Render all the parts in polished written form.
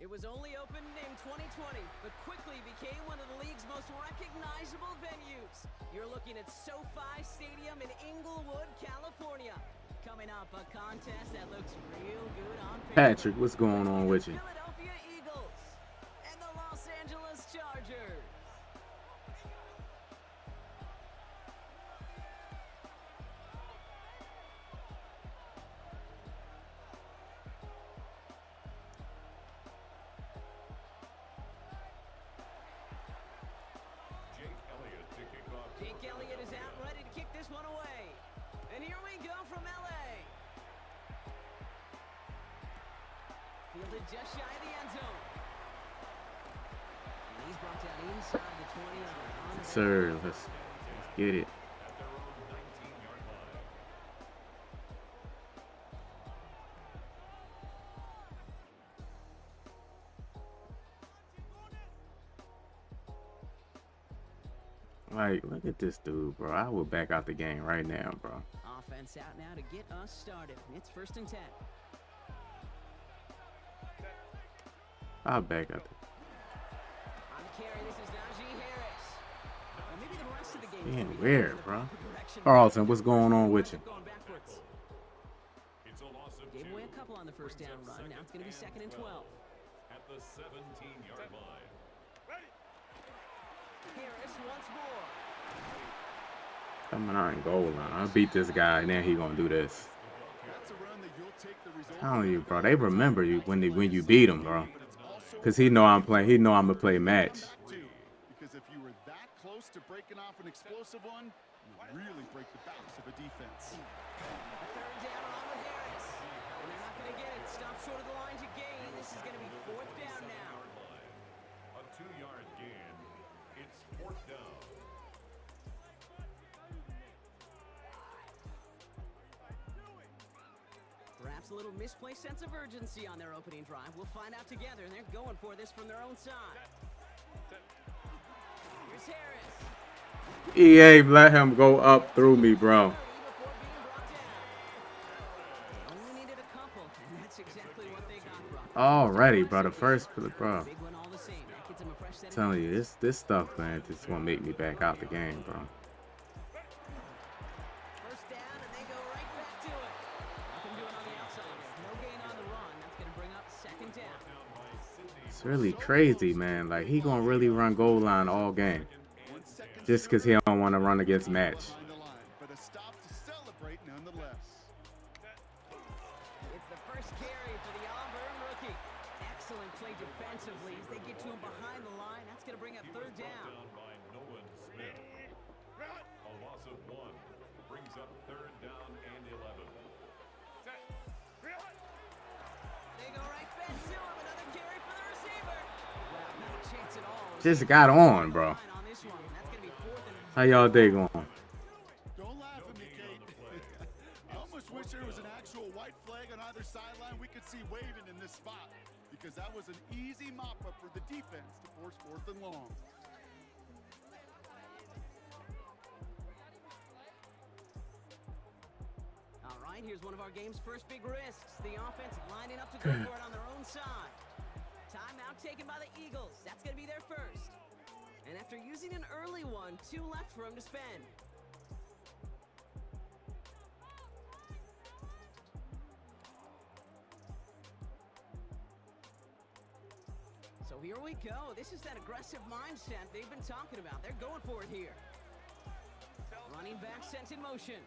It was only opened in 2020, but quickly became one of the league's most recognizable venues. You're looking at SoFi Stadium in Inglewood, California. Coming up, a contest that looks real good on paper. Patrick, what's going on with you? Philadelphia Eagles and the Los Angeles Chargers. Jake Elliott is out, ready to kick this one away. And here we go from LA. Fielded just shy of the end zone. And he's brought down inside the 20-yard. Sir, let's get it. Like, look at this dude, bro. I will back out the game right now, bro. Offense out now to get us started. It's 1st and 10. I'll back out. On the carry, this is Najee Harris. Well, maybe the rest of the game. Man, where, bro? Carlton, what's going on with you? Gave away a couple on the first down run. Now it's going to be 2nd and 12. At the 17-yard line. Harris once more. Coming out and goal line. I'll beat this guy, and then he gonna do this. I'm telling you, bro. They remember you when you beat them, bro. Cause he know I'm playing. He know I'm gonna play match. Because if you were that close to breaking off an explosive one, you really break the backs of a defense. 3rd down on with Harris, and they're not going to get it. Stop short of the line to gain. This is going to be 4th down now. A 2-yard gain. It's 4th down. Perhaps a little misplaced sense of urgency on their opening drive. We'll find out together, and they're going for this from their own side. Here's Harris. EA, let him go up through me, bro. Before being brought down. They only needed a couple, and that's exactly what they got, bro. Already, bro. The first, bro. Big one all the same. That gets him a fresh set of Telling you, this stuff, man, just gonna make me back out the game, bro. 1st down, and they go right back to it. Nothing doing on the outside here. No gain on the run. That's going to bring up 2nd down. It's really crazy, man. Like, he gonna really run goal line all game. Just because he don't want to run against match. But a stop to celebrate nonetheless. It's the first carry for the Auburn rookie. Excellent play defensively as they get to him behind the line. That's going to bring up 3rd down. By Nolan Smith. A loss of 1 brings up 3rd down and 11. They go right back to him. Another carry for the receiver. Well, not a chance at all. Just got on, bro. On this one. That's going to be 4th and How y'all day going? Don't laugh at me, Kate. I almost wish there was an actual white flag on either sideline we could see waving in this spot. Because that was an easy mop-up for the defense to force 4th and long. All right, here's one of our game's first big risks. The offense lining up to go for it on their own side. Timeout taken by the Eagles. That's going to be their first. And after using an early one, 2 left for him to spend. So here we go. This is that aggressive mindset they've been talking about. They're going for it here. Running back sent in motion.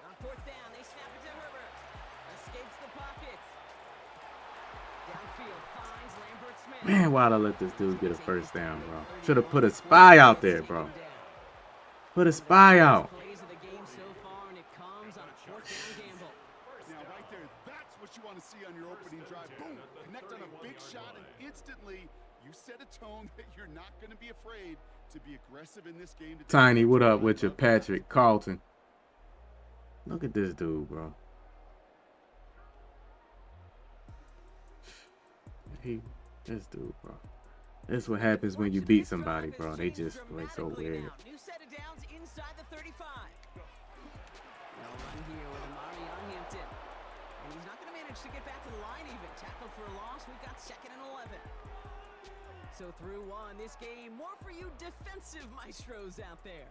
On 4th down, they snap it to Herbert. Escapes the pocket. Downfield finds Lambert Smith. Man, why'd I let this dude get a 1st down, bro? Should have put a spy out there, bro. Put a spy out. Plays of the game so far, and it comes on a 4th down gamble. Now, right there, that's what you want to see on your opening drive. Boom! Connect on a big shot, and instantly, you set a tone that you're not going to be afraid to be aggressive in this game. Tiny, what up with you, Patrick Carlton? Look at this dude, bro. This dude, bro. That's what happens when you beat somebody, bro. They just play so weird. New set of downs inside the 35. No run here with Amari on Hampton. And he's not going to manage to get back to the line even. Tackled for a loss. We've got 2nd and 11. So through one, this game, more for you defensive maestros out there.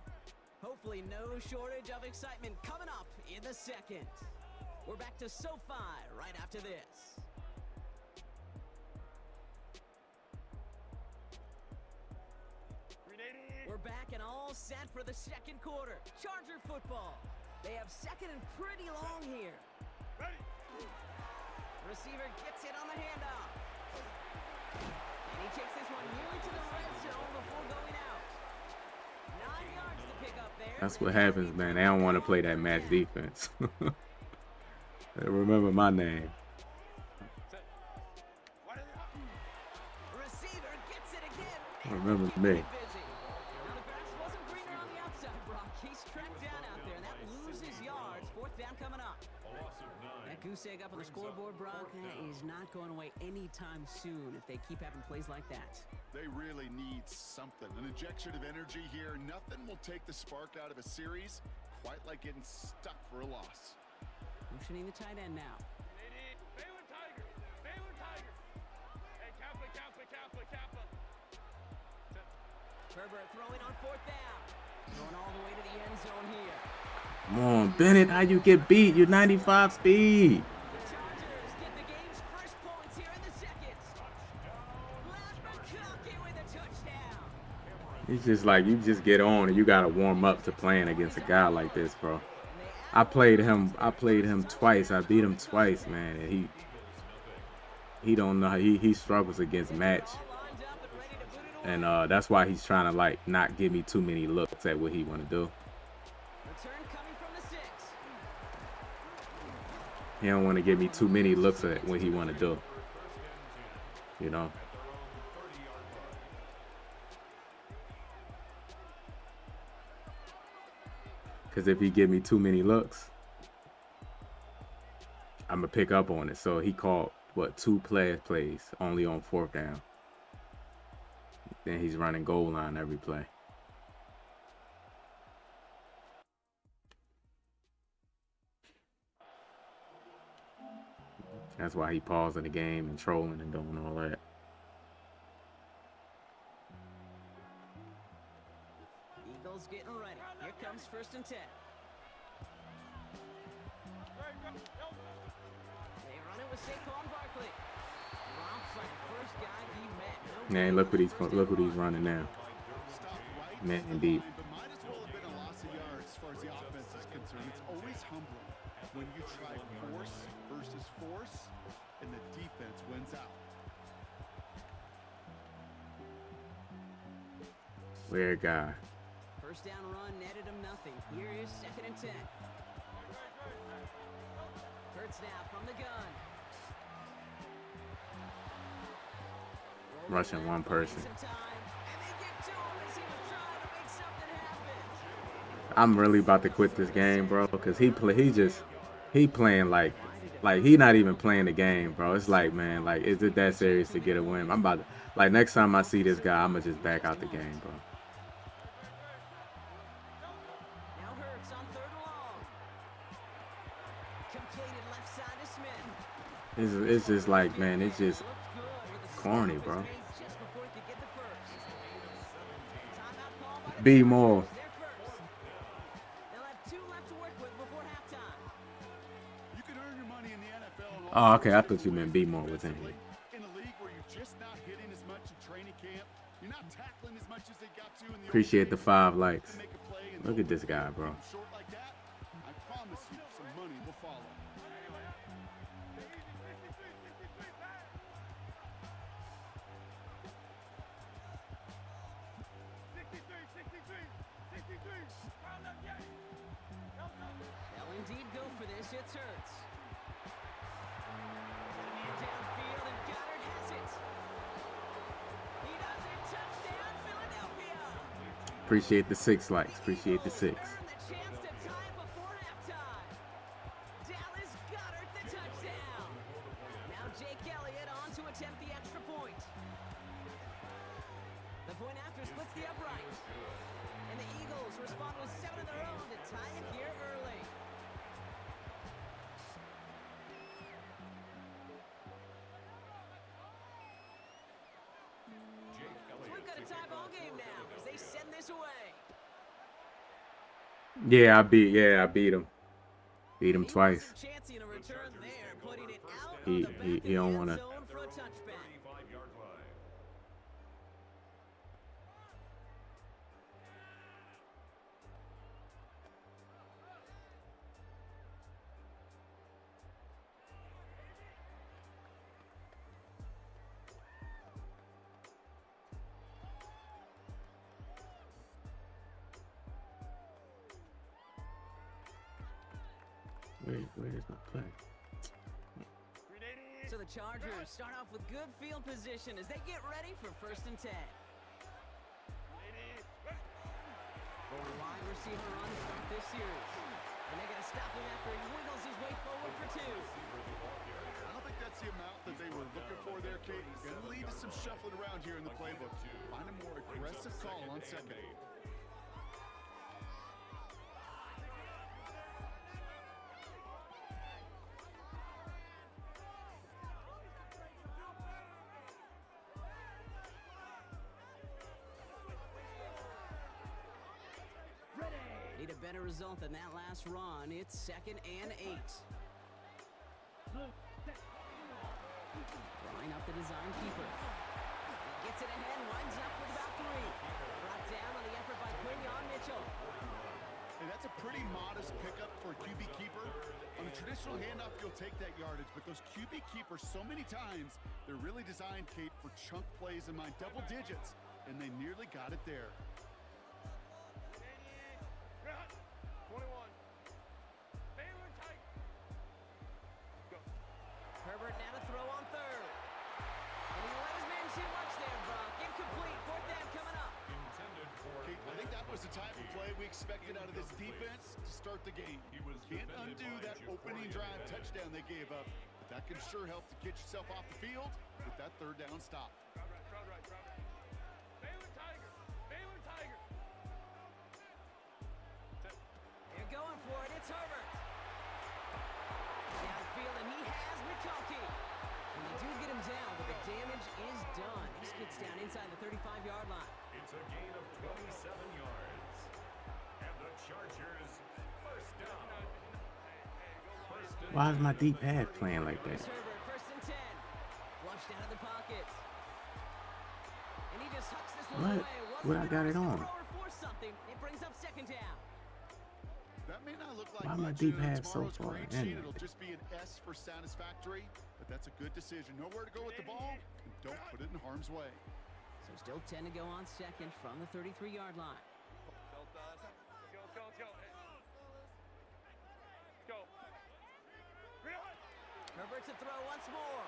Hopefully no shortage of excitement coming up in the 2nd. We're back to SoFi right after this. We're back and all set for the 2nd quarter. Charger football. They have 2nd and pretty long here. Ready. Receiver gets it on the handoff. And he takes this one nearly to the red zone before going out. 9 yards to pick up there. That's what happens, man. They don't want to play that match defense. Remember my name. Receiver gets it again. Remember me. Now the grass wasn't greener on the outside, Brock. He's tracked down out there, and that loses yards. 4th down coming up. A loss of 9. That goose egg up on the scoreboard, Brock, that is not going away anytime soon if they keep having plays like that. They really need something. An injection of energy here. Nothing will take the spark out of a series quite like getting stuck for a loss. Motioning the tight end now. Herbert throwing on 4th down. Going all the way to the end zone here. Come on, Bennett. How you get beat? You're 95 speed. The Chargers get the game's first points here in the 2nd. McConkey with a touchdown. It's just like you just get on and you gotta warm up to playing against a guy like this, bro. I played him twice. I beat him twice, man. And he don't know how he struggles against match. And that's why he's trying to like not give me too many looks at what he want to do. Return coming from the 6. He don't want to give me too many looks at what he want to do. You know. Because if he give me too many looks, I'm going to pick up on it. So he called, what, 2 plays only on 4th down. Then he's running goal line every play. That's why he pausing the game and trolling and doing all that. Eagles getting ready. Here comes 1st and 10. They run it with Saquon Barkley. Drops by the first guy he met. Man, look what he's running now. Man, indeed. But might as well have been a loss of yards as far as the offense is concerned. It's always humbling when you try force versus force and the defense wins out. Weird guy. First down run netted him nothing. Here is 2nd and 10. Hurts now from the gun. Rushing one person. I'm really about to quit this game, bro, because he playing like he not even playing the game, bro. It's like, man, like, is it that serious to get a win? I'm about to, like, next time I see this guy, I'm gonna just back out the game, bro. Now Hurts on 3rd and long. Completed left side to Smith. It's just like, man, it's just corny, bro. Just before he could get the first. Timeout call by the Be Chargers. more. They're first. They'll have 2 left to work with before halftime. You can earn your money in the NFL. And Oh, also okay, I thought you meant be more with him. in a league where you're just not hitting as much in training camp. You're not tackling as much as they got to in the Appreciate the 5 likes. to make a play and Look at this guy, bro. short like that. I promise you, some money will follow. They'll indeed go for this. It's Hurts. Got a man downfield, and Goddard has it. He does it. Touchdown, Philadelphia. Appreciate the 6 likes. Appreciate the 6. Earned the chance to tie it before halftime. Dallas Goddard the touchdown. Now Jake Elliott on to attempt the extra point. The point after splits the upright. And the Eagles respond with 7 got a tie ball game now as they send this away. Yeah, I beat him. Beat him He twice. wasn't chancing a return there, putting it out on He the back he of don't the want end to. zone for a touchback. 35-yard line. Where's my play? So the Chargers start off with good field position as they get ready for 1st and 10. A wide receiver run to start this series. And they're going to stop him after he wiggles his way forward for 2. I don't think that's the amount that they were looking for there, Kate. Going to lead to some shuffling around here in the playbook. Find a more aggressive call on second. Need a better result than that last run. It's 2nd and 8. Drawing up the design keeper. He gets it ahead, winds up with about 3. Brought down on the effort by Quinyon Mitchell. Hey, that's a pretty modest pickup for a QB keeper. On a traditional handoff, you'll take that yardage, but those QB keepers, so many times, they're really designed, Kate, for chunk plays in my double digits, and they nearly got it there. Herbert now to throw on 3rd. And he let his man too much there, Brock. Incomplete. 4th down coming up. Intended for Kate, I think that was the type of play we expected out of this defense to start the game. Can't undo that opening drive touchdown they gave up, but that can sure help to get yourself off the field with that 3rd down stop. They're going for it. It's Herbert. Downfield, and he has McConkey. And they do get him down, but the damage is done. This gets down inside the 35-yard line. It's a gain of 27 yards. And the Chargers first down. Why is my deep pad playing like that? Here's Herbert, 1st and 10. Flushed out of the pocket. And he just hucks this one What? away. What I got it on? Something. It brings up 2nd down. That may not look like Why my much deep in pad so tomorrow's far grade in? sheet. It'll just be an S for satisfactory, but that's a good decision. Nowhere to go with the ball, and don't put it in harm's way. So still 10 to go on 2nd from the 33-yard line. Herbert to throw once more.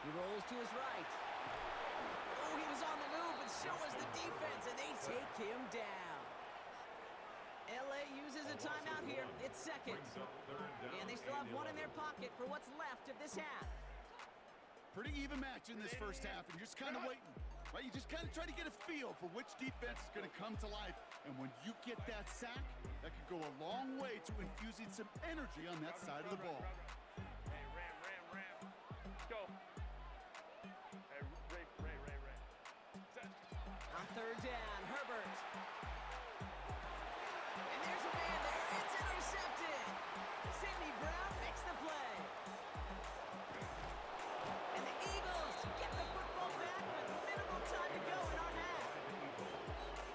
He rolls to his right. Oh, he was on the move, but so was the defense, and they take him down. LA uses a timeout here. It's 2nd. And they still have one in their pocket for what's left of this half. Pretty even match in this first half, and you're just kind of waiting. Right? You just kind of try to get a feel for which defense is going to come to life. And when you get that sack, that could go a long way to infusing some energy on that side of the ball. On 3rd down, Herbert. And there's a man there. It's intercepted. Sidney Brown makes the play. And the Eagles get the football back with minimal time to go in our half.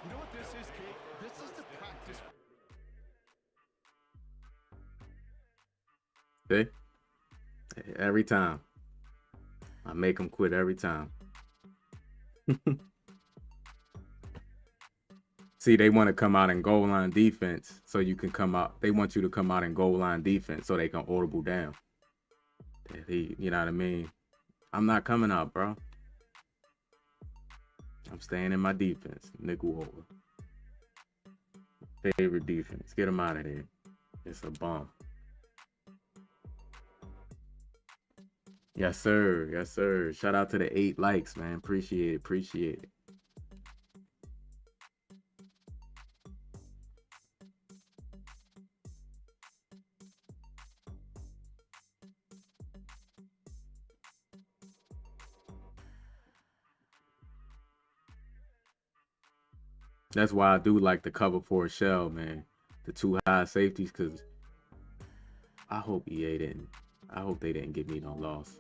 You know what this is, Kate? This is the practice. See? Every time. I make them quit every time. See, they want to come out in goal line defense so you can come out. They want you to come out in goal line defense so they can audible down. You know what I mean? I'm not coming out, bro. I'm staying in my defense. Nickel over. Favorite defense. Get them out of there. It's a bomb. Yes, sir. Yes, sir. Shout out to the 8 likes, man. Appreciate it. Appreciate it. That's why I do like the cover 4 shell, man. The 2 high safeties, because I hope EA didn't. I hope they didn't give me no loss.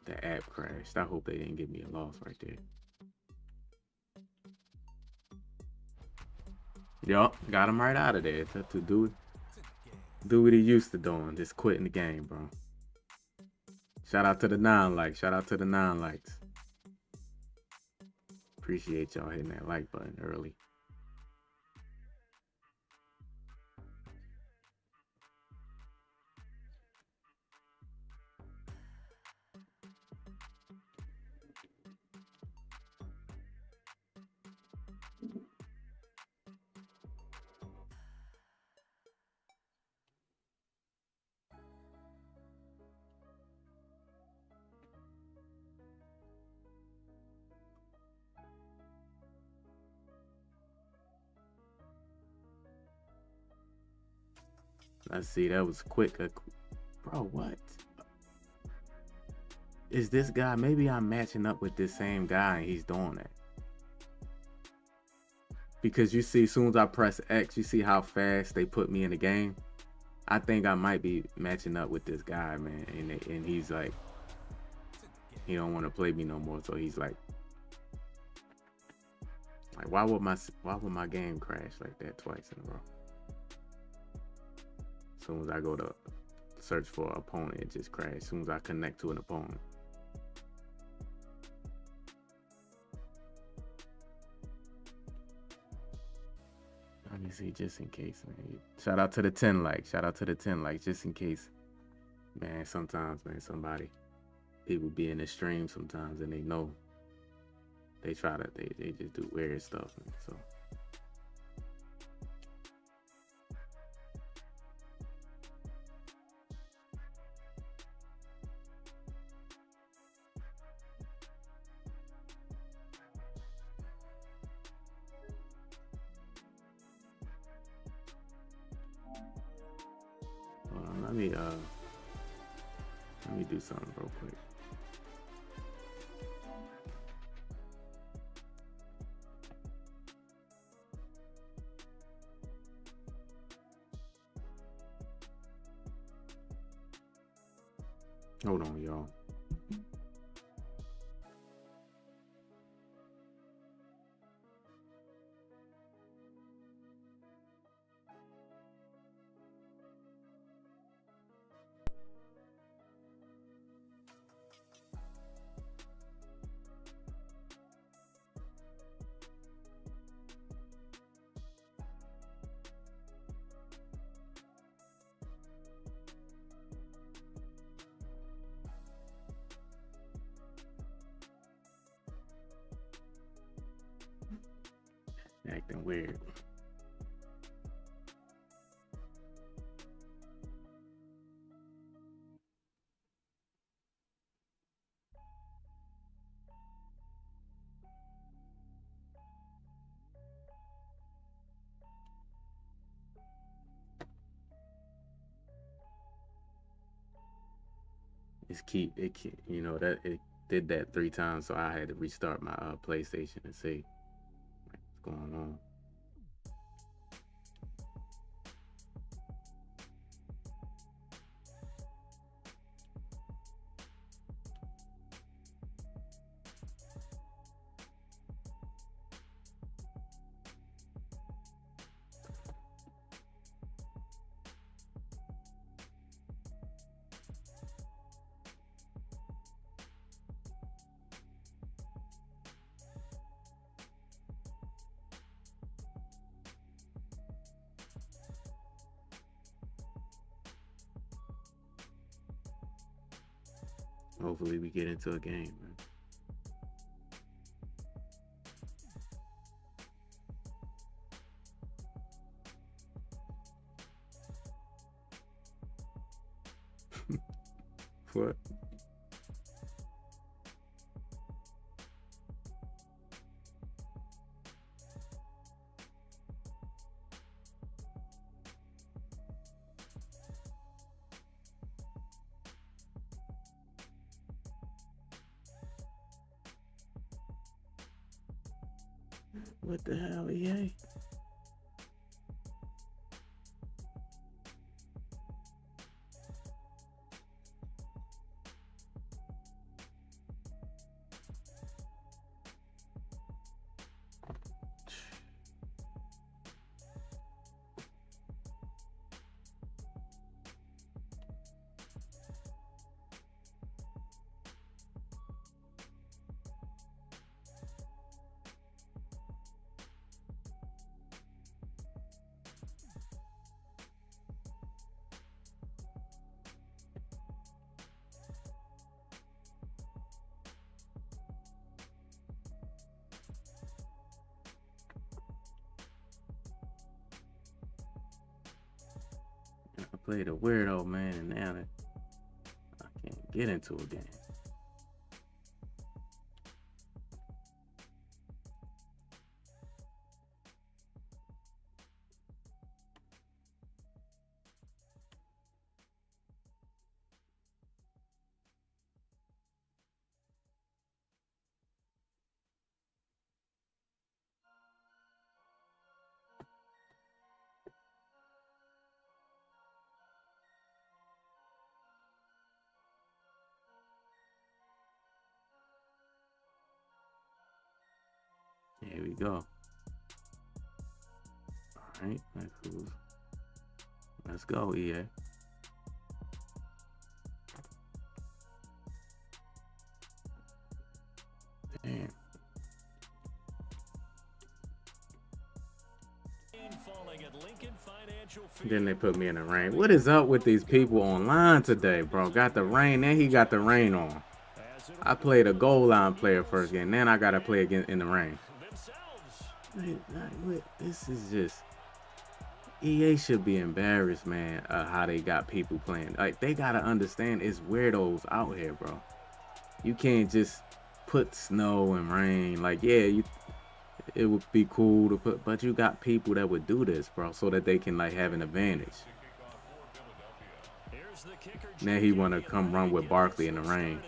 The app crashed. I hope they didn't give me a loss right there. Yup, got him right out of there. To do what he used to doing, just quitting the game, bro. Shout out to the 9 likes. Shout out to the 9 likes. Appreciate y'all hitting that like button early. Let's see, that was quick. Bro, what? Is this guy? Maybe I'm matching up with this same guy and he's doing that. Because you see, as soon as I press X, you see how fast they put me in the game. I think I might be matching up with this guy, man. And he's like, he don't want to play me no more. So he's like, why would my game crash like that twice in a row? As soon as I go to search for an opponent, it just crashes. As soon as I connect to an opponent. Let me see, just in case, man. Shout out to the 10 likes. Shout out to the 10 likes, just in case. Man, sometimes, man, people be in the stream sometimes and they know. They try to, they just do weird stuff, man, so. Let me do something real quick. Hold on, y'all. Acting weird. You know, that it did that 3 times, so I had to restart my PlayStation and see what's going on. Hopefully we get into a game, man. What? What the hell, EA? I played a weirdo, man, and now that I can't get into a game. Here we go. All right, let's go, EA. Damn. Then they put me in the rain. What is up with these people online today, bro? Got the rain, then he got the rain on. I played a goal line player first game, then I gotta play again in the rain. This is just EA should be embarrassed, man. How they got people playing. Like, they gotta understand it's weirdos out here, bro. You can't just put snow and rain. Like, yeah, it would be cool to put, but you got people that would do this, bro, so that they can like have an advantage. Now he wanna come run with Barkley in the rain.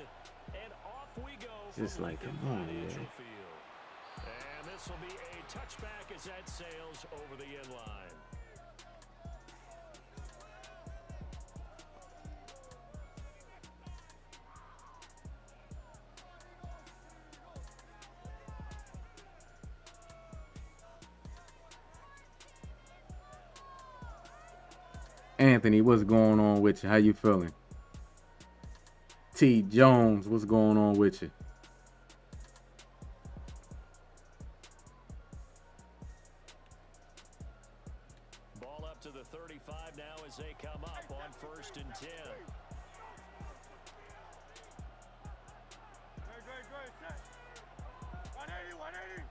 Just like, come on, EA. And this will be a touchback as that sails over the end line. Anthony, what's going on with you? How you feeling? T. Jones, what's going on with you? Ball up to the 35 now as they come up on 1st and 10. Great. 180, 180.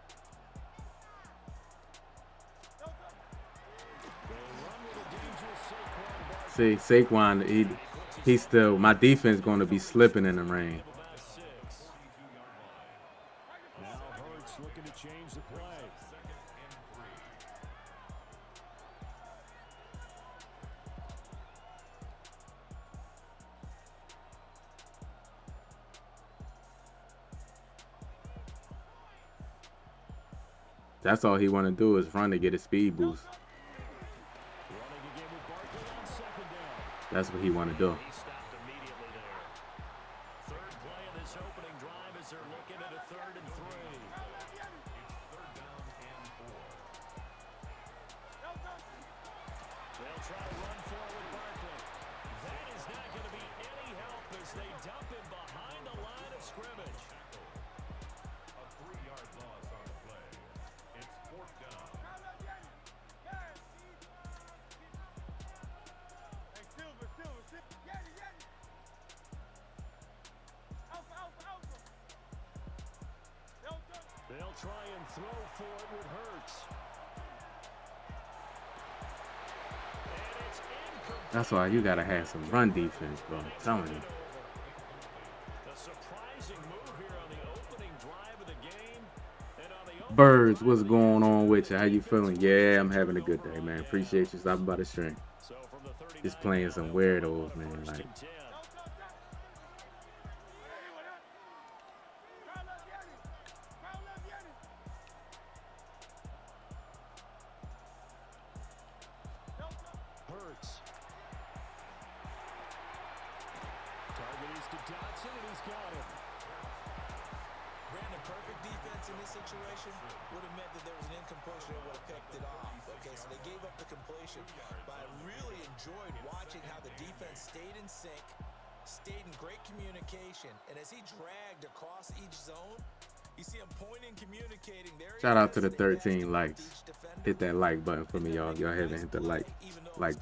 See, Saquon, he's still, my defense going to be slipping in the rain. Now Hurts looking to change the play. That's all he want to do is run to get a speed boost. That's what he want to do. He stopped immediately there. Third play of this opening drive as they're looking at a 3rd and 3. Third down and 4. They'll try to run forward Barkley. That is not going to be any help as they dump him behind the line of scrimmage. A 3-yard loss on the play. It's 4th down. They'll try and throw for it with Hurts. And it's incomplete. That's why you got to have some run defense, bro. I'm telling you. A surprising move here on the opening drive of the game. And on the Birds, what's going on with you? How you feeling? Yeah, I'm having a good day, man. Appreciate you stopping by the stream. So from the 39, Just playing some weirdos, man. Like, Dotson, and he's got him. Brandon, perfect defense in this situation would have meant that there was an incompletion that would have picked it off. Okay, so they gave up the completion, but I really enjoyed watching how the defense stayed in sync, stayed in great communication, and as he dragged across each zone, you see him pointing, communicating. There Shout out to the 13 likes. Hit that like button for me, y'all. Y'all haven't hit the like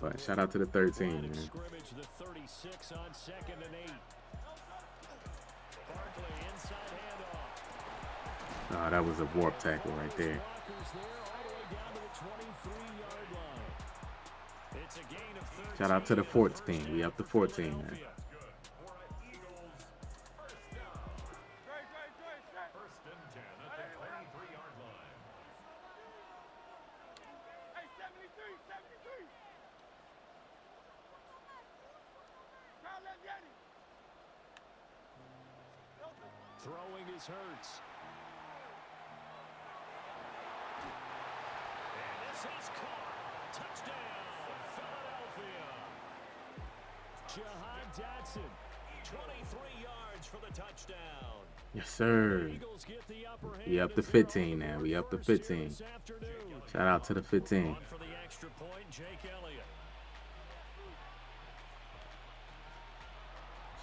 button. Shout out to the 13, man. Scrimmage, the 36 on 2nd and 8. Barkley inside handoff. Oh, that was a warp tackle right there. Blockers there all the way down to the 23-yard line. It's a gain of 13. Shout out to the 14. We up to 14, man. Good. All right, Eagles. First and 10 at the 23-yard line. Throwing is Hurts. And this is caught. Touchdown, Philadelphia. Jahan Dotson, 23 yards for the touchdown. Yes, sir. Eagles get the upper hand. We up to 15 now. We up to 15. Shout out to the 15. On for the extra point, Jake Elliott.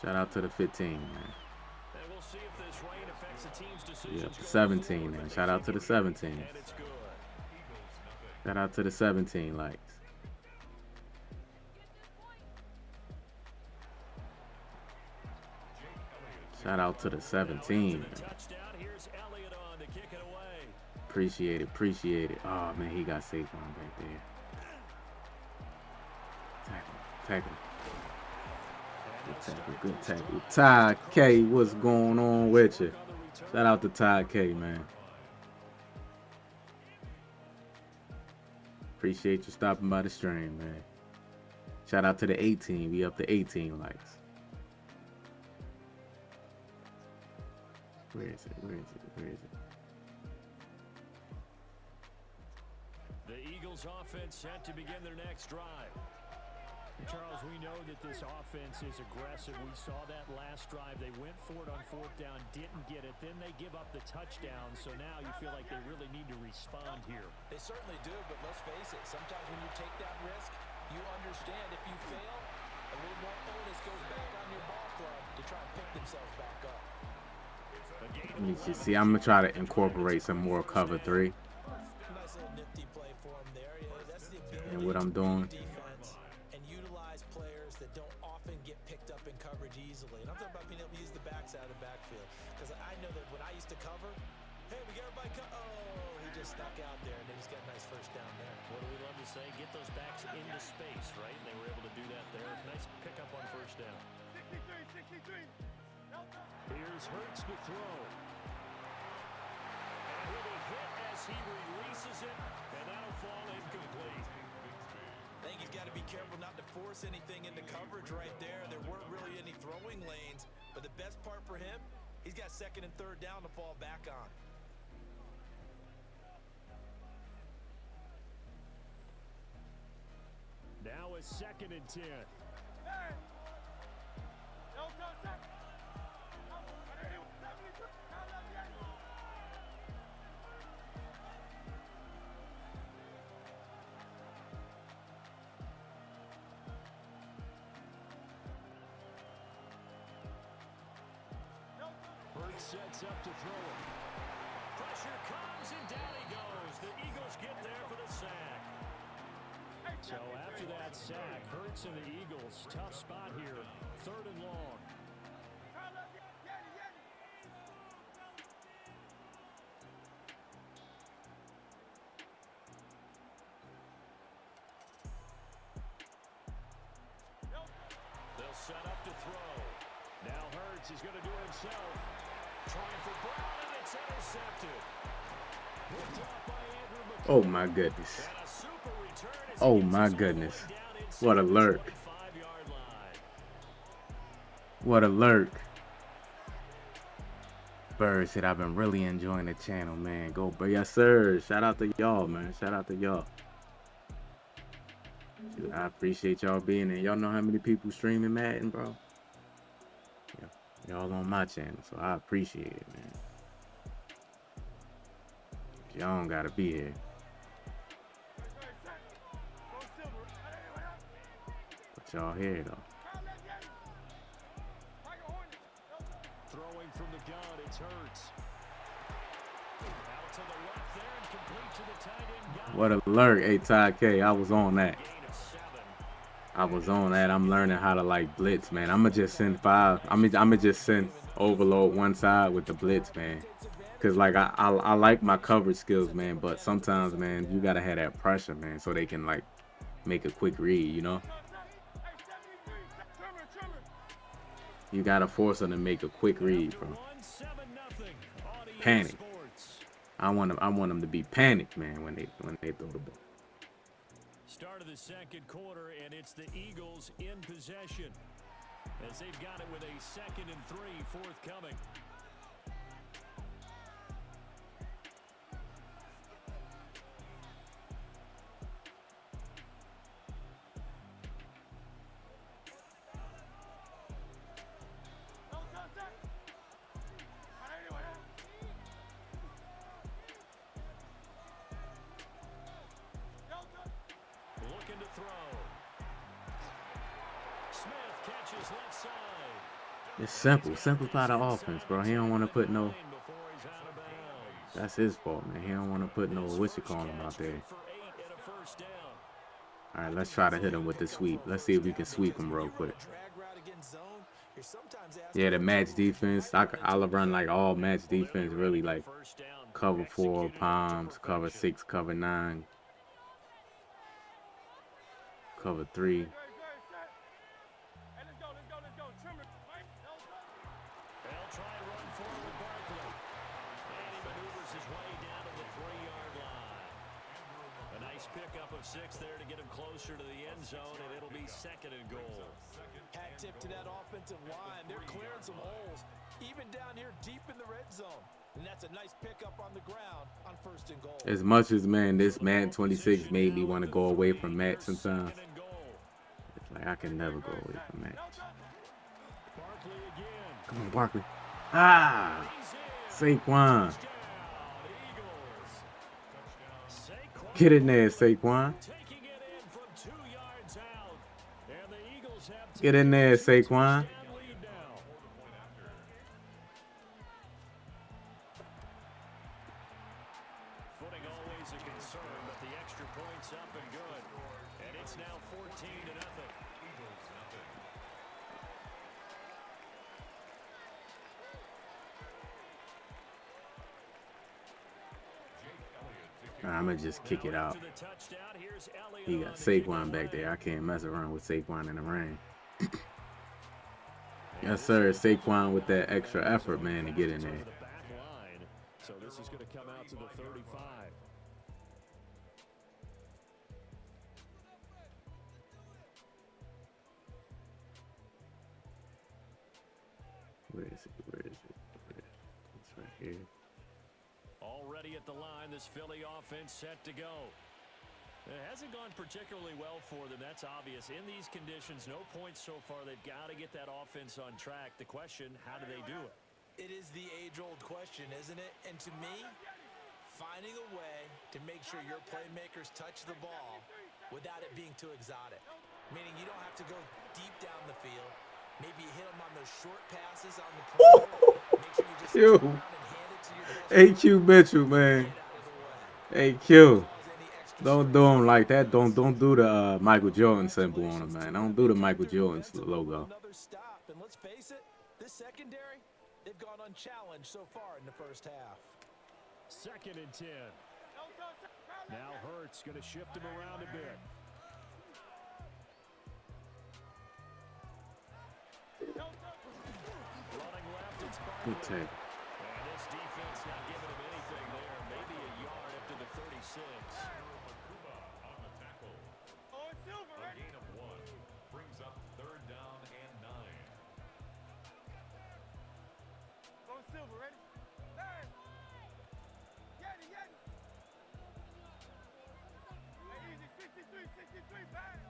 Shout out to the 15, man. And we'll see if this rain affects the team's We decisions. up to 17 now. Shout out to the 17. And it's good. Shout out to the 17 likes. Shout out to the 17, man. Touchdown. Here's Elliott on to kick it away. Appreciate it, appreciate it. Oh, man, he got safe on back there. Tackle. Good tackle. Ty K, what's going on with you? Shout out to Ty K, man. Appreciate you stopping by the stream, man. Shout out to the 18. We up to 18 likes. Where is it? The Eagles offense set to begin their next drive. Charles, we know that this offense is aggressive. We saw that last drive. They went for it on 4th down, didn't get it. Then they give up the touchdown. So now you feel like they really need to respond here. They certainly do, but let's face it, sometimes when you take that risk, you understand if you fail, a little more onus goes back on your ball club to try and pick themselves back up. You see, I'm gonna try to incorporate some more cover 3 Nice little nifty play for him there. Yeah, that's the ability in what I'm doing. to defense and utilize players that don't often get picked up in coverage easily. And I'm talking about being able to use the backside of the backfield. Because I know that when I used to cover, hey, we got everybody he just snuck out there, and they just got a nice first down there. What do we love to say? Get those backs into space, right? And they were able to do that there. Nice pickup on 1st down. 63. Here's Hurts to throw. And he'll be hit as he releases it, and that'll fall incomplete. I think he's got to be careful not to force anything into coverage right there. There weren't really any throwing lanes, but the best part for him, he's got 2nd and 3rd down to fall back on. Now it's 2nd and 10. Hurts sets up to throw it. Pressure comes and down he goes. The Eagles get there for the sack. So after that sack, Hurts and the Eagles, tough spot here. 3rd and long. They'll set up to throw. Now Hurts is going to do it himself. Trying for Brown, and it's intercepted. Picked off by Andrew McCoy. Oh my goodness. And a super return as he Oh gets my us all the way goodness. down inside What a the lurk. 25-yard line. What a lurk. Bird said I've been really enjoying the channel, man. Go, but yes, sir. Shout out to y'all, man. Shout out to y'all. Dude, I appreciate y'all being there. Y'all know how many people streaming Madden, bro? Yeah. Y'all on my channel, so I appreciate it, man. Y'all don't gotta be here. But y'all here though. Throwing from the gun, it's Hurts. Out to the left there and complete to the tight end. What alert, hey Ty K, I was on that. Gain of 7. I was on that. I'm learning how to like blitz, man. I'ma just send 5. I'ma just send overload one side with the blitz, man. Cause like I like my coverage skills, man, but sometimes, man, you gotta have that pressure, man, so they can like make a quick read, you know? You gotta force them to make a quick read, bro. Panic. I want them to be panicked, man, when they throw the ball. Start of the second quarter, and it's the Eagles in possession as they've got it with a 2nd and 3 forthcoming. Looking to throw. Smith catches left side. It's simple. Simplify the offense, bro. He don't want to put no. Before he's out of bounds. That's his fault, man. He don't want to put no what you call him out there. For 8 and a first down. All right, let's try to hit him with the sweep. Let's see if we can sweep him real quick. Yeah, the match defense. I'll run like all match defense, really like cover 4 palms, cover 6, cover 9, cover 3. They'll try to run forward with Barkley. And he maneuvers his way down to the 3-yard line. A nice pickup of 6 there to get him closer to the end zone, and it'll be 2nd and goal. Hat tip to that offensive line. They're clearing some holes, even down here deep in the red zone. And that's a nice pickup on the ground on 1st and goal. As much as, man, this Madden 26 made me want to go away from Matt sometimes. It's like I can never go away from Matt. Barkley again. Come on, Barkley. Ah! Saquon. Get in there, Saquon. Taking it in from 2 yards out. And the Eagles have Get in there, Saquon. lead now. Footing always a concern, but the extra point's up and good. And it's now 14-0. I'm going to just kick it out. To the touchdown, here's Elliott He on got the Saquon back there. I can't mess around with Saquon in the rain. Yes, sir. Saquon with that extra effort, man, to get in there. the back line. So this is going to come out to the 35. Where is it? Where is it? Where is it? It's right here. Already at the line, this Philly offense set to go. It hasn't gone particularly well for them, that's obvious. In these conditions, no points so far. They've got to get that offense on track. The question, how do they do it? It is the age-old question, isn't it? And to me, finding a way to make sure your playmakers touch the ball without it being too exotic. Meaning you don't have to go deep down the field. Maybe you hit them on those short passes on the perimeter. Make sure you just Yo. turn around and hand it to your best AQ Mitchell, man. get out of the way. AQ. Cause any extra Don't do him like that. Don't do the Michael Jordan symbol on him, man. Don't do the Michael Jordan logo. Another stop, and let's face it, this secondary, they've gone unchallenged so far in the first half. 2nd and 10. Now Hurts going to shift him around a bit. Running left, it's Barkley. Good take. And this defense not giving him anything there. Maybe a yard up to the 36. Kuba on the tackle. A gain of 1 brings up 3rd down and 9. Silver, ready? Hey! Yeti, Yeti! Hey, easy, 63, bang!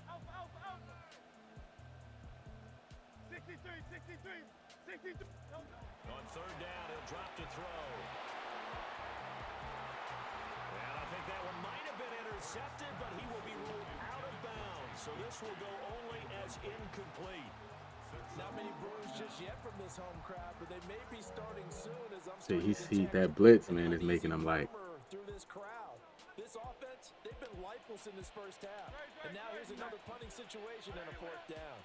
Alpha, alpha, alpha! 63. On third down, he'll drop to throw. And I think that one might have been intercepted, but he will be ruled out of bounds. So this will go only as incomplete. Not many Brewers just yet from this home crowd, but they may be starting soon as I'm See, starting to that detect blitz, an man, is making uneasy him like. murmur through this crowd. This offense, they've been lifeless in this first half. And now here's another punting situation and a fourth down.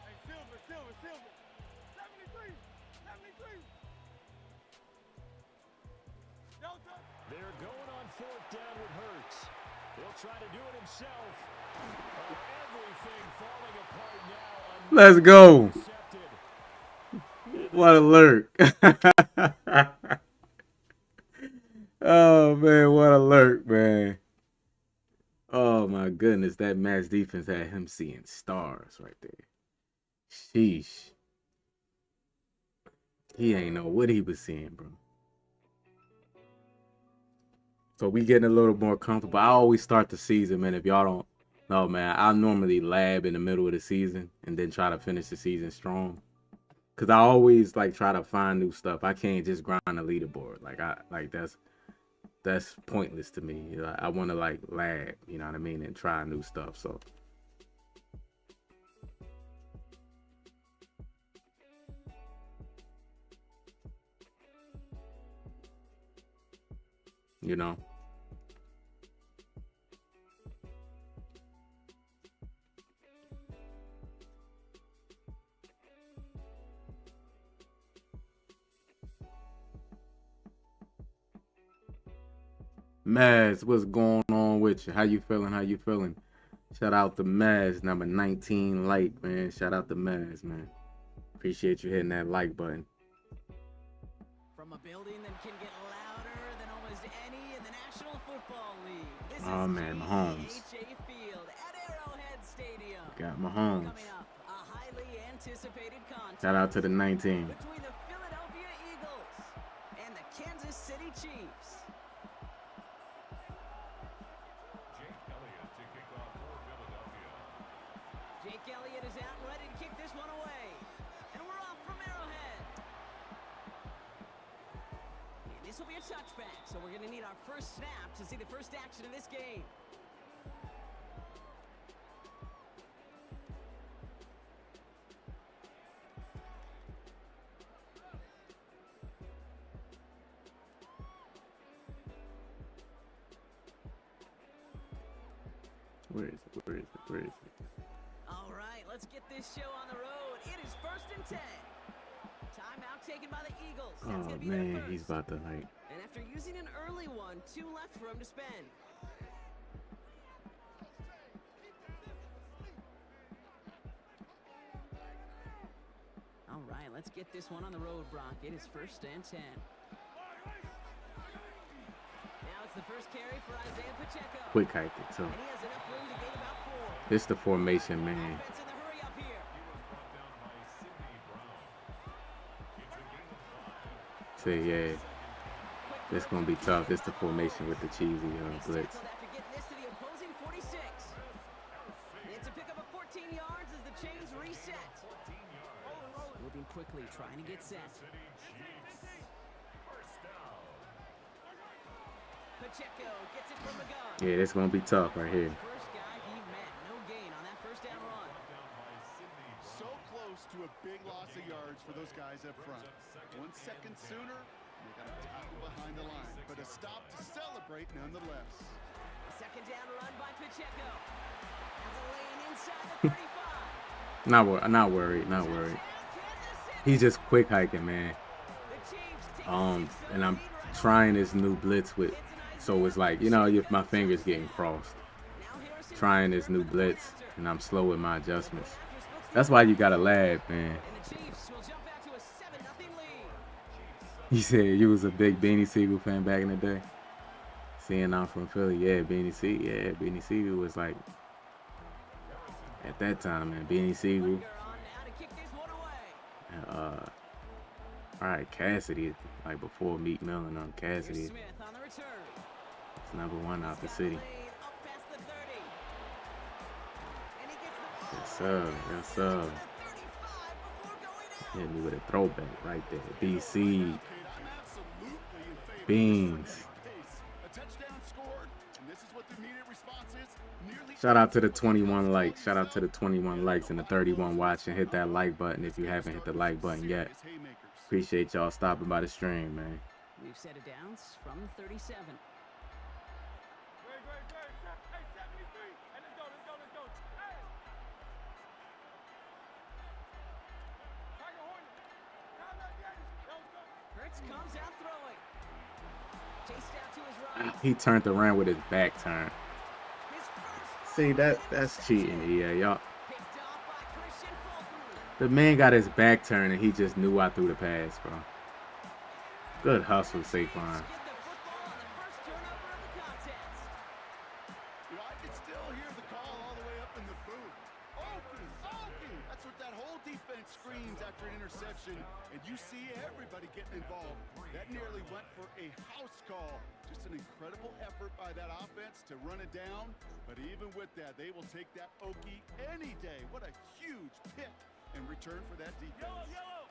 Hey, Silver. 73. Delta. They're going on fourth down with Hurts. He'll try to do it himself. Oh, everything falling apart now. Let's go. Intercepted. What a lurk. Oh, man, what a lurk, man. Oh, my goodness. That Matt's defense had him seeing stars right there. Sheesh. He ain't know what he was seeing, bro. So we getting a little more comfortable. I always start the season, man. If y'all don't know, man, I normally lab in the middle of the season and then try to finish the season strong. Cause I always like try to find new stuff. I can't just grind a leaderboard. That's pointless to me. I want to like lab, you know what I mean, and try new stuff. So you know. Maz, what's going on with you? How you feeling? Shout out to Maz, number 19 like, man. Shout out to Maz, man. Appreciate you hitting that like button. From a building that can get louder than almost any in the National Football League. This Oh, is man, Mahomes. GEHA Field at Arrowhead Stadium. Got Mahomes. Coming up, a highly anticipated contest. Shout out to the 19. Between the Philadelphia Eagles and the Kansas City Chiefs. Jake Elliott to kick off for Philadelphia. Jake Elliott is out and ready to kick this one away. And we're off from Arrowhead. And this will be a touchback, so we're going to need our first snap to see the first action of this game. Where is it? All right, let's get this show on the road. It is 1st and 10. Timeout taken by the Eagles. That's Oh, gonna be their man, first. he's about to like. And after using an early one, 2 left for him to spend. All right, let's get this one on the road, Brock. It is 1st and 10. Now it's the first carry for Isaiah Pacheco. Quick hike it, so And he has enough room to gain about 4. this the formation, man. Offense in the hurry up here. He was brought down by Sidney Brown. It's a gain of 5. See, yeah, this gonna be tough. This the formation with the cheesy blitz. After getting this to the opposing 46. It's a pickup of 14 yards as the chains reset. Moving quickly, trying to get set. Pacheco gets it from the gun. Yeah, this gonna be tough right here. First guy he met, no gain on that first down run. So close to a big loss of yards for those guys up front. 1 second sooner, they got to tackle behind the line. But a stop to celebrate nonetheless. Second down run by Pacheco. Has a lane inside the 35. Not worried. Kansas City. He's just quick hiking, man. The Chiefs take a And 6-0 I'm lead right trying this new blitz with, so it's like, you know, if my fingers getting crossed. now. Here are some Trying this new blitz, and I'm slow with my adjustments. That's why you gotta lab, man. And the Chiefs will jump out to a 7-0 lead. You said you was a big Beanie Siegel fan back in the day. Seeing I'm from Philly, yeah, Beanie Siegel was like, at that time, man, Beanie Siegel, Linger on now to kick this one away. Probably Cassidy, like before Meek Millen on Here's Cassidy. Smith on the return. It's #1 out the He's got city. lane up past the 30. And he gets the Yes, ball sir. right there. Yes, To sir. the 35 before going out. Hit me with a throwback right there. BC. Kate, I'm absolutely in favor Beans. of this frenetic pace. A touchdown scored, and this is what the immediate response is. Nearly Shout out to the 21 likes. Shout out to the 21 likes and the 31 watching. Hit that like button if you haven't hit the like button yet. Appreciate y'all stopping by the stream, man. We've set it down from 37. Great, great, great. Hey, 73. Hey, let's go, let's go, let's go. Hey. Tiger Hornet. Time out, Dennis. Let's go. Hurts comes out throwing. Chased out to his right. He turned around with his back turn. His first See, that's cheating, EA. Y'all. picked off by Christian Fulton. The man got his back turned and he just knew I threw the pass, bro. Good hustle, Saquon. Get the football on the first turnover of the contest. You know, I can still hear the call all the way up in the booth. Okie, Okie! That's what that whole defense screams after an interception, and you see everybody getting involved. That nearly went for a house call. Just an incredible effort by that offense to run it down, but even with that, they will take that Okie any day. What a huge pick in return for that defense. Yellow, yellow.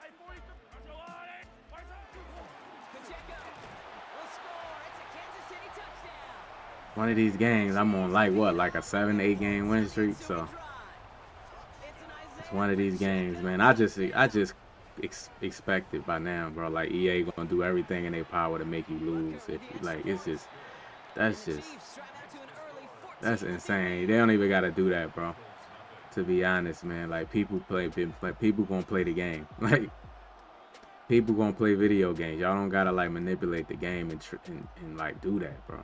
Hey, 43. Let's go on it. Pacheco will score. It's a Kansas City touchdown. One of these games, I'm on like what, like a 7-8 game win streak. So it's one of these games, man. I just expect it by now, bro. Like EA gonna do everything in their power to make you lose. If you like, it's just that's insane. They don't even gotta do that, bro. To be honest, man. Like people gonna play the game. Like people gonna play video games. Y'all don't gotta like manipulate the game and like do that, bro.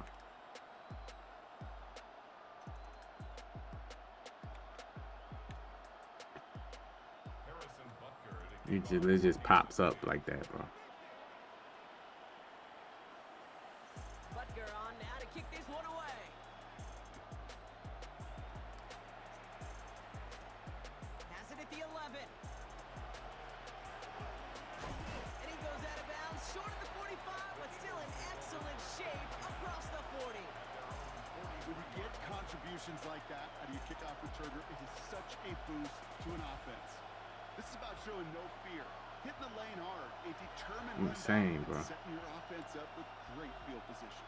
It just pops up like that, bro. Butker on now to kick this one away. Has it at the 11. And he goes out of bounds, short of the 45, but still in excellent shape across the 40. When you get contributions like that out of your kickoff returner, it is such a boost to an offense. This is about showing no fear, hitting the lane hard, a determined Insane, run down, bro. and setting your offense up with great field position.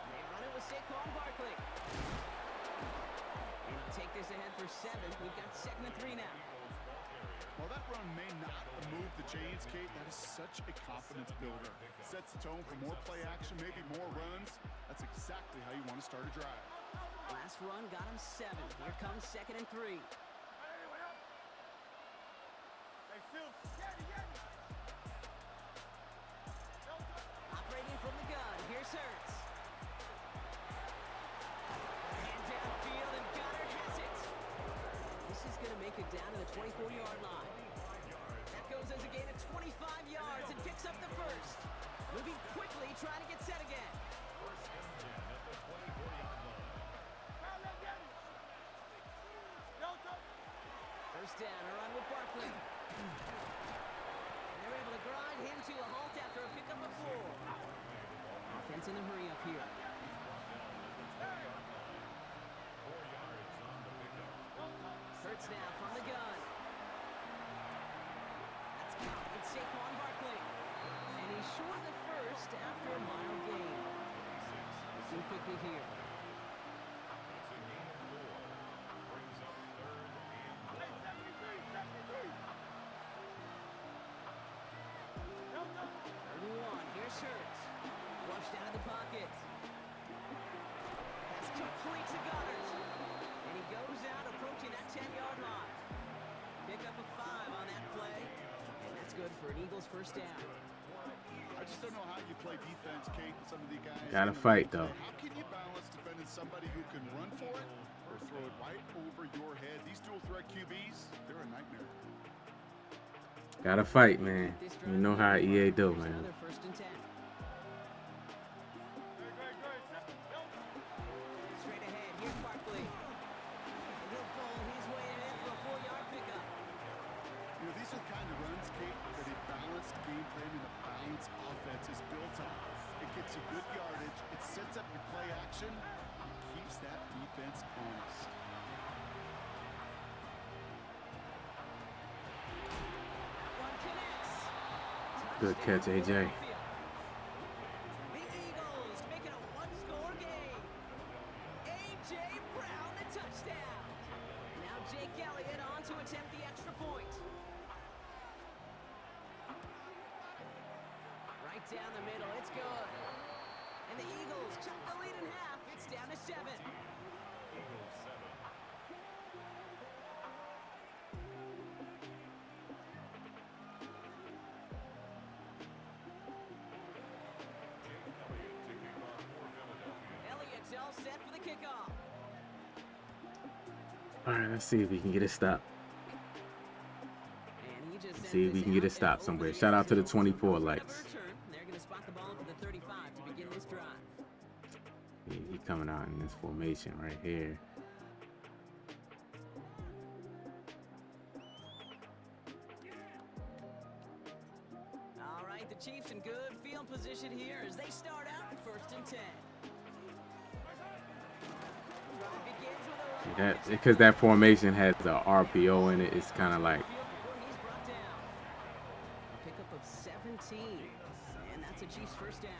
They run it with Saquon Barkley. And he'll take this ahead for 7. We've got 2nd and 3 now. While that run may not move the chains, Kate, that is such a confidence builder. Sets the tone for more play action, maybe more runs. That's exactly how you want to start a drive. Last run got him 7. Here comes 2nd and 3. Operating from the gun, here's Hurts. And downfield, and Goddard has it. This is going to make it down to the 24-yard line. That goes as a gain of 25 yards and picks up the first. Moving quickly, trying to get set again. First down, a run with Barkley. And they're able to grind him to a halt after a pickup of 4. Offense in the hurry up here. Hurts now from the gun. That's caught with Saquon Barkley. And he's short of the first after a mild gain. Looking quickly here. Hurts. Flushed out of the pocket. Pass complete to Goddard. And he goes out approaching that 10-yard line. Pick up a 5 on that play. And that's good for an Eagles first down. I just don't know how you play defense, Kate, with some of the guys. Gotta fight, though. How can you balance defending somebody who can run for it or throw it right over your head? These dual threat QBs, they're a nightmare. Gotta fight, man. You know how EA do, man. Another 1st and 10. Straight ahead, here's Barkley. And he'll pull his way in for a 4-yard pickup. You know, these are the opens up your play action, keeps that defense honest. One connects. Good catch, AJ. The Eagles making a one-score game. A.J. Brown, the touchdown. Now Jake Elliott on to attempt the extra point. Right down the middle, it's good. And the Eagles chop the lead in half. It's down to 7. Eagles 7. Elliott's all set for the kickoff. All right, let's see if we can get it stopped. And he just sends See if we this can get out it stopped there somewhere. over Shout out to the end zone. 24 Instead of a likes. return, they're going to spot the ball at the 35 to begin this drive. He coming out in this formation right here. All right, the Chiefs in good field position here as they start out 1st and 10. Drive begins with a See run. that because that formation has the RPO in it. It's kind of like Before he's brought down. A pickup of 17, and that's a Chiefs first down.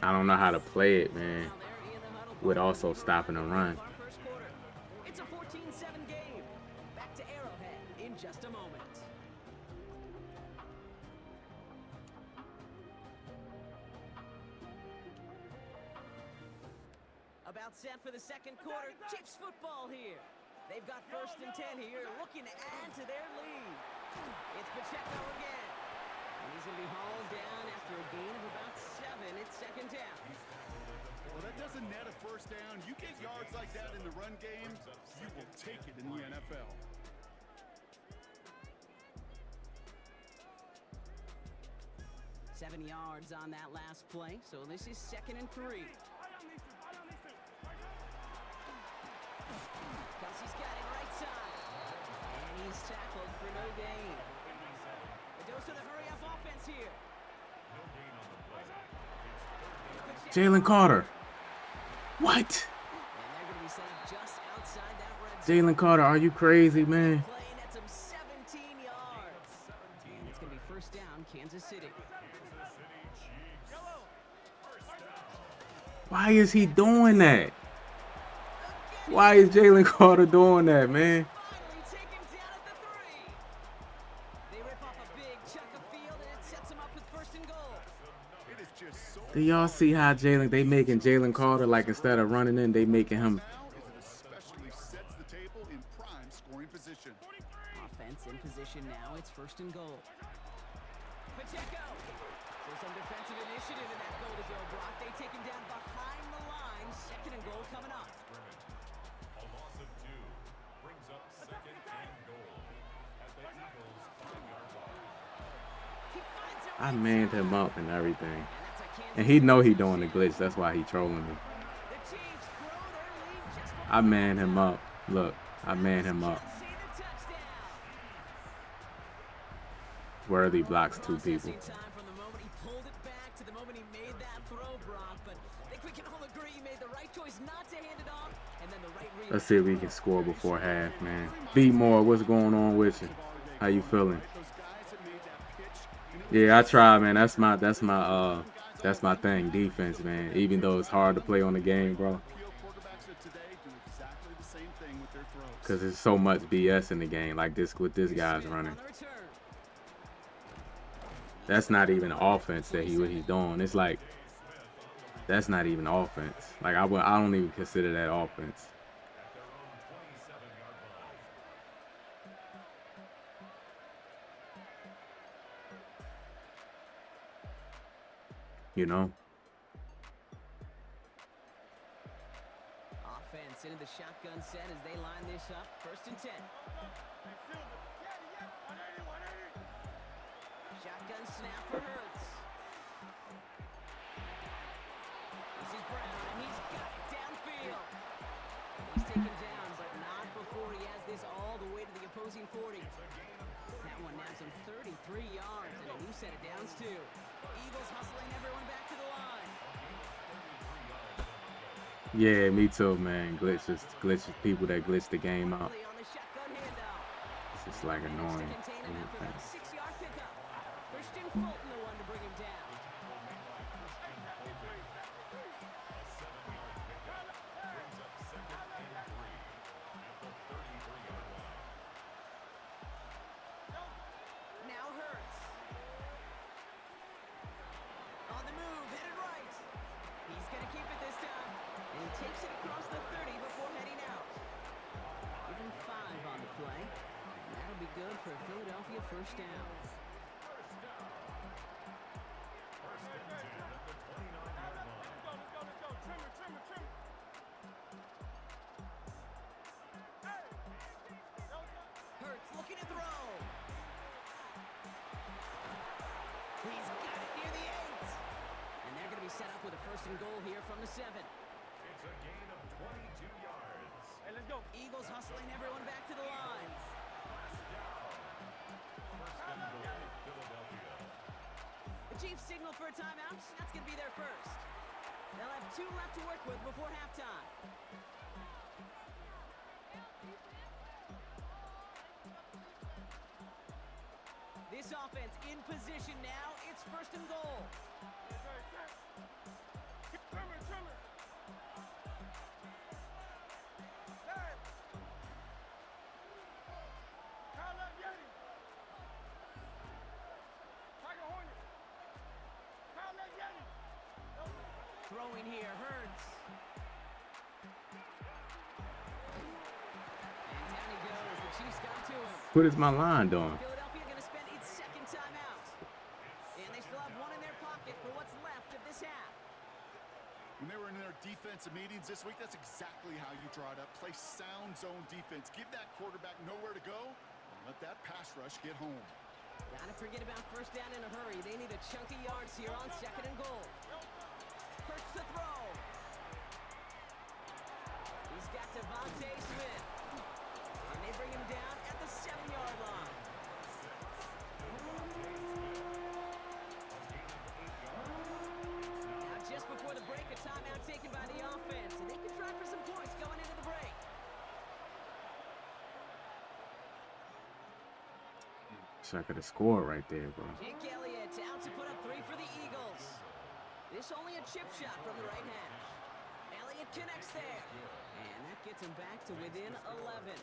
I don't know how to play it, man. Now they're in the huddle. With also stopping the run. Our first quarter. It's a 14-7 game. Back to Arrowhead in just a moment. About set for the second quarter. Chiefs football here. They've got 1st and 10 here, looking to add to their lead. It's Pacheco again. And he's going to be hauled down after a gain of about 7. It's 2nd down. Well, that doesn't net a first down. You get yards like that in the run game, you will take it in the NFL. Seven yards on that last play, so this is 2nd and 3. Kelsey's got it right side. And he's tackled for no gain. A dose of the hurry-up offense here. Jalen Carter. What? And they're going to be set just outside that red zone. Jalen Carter, are you crazy, man? Playing at some 17 yards. And it's going to be 1st down, Kansas City. Why is he doing that? Why is Jalen Carter doing that, man? Finally taken down at the 3. They rip off a big chunk of field, and it sets them up with 1st and goal. It is just so Do y'all see how they making Jalen Carter, like, instead of running in, they making him. now as it especially sets the table in prime scoring position. Offense in position now. It's 1st and goal. Pacheco. So some defensive initiative in that goal-to-go block. They take him down behind the line. 2nd and goal coming up. A loss of 2 brings up 2nd and goal at the Eagles 5-yard line. He finds him I right manned side. him up and everything. And that's a Kansas And he know he City doing the touchdown. glitch. That's why he trolling me. The Chiefs grow their lead just before I manned him halftime. up. Look, I manned him up. Kelsey, the touchdown. Worthy blocks 2 people. Processing time from the moment he pulled it back to the moment he made that throw, Brock. But I think we can all agree he made the right choice not to hand it off, and then the right read. Let's see if we can score before half, man. Beat more. What's going on with you? How you feeling? Those guys that made that pitch, and it was Yeah, I try, man. That's my thing, defense, man. Even though it's hard to play on the game, bro. field quarterbacks of today do exactly the same thing with their throws. Cause there's so much BS in the game, like this with this guy's running. On the return. That's not even offense that what he's doing. It's like that's not even offense. Like I don't even consider that offense. You know? Offense into the shotgun set as they line this up. 1st and 10. Shotgun snap for Hurts. This is Brown, and he's got it downfield. He's taken down, but not before he has this all the way to the opposing 40. Now That one nabs him 33 yards and a new set of downs, too. Eagles hustling everyone back to the line. Yeah, me too, man. Glitches, people that glitch the game out. Lee on the shotgun handoff. It's just like Managed annoying. to contain him after that 6-yard pickup. Christian Fulton, the one to bring him down. Now Hurts. On the move, headed right. He's going to keep it this time. And he takes it across the 30 before heading out. Give him 5 on the play. And that'll be good for a Philadelphia first down. Hurts looking to throw. He's got it near the 8. And they're going to be set up with a 1st and goal here from the 7. It's a gain of 22 yards. Hey, let's go. Eagles hustling everyone back to the line. First and goal, Philadelphia. The Chiefs signal for a timeout. That's going to be their first. They'll have 2 left to work with before halftime. This offense in position now. It's 1st and goal. Trimmer, trimmer. Hey. Kyle up, Yeti. Tiger Hornet. Kyle up, Yeti. Throwing here, Hurts. And down he goes. The Chiefs got to him. What is my line doing? Philadelphia going to spend its 2nd timeout. And they still have 1 in their pocket for what's left of this half. When they were in their defensive meetings this week, that's exactly how you draw it up. Play sound zone defense. Give that quarterback nowhere to go and let that pass rush get home. Gotta forget about 1st down in a hurry. They need a chunk of yards here on 2nd and goal. Hurts to throw. He's got Devontae Smith. And they bring him down at the 7-yard line. Now just before the break, a timeout taken by the offense. And they can try for some points going into the break. Check of the score right there, bro. Jake Elliott out to put up 3 for the Eagles. This only a chip shot from the right hash. Elliott connects there. And that gets him back to within 11.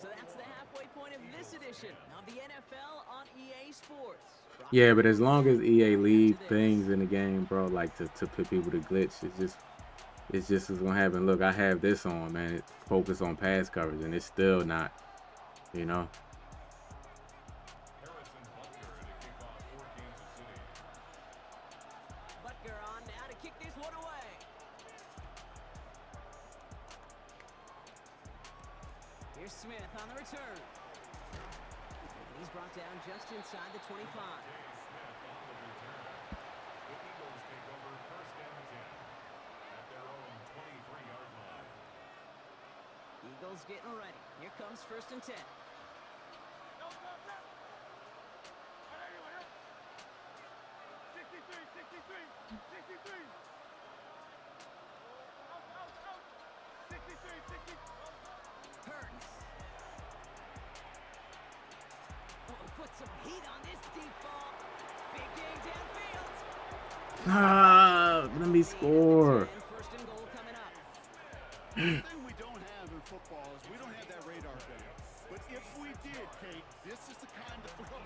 So that's the halfway point of this edition of the NFL on EA Sports. Yeah, but as long as EA leave things in the game, bro, like to put people to glitch, it's just gonna happen. Look, I have this on, man. It focus on pass coverage, and it's still not, you know. Harrison Butker to kick off for Kansas City. Butker on now to kick this one away. Here's Smith on the return. And he's brought down just inside the 25. Smith on the return. The Eagles take over 1st and 10 at their own 23-yard line. Eagles getting ready. Here comes 1st and 10. No, no, no. All right, anyway, up. 63, 63, 63. Out. 63, 60. Hurts. Oh, put some heat on this deep ball. Big game downfield. Ah, let me score. 1st and goal coming up. The thing we don't have in football is we don't have that radar gun. But if we did, Kate, this is the kind of throw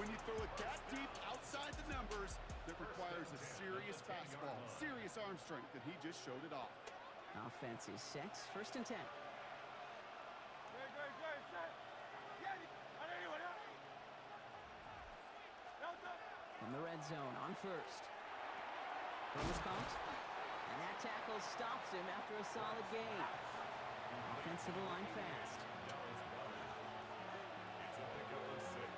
when you throw it that deep outside the numbers that requires a serious fastball, serious arm strength, and he just showed it off. Offense is set. 1st and 10. Great, set. Yeti. All right, anyway, up. No, no. From the red zone on 1st. Runs caught. And that tackle stops him after a solid gain. Offensive line fast. Dallas Goedert. It's a pickup of 6.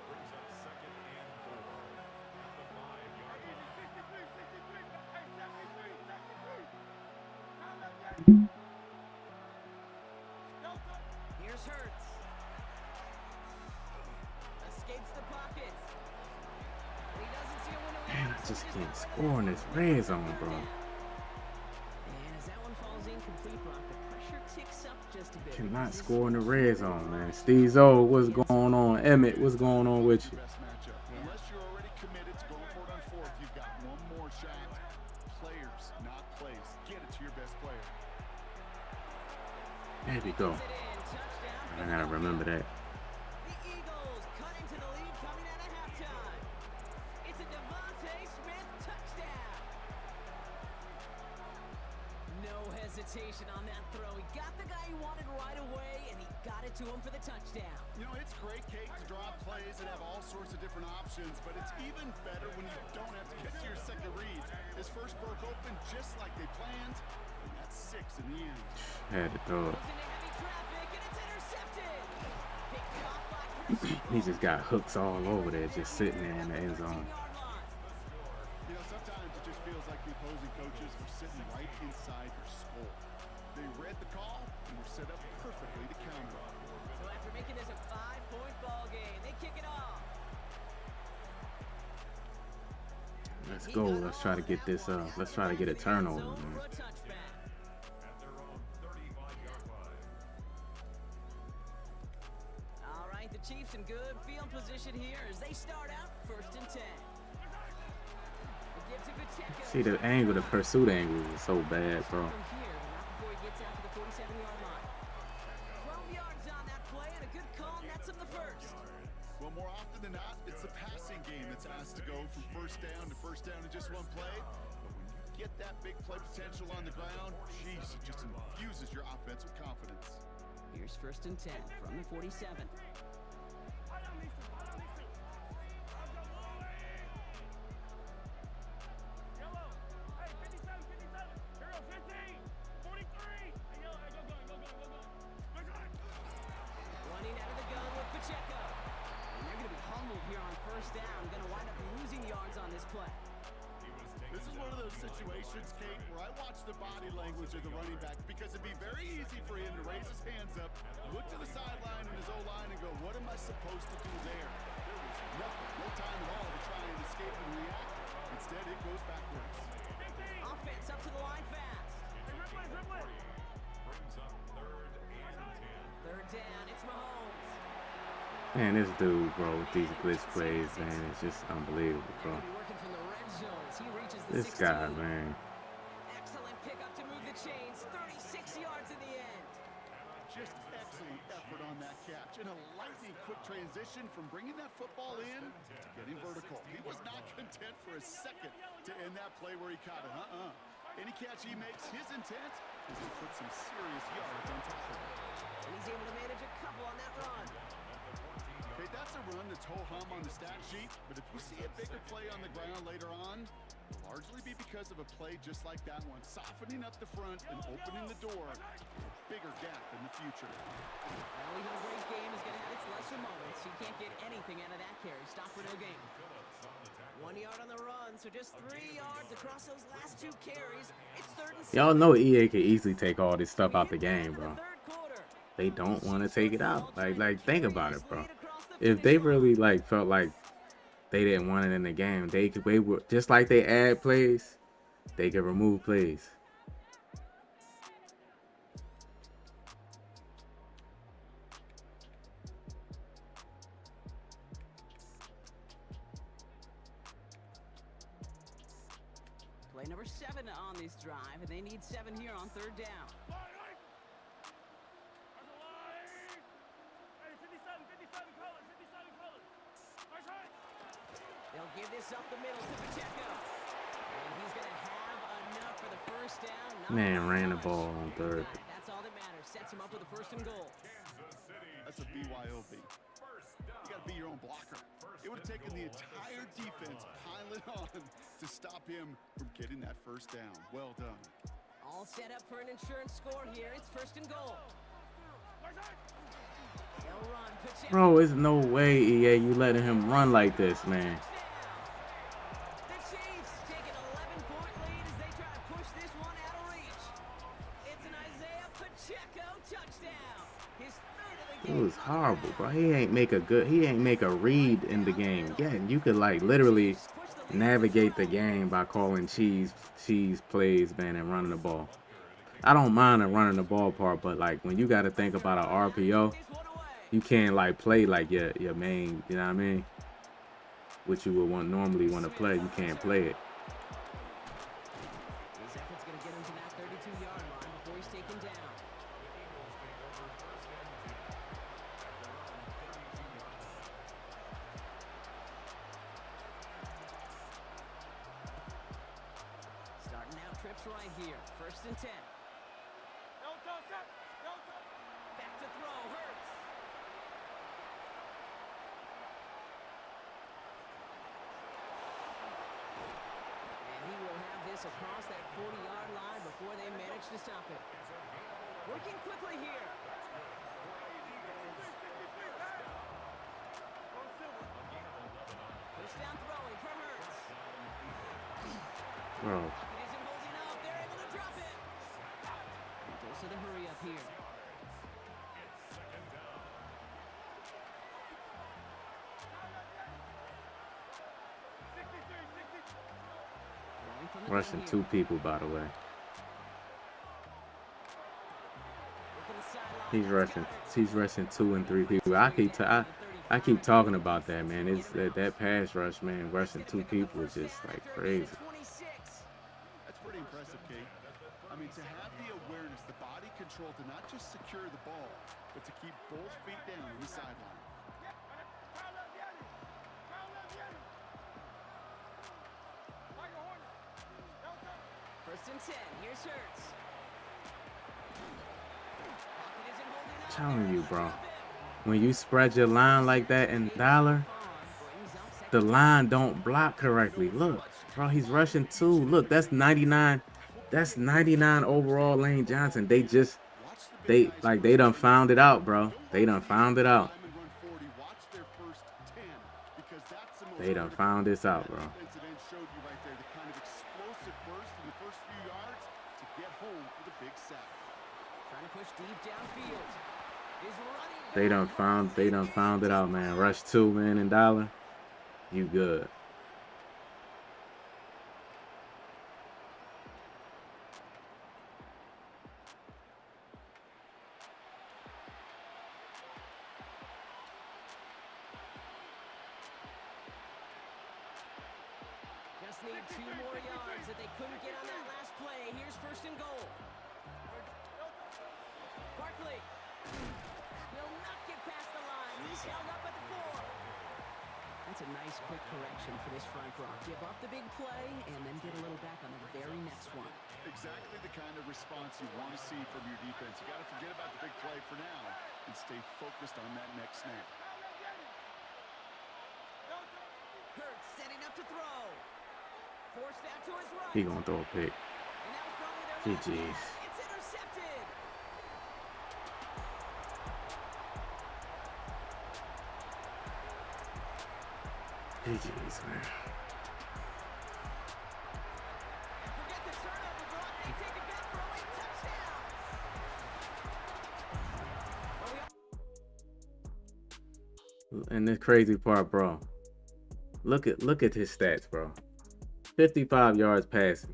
Brings up 2nd and 4 at the 5-yard line. 63, 63. Hey, 73, 73. Kyle up, Yeti. No, no. Here's Hurts. just can't score in this red zone, bro. And as that one falls incomplete, Brock, the pressure ticks up just a bit. Cannot score in the red zone, man. Steve Zoe, what's going on? Emmett, what's going on with you? Best matchup. Unless you're already committed to going for it on fourth, you've got one more shot. Players, not plays. Get it to your best player. There we go. I gotta remember that. The Eagles cut into the lead coming out of halftime. It's a Devontae Smith touchdown. No hesitation on that throw. He got the guy he wanted right away, and he got it to him for the touchdown. You know, it's great, Kate, to draw plays and have all sorts of different options, but it's even better when you don't have to get to your second read. His first broke open just like they planned, and that's 6 in the end. Had to throw it. Goes into heavy traffic, and it's intercepted. Picked off by Chris. He just got hooks all over there, just sitting there in the end zone. You know, sometimes it just feels like the opposing coaches are sitting right inside your skull. They read the call and were set up perfectly to counter. So after making this a 5-point ball game, they kick it off. Let's go. Let's try to get this up. Let's try to get a turnover, man. At their own 35-yard line. All right, the Chiefs in good field position here as they start out 1st and 10. The give to Pacheco. See the angle, the pursuit angle is so bad, bro. From here, but not before he gets out to the 47-yard line. 12 yards on that play and a good call nets him the first. Well, more often than not, it's the passing game that's asked to go from first down in just one play. But when you get that big play potential on the ground, geez, it just infuses your offense with confidence. Here's 1st and 10 from the 47. Yellow. Hey, 57, 57. Hero 15, 43. Hey, yellow. Hey, go. Running out of the gun with Pacheco. And they're going to be humbled here on 1st down. Going to wind up losing yards on this play. This is one of those situations, Kate, where I watch the body language of the running back because it'd be very easy for him to raise his hands up, look to the sideline in his O-line and go, what am I supposed to do there? There was nothing, no time at all to try and escape and react. Instead, it goes backwards. Offense up to the line fast. Dribbling. Brings up 3rd and 10. 3rd down, it's Mahomes. Man, this dude, bro, with these blitz plays, man, it's just unbelievable, bro. Gonna be working from the red zone as he reaches the This 16. guy, man. Excellent pickup to move the chains. 36 yards in the end. Just excellent effort on that catch. And a lightning quick transition from bringing that football in to getting vertical. He was not content for a second to end that play where he caught it. Any catch he makes, his intent is to put some serious yards on top of it. And he's able to manage a couple on that run. Okay, that's a run that's ho-hum on the stat sheet, but if you see a bigger play on the ground later on, it'll largely be because of a play just like that one, softening up the front and opening the door for a bigger gap in the future. Well, even a great game is going to have its lesser moments. You can't get anything out of that carry. Stop for no gain. 1 yard on the run, so just 3 yards across those last 2 carries. It's 3rd and 7. Y'all know EA can easily take all this stuff out the game, bro. Third quarter. They don't want to take it out. Like think about it, bro. If they really felt like they didn't want it in the game, they would just like they add plays, they could remove plays. Play number 7 on this drive, and they need 7 here on 3rd down. Hey, 57 colors. They'll give this up the middle to Pacheco. And he's going to have enough for the 1st down. Not Man by ran the much. ball on 3rd. That's all that matters. Sets him up with a 1st and goal. That's a BYOB. You got to be your own blocker. It would have taken the entire defense piling on to stop him from getting that 1st down. Well done. All set up for an insurance score here. It's 1st and goal. They'll run. Pacheco. Bro, there's no way, EA, you letting him run like this, man. The Chiefs take an 11-point lead as they try to push this one out of reach. It's an Isaiah Pacheco touchdown. His 3rd of the It game. was horrible, bro. He ain't make a read in the game. Yeah, you could literally navigate the game by calling cheese plays, man, and running the ball. I don't mind the running the ball part, but like when you got to think about an RPO, you can't like play like your main, you know what I mean? What you would normally want to play, you can't play it. His effort's going to get him to that 32-yard line before he's taken down. Starting out trips right here. 1st and 10. No toe, set. No toe. Back to throw. Hurts. And he will have this across that 40-yard line before they manage to stop it. Working quickly here. First down throwing for Hurts. Bro, Pocket isn't holding up. They're able to drop it. Dose of the hurry up here. Throwing from the rushing gun 2 here. people, by the way. Working the sideline. He's That's rushing. got it. He's rushing 2 and 3 people. I keep talking about that, man. It's that pass rush, man. Rushing 2 people is just like crazy. That's pretty impressive, Kate. I mean, to have the awareness, the body control to not just secure the ball, but to keep both feet down on the sideline. First and 10. Here's Hurts. Pocket isn't holding up. Telling you, bro. When you spread your line like that in dollar, the line don't block correctly. Look, bro, he's rushing 2. Look, that's 99. That's 99 overall Lane Johnson. They done found it out, bro. They done found it out. They done found this out, bro. Incident showed you right there the kind of explosive burst in the first few yards to get home for the big sack. Trying to push deep downfield. Is running They done found it out, man. Rush 2, man, in dollar. You good. Just need 2 more yards that they couldn't get on that last play. Here's 1st and goal. Barkley will not get past the line. He's held up at the 4. That's a nice quick correction for this front row. Give up the big play and then get a little back on the very next one. Exactly the kind of response you want to see from your defense. You got to forget about the big play for now and stay focused on that next snap. Hurts setting up to throw. Forced out to his right. He gonna throw a pick. And that was probably their last GG's. pass. It's intercepted. GG's, man. And forget the turnover block. They take it back for a late touchdown. But we And the crazy part, bro. Look at his stats, bro. 55 yards passing,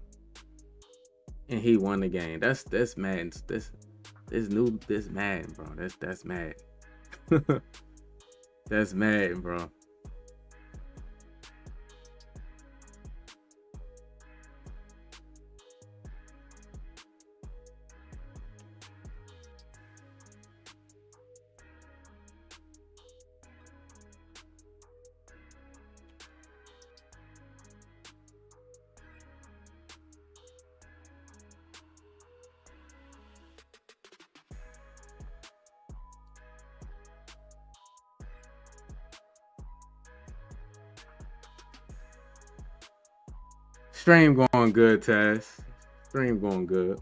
and he won the game. That's Madden. This Madden, bro. That's Madden. That's Madden, bro. Stream going good, Taz. Stream going good.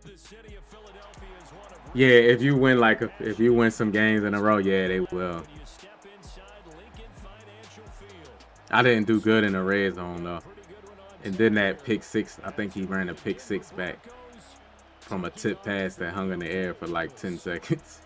The the city of Philadelphia is one of Yeah, if you win if you win some games in a row, yeah, they will. when you step inside Lincoln Financial Field. I didn't do good in the red zone though. Pretty good one on And tap then that here. pick six, I think he ran a pick six back from a tip pass that hung in the air for like 10 seconds.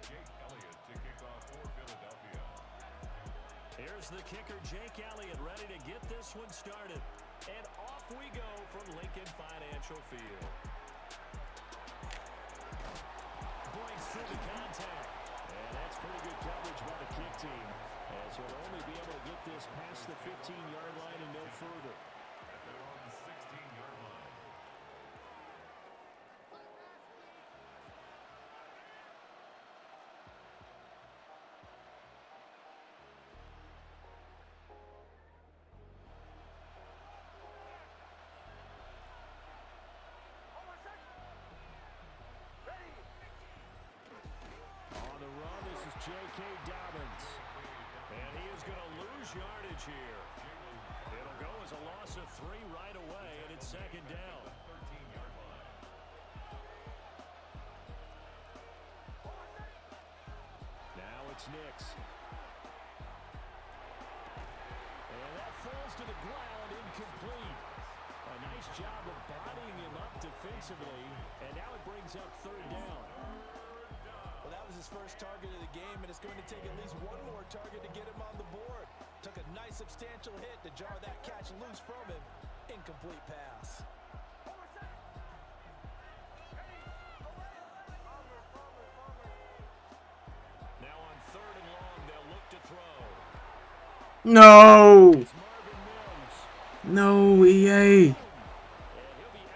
Jake Elliott to kick off for Philadelphia. Here's the kicker, Jake Elliott, ready to get this one started. And off we go from Lincoln Financial Field. Breaks through the contact. And that's pretty good coverage by the kick team, as he'll only be able to get this past the 15-yard line and no further. At their own 16-yard line. On the run, this is J.K. Dobbins. And he is going to lose yardage here. It'll go as a loss of 3 right away, and it's second down. 13-yard line. Now it's Nix. And that falls to the ground, incomplete. A nice job of bodying him up defensively, and now it brings up third down. Well, that was his first target of the game, and it's going to take at least one more target to get him on the board. Took a nice substantial hit to jar that catch loose from him. Incomplete pass. Now on third and long, they'll look to throw. No, It's Marvin Mims. no, EA.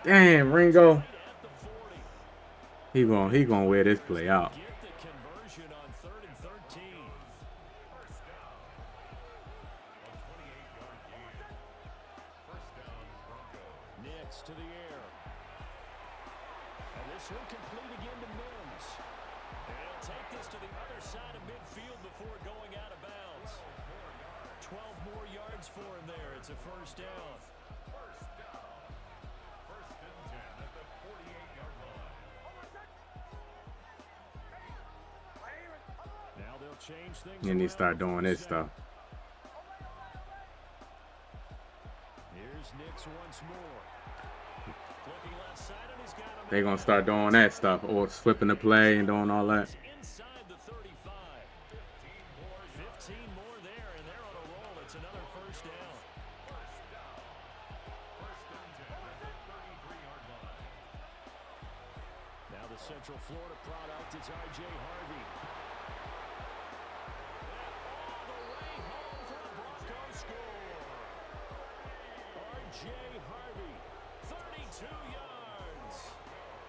Damn, Ringo. Right at the 40. He gonna wear this play out. Get the conversion on third and 13. First down. A 28-yard gain. First down, Broncos. Nix to the air. And this one complete again to Mims. And he'll take this to the other side of midfield before going out of bounds. 12 more yards for him there. It's a first down. First down. First and 10 at the 48-yard line. Now they'll change things. And he around start doing for this set. stuff. Here's Nix once more. Looking left side, and he's got him. They gonna start doing that stuff or flipping the play and doing all that. Inside the 35. 15 more there, and they're on a roll. It's another first down. First down. First and 10 at the 33-yard line. Now the Central Florida product is R.J. Harvey. And all the way home for the Broncos score. R.J. Harvey, 32 yards.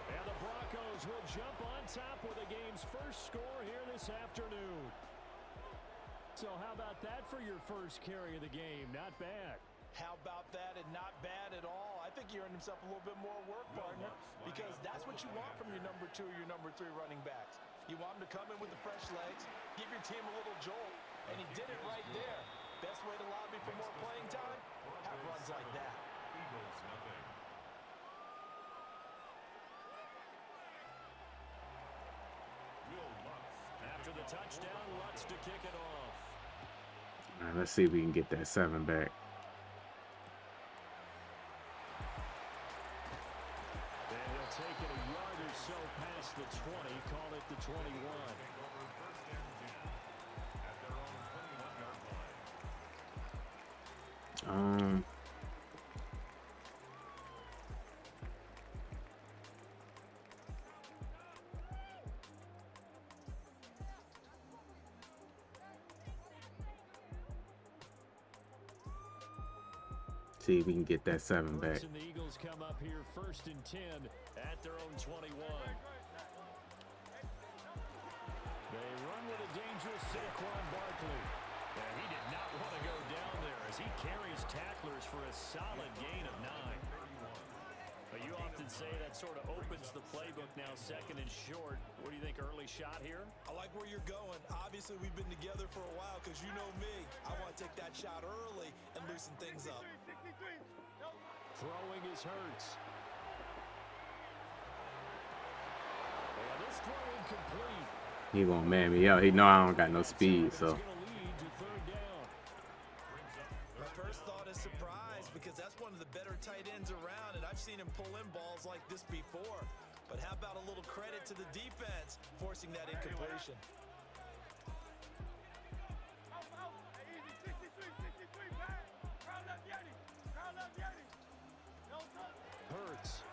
And the Broncos will jump on top with the game's first score here this afternoon. So how about that for your first carry of the game? Not bad. How about that, and not bad at all. I think he earned himself a little bit more work, partner, because that's what you want from your number 2 or your number 3 running backs. You want him to come in with the fresh legs, give your team a little jolt, and he did it right there. Best way to lobby for more playing time? Have runs like that. Eagles nothing. Will Lutz. After the touchdown, Lutz to kick it off. All right, let's see if we can get that 7 back. And he'll take it a yard or so past the 20, call it the 21. Take over first and 10 at their own 21-yard line. See if we can get that 7 back. And the Eagles come up here first and 10 at their own 21. They run with a dangerous Saquon Barkley. And he did not want to go down there as he carries tacklers for a solid gain of 9. But you often and say that sort of opens the playbook now, second and short. What do you think, early shot here? I like where you're going. Obviously, we've been together for a while because you know me. I want to take that shot early and loosen things up. 63. No. Throwing is Hurts. And this throw incomplete. He gonna man me up. He know I don't got no speed, so. It's gonna lead to third down. My first thought is surprise because that's one of the better tight ends around, and I've seen him pull in balls like this before. But how about a little credit to the defense forcing that incompletion? Out. Hey, easy. 63. Back. Crowd left Yeti. No touch. Hurts.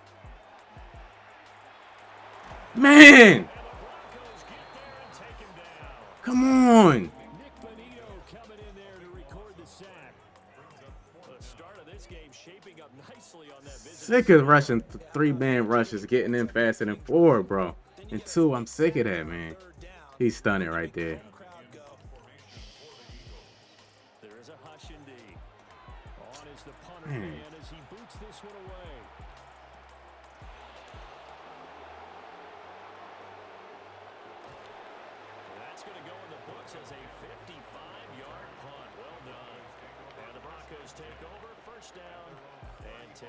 Man, And the Broncos get there and take him down. come on. Nick Bonito coming in there to record the sack. The start of this game shaping up nicely on that visit. Sick of rushing 3-man rushes, getting in faster than 4, bro. And 2, I'm sick of that, man. He's stunning right there. There is a hush indeed. On is the punter Man. man as he boots this one away. That's going to go in the books as a 55-yard punt. Well done. And the Broncos take over. First down and 10.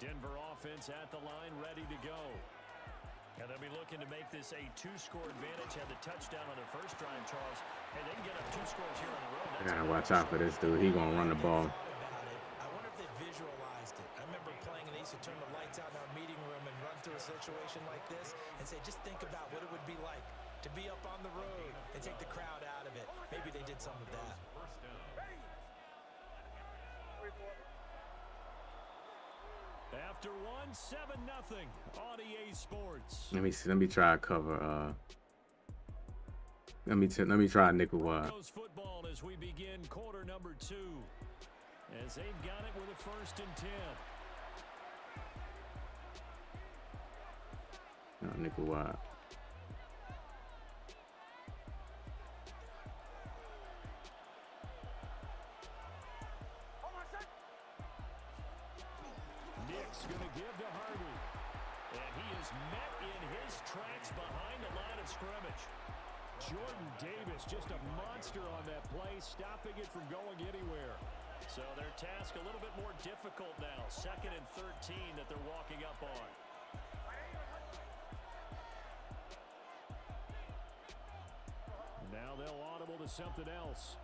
Denver offense at the line, ready to go. And they'll be looking to make this a 2-score advantage. Had the touchdown on their first drive, Charles. And they can get up 2 scores here on the road. I gotta watch out for this dude. He gonna run the ball. I wonder if they visualized it. I remember playing and they used to turn the lights out in our meeting room and run through a situation like this and say, just think about what it would be like to be up on the road and take the crowd out of it. Maybe they did some of that. After 7-0 on EA Sports. Let me see. Let me try to cover. Let me try nickel wide. Broncos football as we begin quarter number 2. As they've got it with a 1st and 10. No, nickel wide. Nick's going to give to Harvey. And he is met in his tracks behind the line of scrimmage. Jordan Davis, just a monster on that play, stopping it from going anywhere. So their task a little bit more difficult now. 2nd and 13 that they're walking up on. Now they'll audible to something else.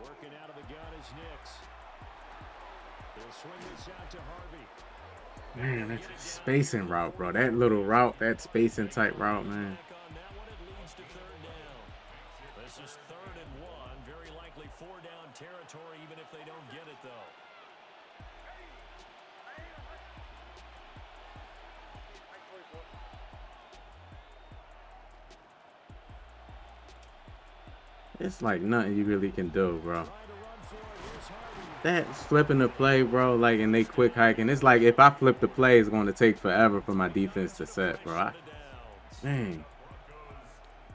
Working out of the gun is Nix. They'll swing this out to Harvey. Man, that's a spacing route, bro. That little route, that spacing type route, man. On that one, it leads to 3rd down. This is 3rd and 1. Very likely 4-down territory, even if they don't get it, though. It's like nothing you really can do, bro. That flipping the play, bro, like, and they quick hiking. It's like if I flip the play, it's going to take forever for my defense to set, bro. Man.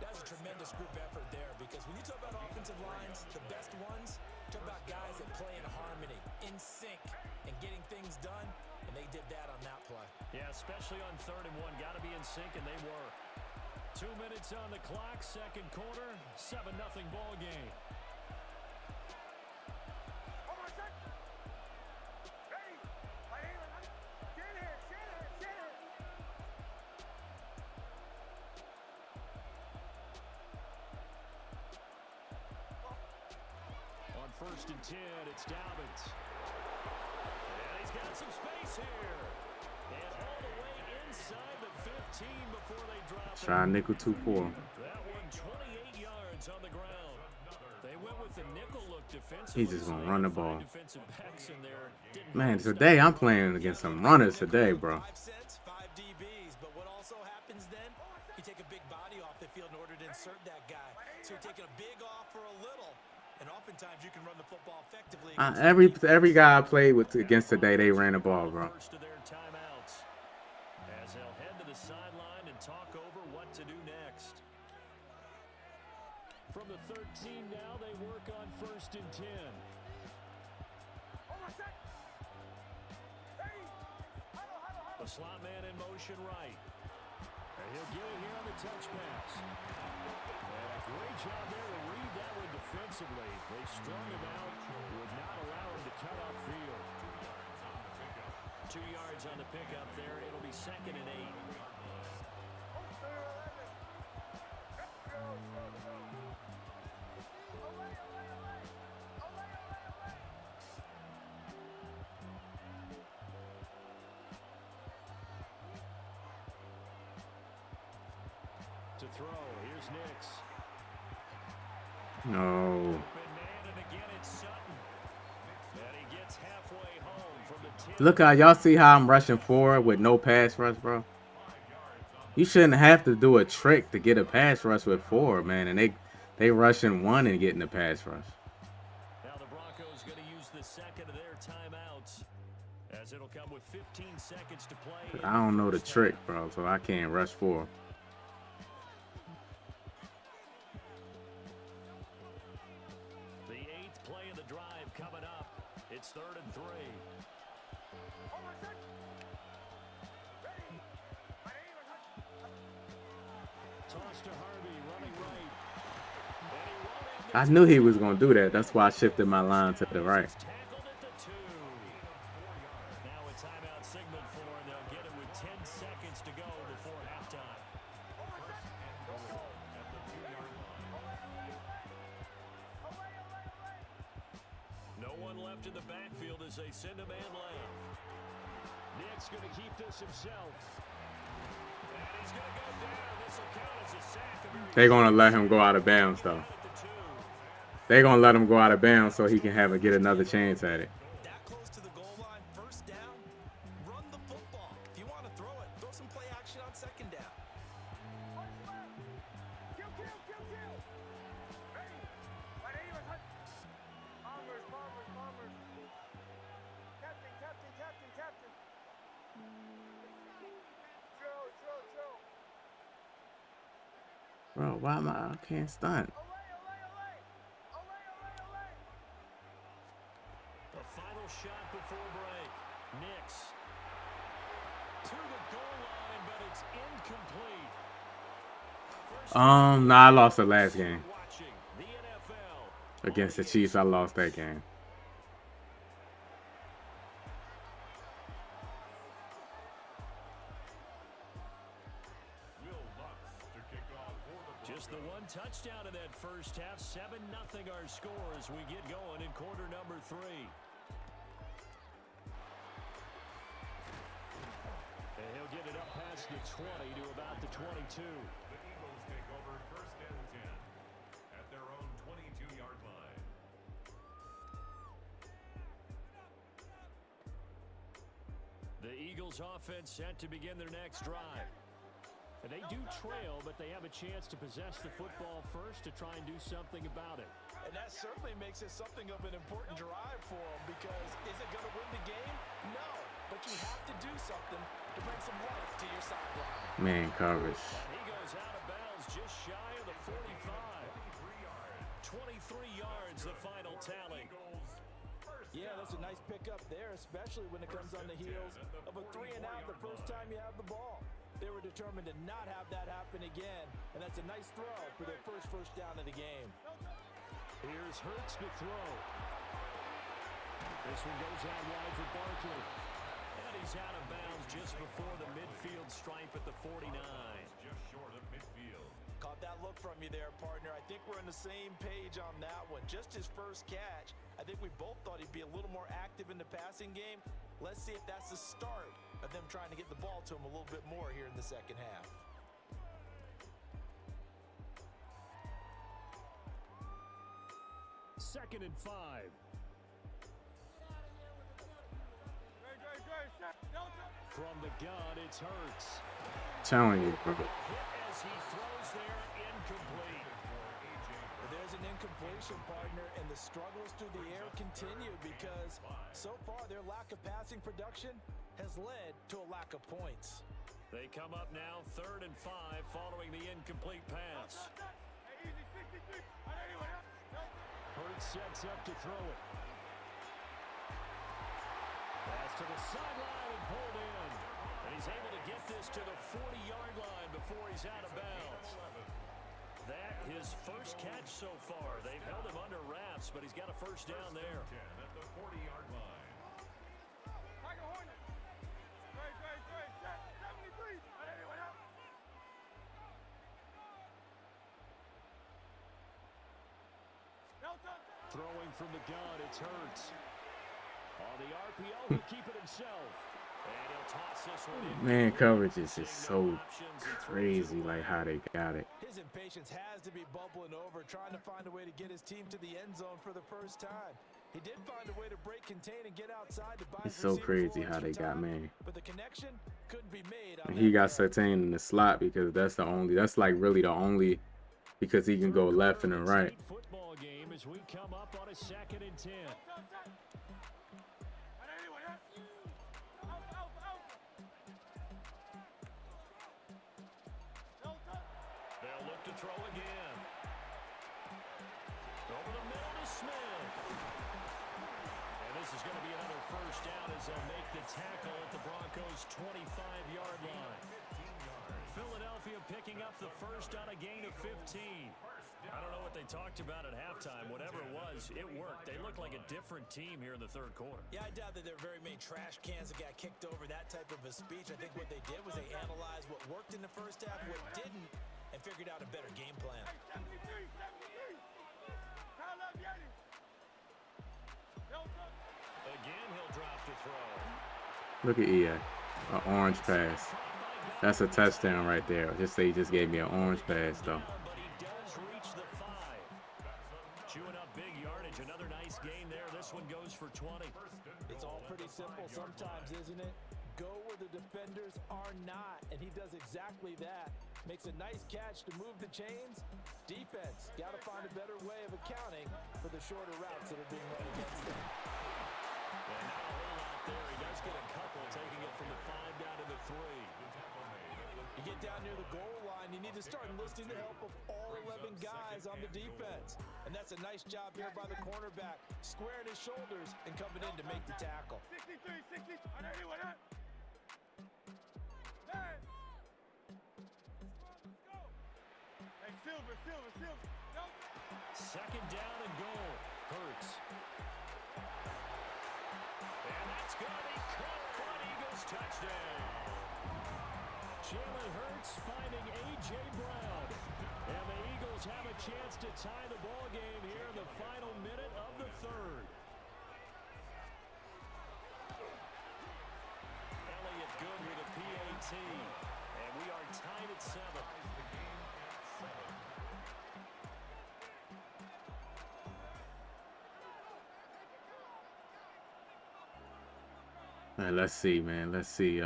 That's a tremendous group effort there because when you talk about offensive lines, the best ones, talk about guys that play in harmony, in sync, and getting things done, and they did that on that play. Yeah, especially on 3rd and 1. Got to be in sync, and they were. 2 minutes on the clock, 2nd quarter, 7-0 ball game. On 1st and 10, it's Dobbins. And he's got some space here. And all the way inside the 15 before they drop it. Try nickel 2-4. That one 28 yards on the ground. They went with the nickel look defensive. He's just gonna run the ball. Defensive backs in there. Didn't Man, really today stop. I'm playing against some runners today, bro. 5 cents, 5 DBs. But what also happens then, you take a big body off the field in order to insert that guy. So you're taking a big off for a little. And oftentimes you can run the football effectively. Every guy I played with against today, they ran the ball, bro. First of their timeouts. As they'll head to the sideline and talk over what to do next. From the 13 now, they work on 1st and 10. A slot man in motion right. And he'll get it here on the touch pass. And a great job there to read that one defensively. They strung him out, would not allow him to cut upfield. 2 yards on the pickup there. It'll be 2nd and 8. To throw. Here's Nix. No. Open man, and again it's Sutton. And he gets halfway home from the 10. Look how y'all see how I'm rushing forward with no pass rush, bro. You shouldn't have to do a trick to get a pass rush with 4, man. And they rushing 1 and getting a pass rush. Now the Broncos going to use the second of their timeouts, as it'll come with 15 seconds to play. I don't know the trick, bro, so I can't rush 4. The 8th play of the drive coming up. It's 3rd and 3. Toss to Harvey, running right. And he won't I knew he was going to do that. That's why I shifted my line to the right. tackled at the 2. Now a timeout signal for, and they'll get it with 10 seconds to go before halftime. No one left in the backfield as they send a man left. Nick's going to keep this himself. And he's going to go down. This will count as a sack. They're going to let him go out of bounds, though. They're going to let him go out of bounds so he can get another chance at it. That close to the goal line, first down, run the football. If you want to throw it, throw some play action on 2nd down. Captain. Bro, why am I can't stunt? The final shot before break. Nix to the goal line, but it's incomplete. No, I lost the last game. Watching the NFL. Against the Chiefs, I lost that game. Just the one touchdown in that first half. 7-0 our score as we get going in quarter number 3. And he'll get it up past the 20 to about the 22. The Eagles take over 1st and 10 at their own 22-yard line. The Eagles offense set to begin their next drive. And they do trail, but they have a chance to possess the football first to try and do something about it. And that certainly makes it something of an important drive for them, because is it going to win the game? No, but you have to do something to bring some life to your sideline. Man coverage. And he goes out of bounds just shy of the 45. 23 yards, the final tally. Yeah, that's a nice pickup there, especially when it comes on the heels of a 3-and-out the first time you have the ball. They were determined to not have that happen again, and that's a nice throw for their first down of the game. Here's Hurts to throw. This one goes out wide for Barkley. And he's out of bounds just before the midfield stripe at the 49. Just short of midfield. Caught that look from you there, partner. I think we're on the same page on that one. Just his first catch. I think we both thought he'd be a little more active in the passing game. Let's see if that's the start of them trying to get the ball to him a little bit more here in the second half. Second and 5. From the gun, it's Hurts. Telling you, bro. Hit as he throws there, incomplete. There's an incompletion, partner, and the struggles through the air continue because so far their lack of passing production has led to a lack of points. They come up now 3rd and 5 following the incomplete pass. Hurts sets up to throw it. Pass to the sideline and pulled in. And he's able to get this to the 40-yard line before he's out of bounds. That his first catch so far. They've held him under wraps, but he's got a first down there. 10 at the 40-yard line. Tiger Hornet. Great, great, great. Set. 73. Anyone else? Delta. Throwing from the gun, it's Hurts. On the RPO, he'll keep it himself. And he'll toss this one in. Man, coverage is just so crazy, like how they got it. His impatience has to be bubbling over, trying to find a way to get his team to the end zone for the first time. He did find a way to break, contain, and get outside to buy. It's so crazy how they got man. But the connection couldn't be made. And he got Sertain in the slot because that's like really the only, because he can go left and right. Football game as we come up on a 2nd and 10. Anyone else? Alpha. Delta. They'll look to throw again. Over the middle to Smith. And this is going to be another first down as they'll make the tackle at the Broncos' 25-yard line. Philadelphia picking up the first on a gain of 15. I don't know what they talked about at halftime. Whatever it was, it worked. They look like a different team here in the third quarter. Yeah, I doubt that there are very many trash cans that got kicked over, that type of a speech. I think what they did was they analyzed what worked in the first half, what didn't, and figured out a better game plan. 73. Kyle Yeti. Delta. Again, he'll drop to throw. Look at EA, an orange pass. That's a touchdown right there. Just say he just gave me an orange pass though. But he does reach the 5. Chewing up big yardage. Another nice gain there. This one goes for 20. It's all pretty simple sometimes, isn't it? Go where the defenders are not, and he does exactly that. Makes a nice catch to move the chains. Defense, got to find a better way of accounting for the shorter routes that are being run against them. And not a whole lot there. He does get a couple, taking it from the 5 down to the 3. You get down near the goal line, you need to start enlisting the help of all 11 guys on the defense. And that's a nice job here by the cornerback, squaring his shoulders and coming in to make the tackle. 63. Anyone else? Hey. Let's go. Hey, Silver. Delta. 2nd down and goal. Hurts. And that's going to be caught for an Eagles touchdown. Jalen Hurts finding A.J. Brown. And the Eagles have a chance to tie the ball game here in the final minute of the 3rd. Elliott good with a PAT. And we are tied at 7. Let's see, man. Let's see.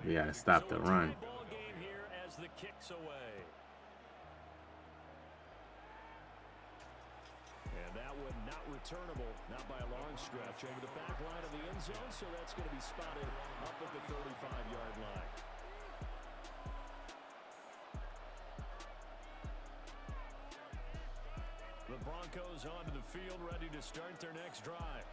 We gotta stop the run. Ball game here as the kicks away. And that one not returnable, not by a long stretch. Over the back line of the end zone, so that's going to be spotted up at the 35-yard line. The Broncos onto the field, ready to start their next drive.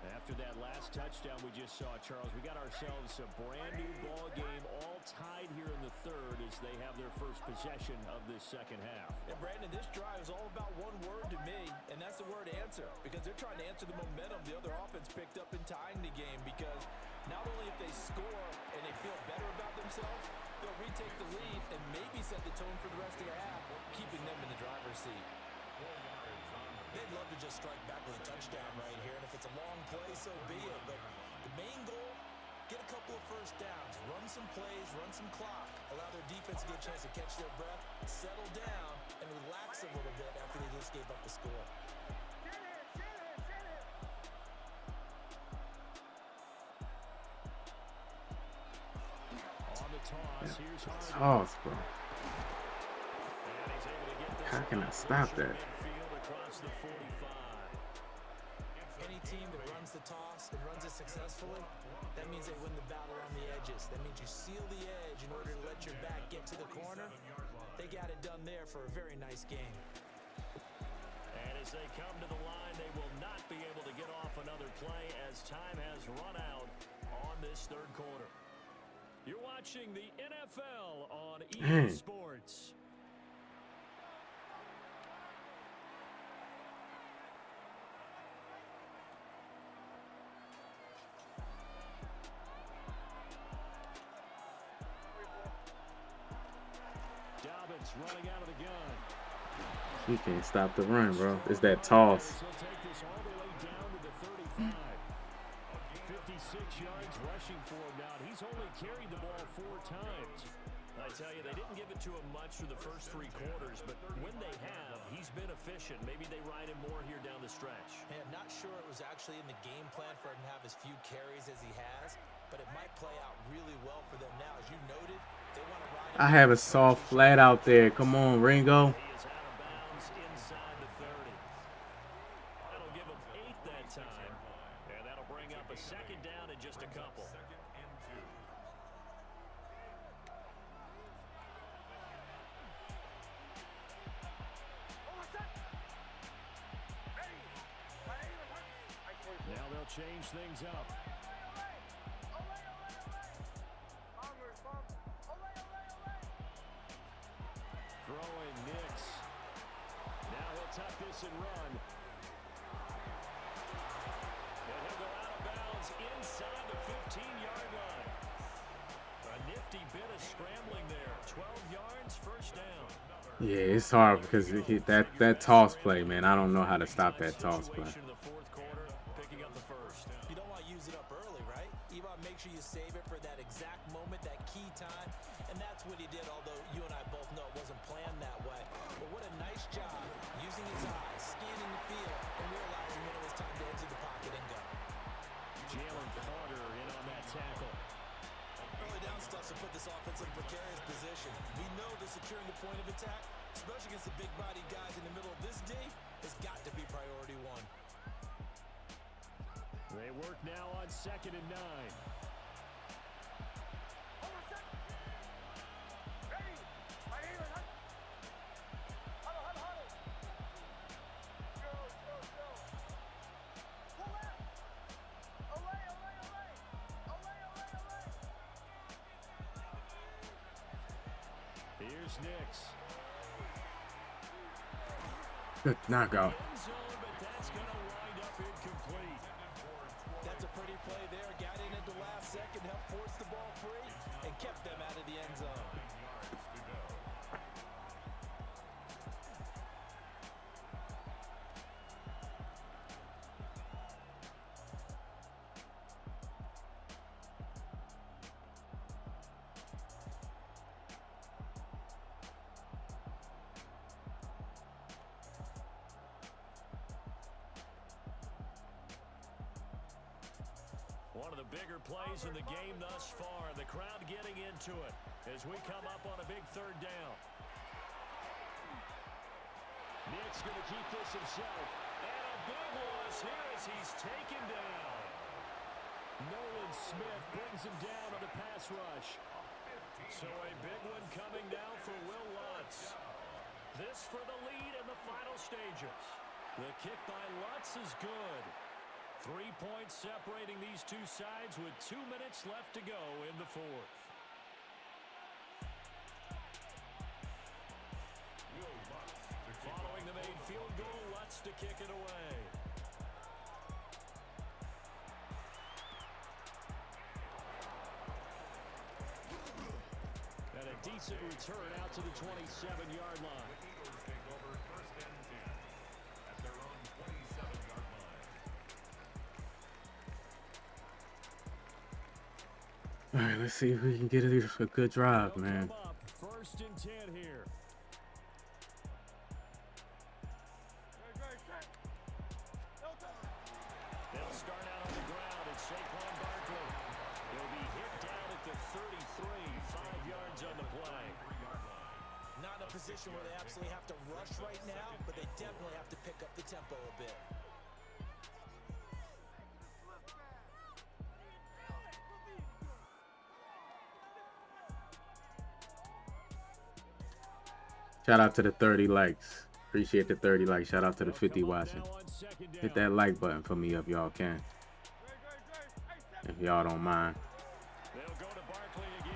After that last touchdown we just saw, Charles, we got ourselves a brand new ball game, all tied here in the 3rd as they have their first possession of this second half. And Brandon, this drive is all about one word to me, and that's the word answer, because they're trying to answer the momentum the other offense picked up in tying the game, because not only if they score and they feel better about themselves, they'll retake the lead and maybe set the tone for the rest of the half, keeping them in the driver's seat. They'd love to just strike back with a touchdown right here, and if it's a long play, so be it. But the main goal, get a couple of first downs, run some plays, run some clock, allow their defense to get a chance to catch their breath, settle down, and relax a little bit after they just gave up the score. On the toss, here's Toss, bro. How can I stop that? Across the 45. Any team that runs the toss and runs it successfully, that means they win the battle on the edges. That means you seal the edge in order to let your back get to the corner. They got it done there for a very nice game. And as they come to the line, they will not be able to get off another play as time has run out. watching the NFL on Dang. EA Sports. Dobbins running out of the gun. He can't stop the run, bro. It's that toss. He'll take this all the way down to the 35. 56 yards rushing for him now. He's only carried the ball 4 times. I tell you, they didn't give it to him much for the first 3 quarters, but when they have, he's been efficient. Maybe they ride him more here down the stretch. Hey, I'm not sure it was actually in the game plan for him to have as few carries as he has, but it might play out really well for them now. As you noted, they want to ride him. I have a soft flat out there. Come on, Ringo. He is out of bounds inside the 30. That'll give him 8 that time, and that'll bring up a second down in just a couple. Now they'll change things up. Throwing Nix. Now he'll tuck this and run. And he'll go out of bounds inside the 15-yard line. A nifty bit of scrambling there. 12 yards, first down. Yeah, it's hard because that toss play, man. I don't know how to stop that toss play. Situation in the fourth quarter, picking up the first. You don't want to use it up early, right? You want to make sure you save it for that exact moment, that key time. And that's what he did, although you and I both know it wasn't planned that way. But what a nice job using his eyes, scanning the field, and realizing when it was time to enter the pocket and go. Jalen Carter in on that tackle. Early down stuff to put this offense in a precarious position. We know that securing the point of attack, especially against the big-bodied guys in the middle of this D, has got to be priority 1. They work now on 2nd and 9. Here's Nix. Good knockout. End zone, but that's going to wind up incomplete. That's a pretty play there. Got in at the last second, helped force the ball free, and kept them out of the end zone. One of the bigger plays in the game thus far. The crowd getting into it as we come up on a big 3rd down. Nick's going to keep this himself. And a big loss here as he's taken down. Nolan Smith brings him down on the pass rush. So a big one coming now for Will Lutz. This for the lead in the final stages. The kick by Lutz is good. 3 points separating these two sides with 2 minutes left to go in the 4th. Following the made field goal, Lutz to kick it away. And a decent return out to the 27-yard line. All right, let's see if we can get a good drive, man. First and 10 here. They'll start out on the ground at Saquon Barkley. He'll be hit down at the 33, 5 yards on the play. Not in a position where they absolutely have to rush right now, but they definitely have to pick up the tempo a bit. Shout out to the 30 likes. Appreciate the 30 likes. Shout out to the 50 watching. Hit that like button for me if y'all can. If y'all don't mind. They'll go to Barkley again.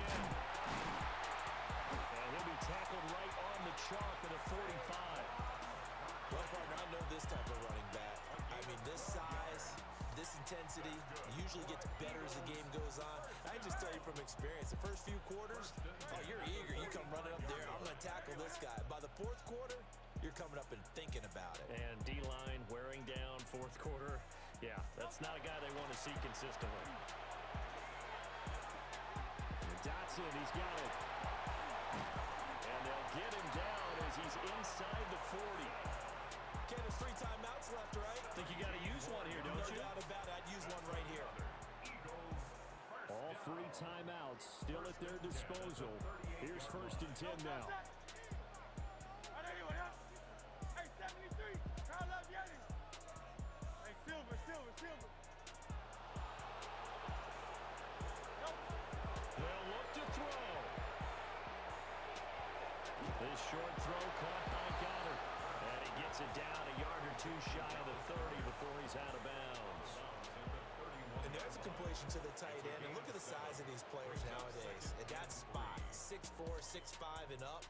intensity usually gets better as the game goes on. I can just tell you from experience, the first few quarters, oh, you're eager. You come running up there, I'm going to tackle this guy. By the fourth quarter, you're coming up and thinking about it. And D-line wearing down fourth quarter. Yeah, that's not a guy they want to see consistently. And Dotson, he's got it. And they'll get him down as he's inside the 40. Ken, there's 3 timeouts left, right? I think you got to use one here, don't you? No doubt about it. I'd use one right here. All 3 timeouts still at their disposal. Here's 1st and 10 now. Hey, 73. Call up Yeti. Hey, Silver. They'll look to throw. This short throw caught by Goddard. And he gets it down a yard or 2 shy of the 30 before he's out of bounds. And there's a completion to the tight end. And look at the size of these players nowadays. At that spot, 6'4", 6'5", and up.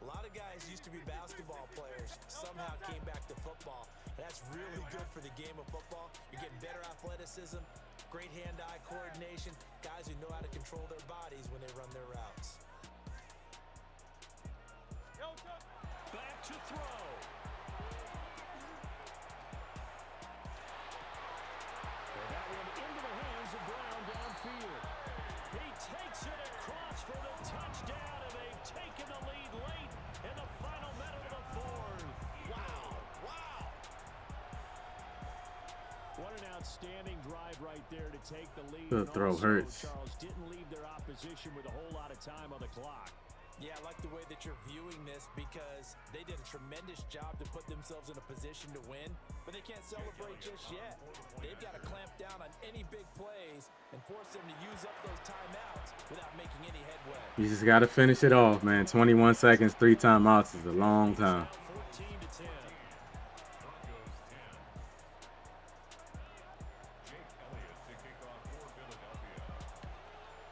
A lot of guys used to be basketball players, somehow came back to football. That's really good for the game of football. You're getting better athleticism, great hand-eye coordination, guys who know how to control their bodies when they run their routes. Back to throw. And that one into the hands of Brown downfield. He takes it across for the touchdown, and they've taken the lead late in the final minute of the 4th. Wow. What an outstanding drive right there to take the lead. The And throw also, hurts. Charles didn't leave their opposition with a whole lot of time on the clock. Yeah, I like the way that you're viewing this because they did a tremendous job to put themselves in a position to win, but they can't celebrate just yet. They've got to clamp down on any big plays and force them to use up those timeouts without making any headway. You just got to finish it off, man. 21 seconds, 3 timeouts is a long time. 14 to 10.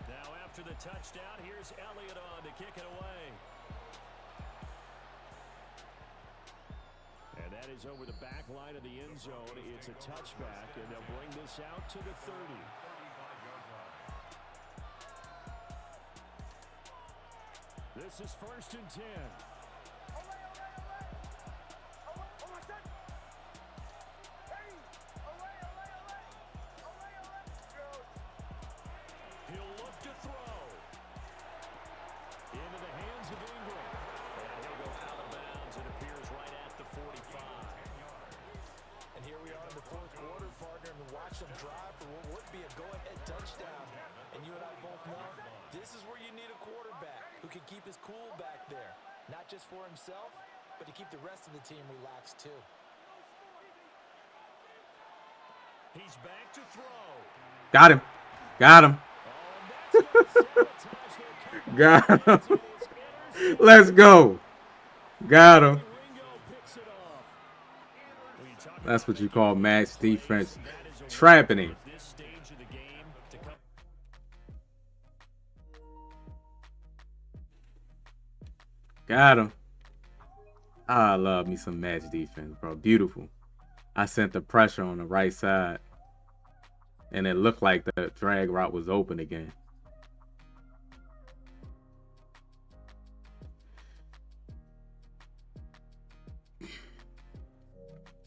Now after the touchdown, here's Elliott on to kick it away. And that is over the back line of the end zone. It's a touchback, and they'll bring this out to the 30. This is 1st and 10. He'll look to throw. Into the hands of Ingram. And he'll go out of bounds. It appears right at the 45. And here we are in the 4th quarter, partner, and watch them drive for what would be a go-ahead touchdown. And you and I both know this is where you need a quarterback who can keep his cool back there. Not just for himself, but to keep the rest of the team relaxed too. He's back to throw. Got him. Got him. Let's go. Got him. That's what you call match defense. Trapping him. Got him. I love me some match defense, bro. Beautiful. I sent the pressure on the right side, and it looked like the drag route was open again.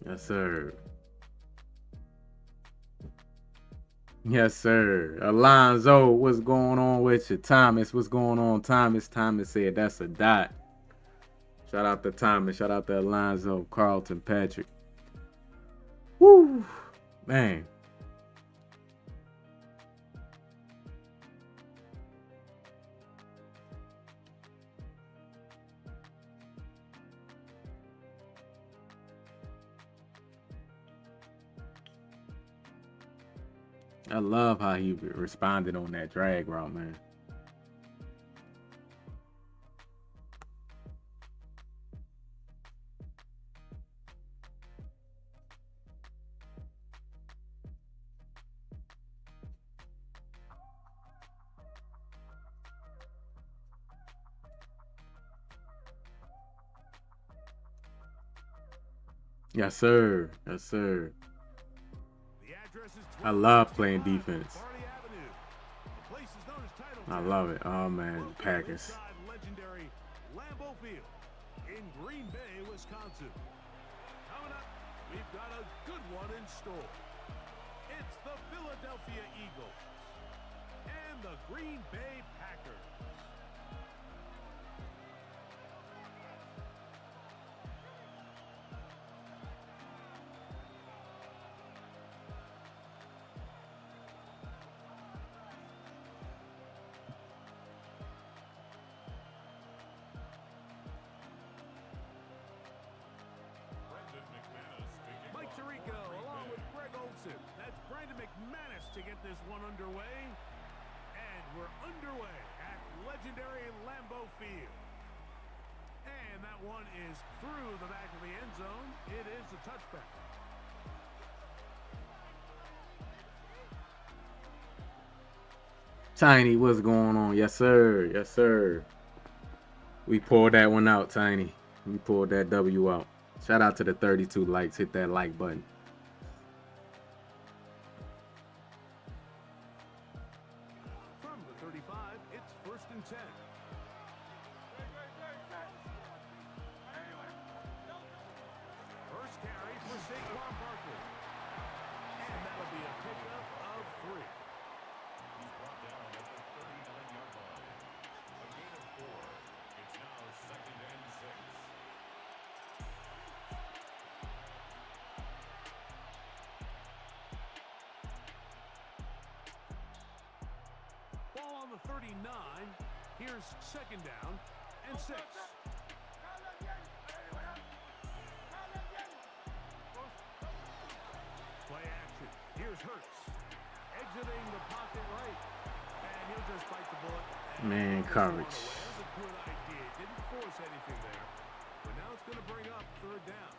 Yes, sir. Yes, sir. Alonzo, what's going on with you? Thomas, what's going on? Thomas said that's a dot. Shout out to Thomas. Shout out to Alonzo, Carlton, Patrick. Woo, man. I love how he responded on that drag route, man. Yes, sir. Yes, sir. The address I love playing defense. I love it. Oh man, Packers. Legendary Lambeau Field in Green Bay, Wisconsin. Coming up, we've got a good one in store. It's the Philadelphia Eagles and the Green Bay Packers. Tirico, along with Greg Olson. That's Brandon McManus to get this one underway. And we're underway at legendary Lambeau Field. And that one is through the back of the end zone. It is a touchback. Tiny, what's going on? Yes, sir. Yes, sir. We pulled that one out, Tiny. We pulled that W out. Shout out to the 32 likes. Hit that like button. From the 35, it's 1st and 10. First carry for Saquon Barkley. And that'll be a pickup of 3. He's brought down at the 39-yard line. A gain of 4. It's now 2nd and 6. Ball on the 39. Here's 2nd down and 6. Play action. Here's Hurts. Exiting the pocket right. And he'll just bite the bullet. Man, coverage. That's a good idea. Didn't force anything there. But now it's going to bring up 3rd down.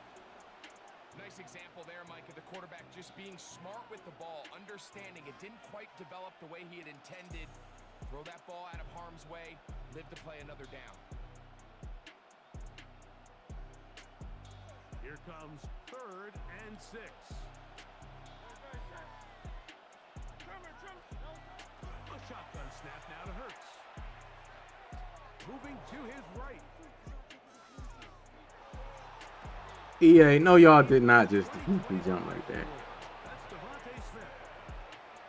Nice example there, Mike, of the quarterback just being smart with the ball, understanding it didn't quite develop the way he had intended. Throw that ball out of harm's way, live to play another down. Here comes 3rd and 6. A shotgun snap now to Hurts. Moving to his right. EA, no, y'all did not just jump like that.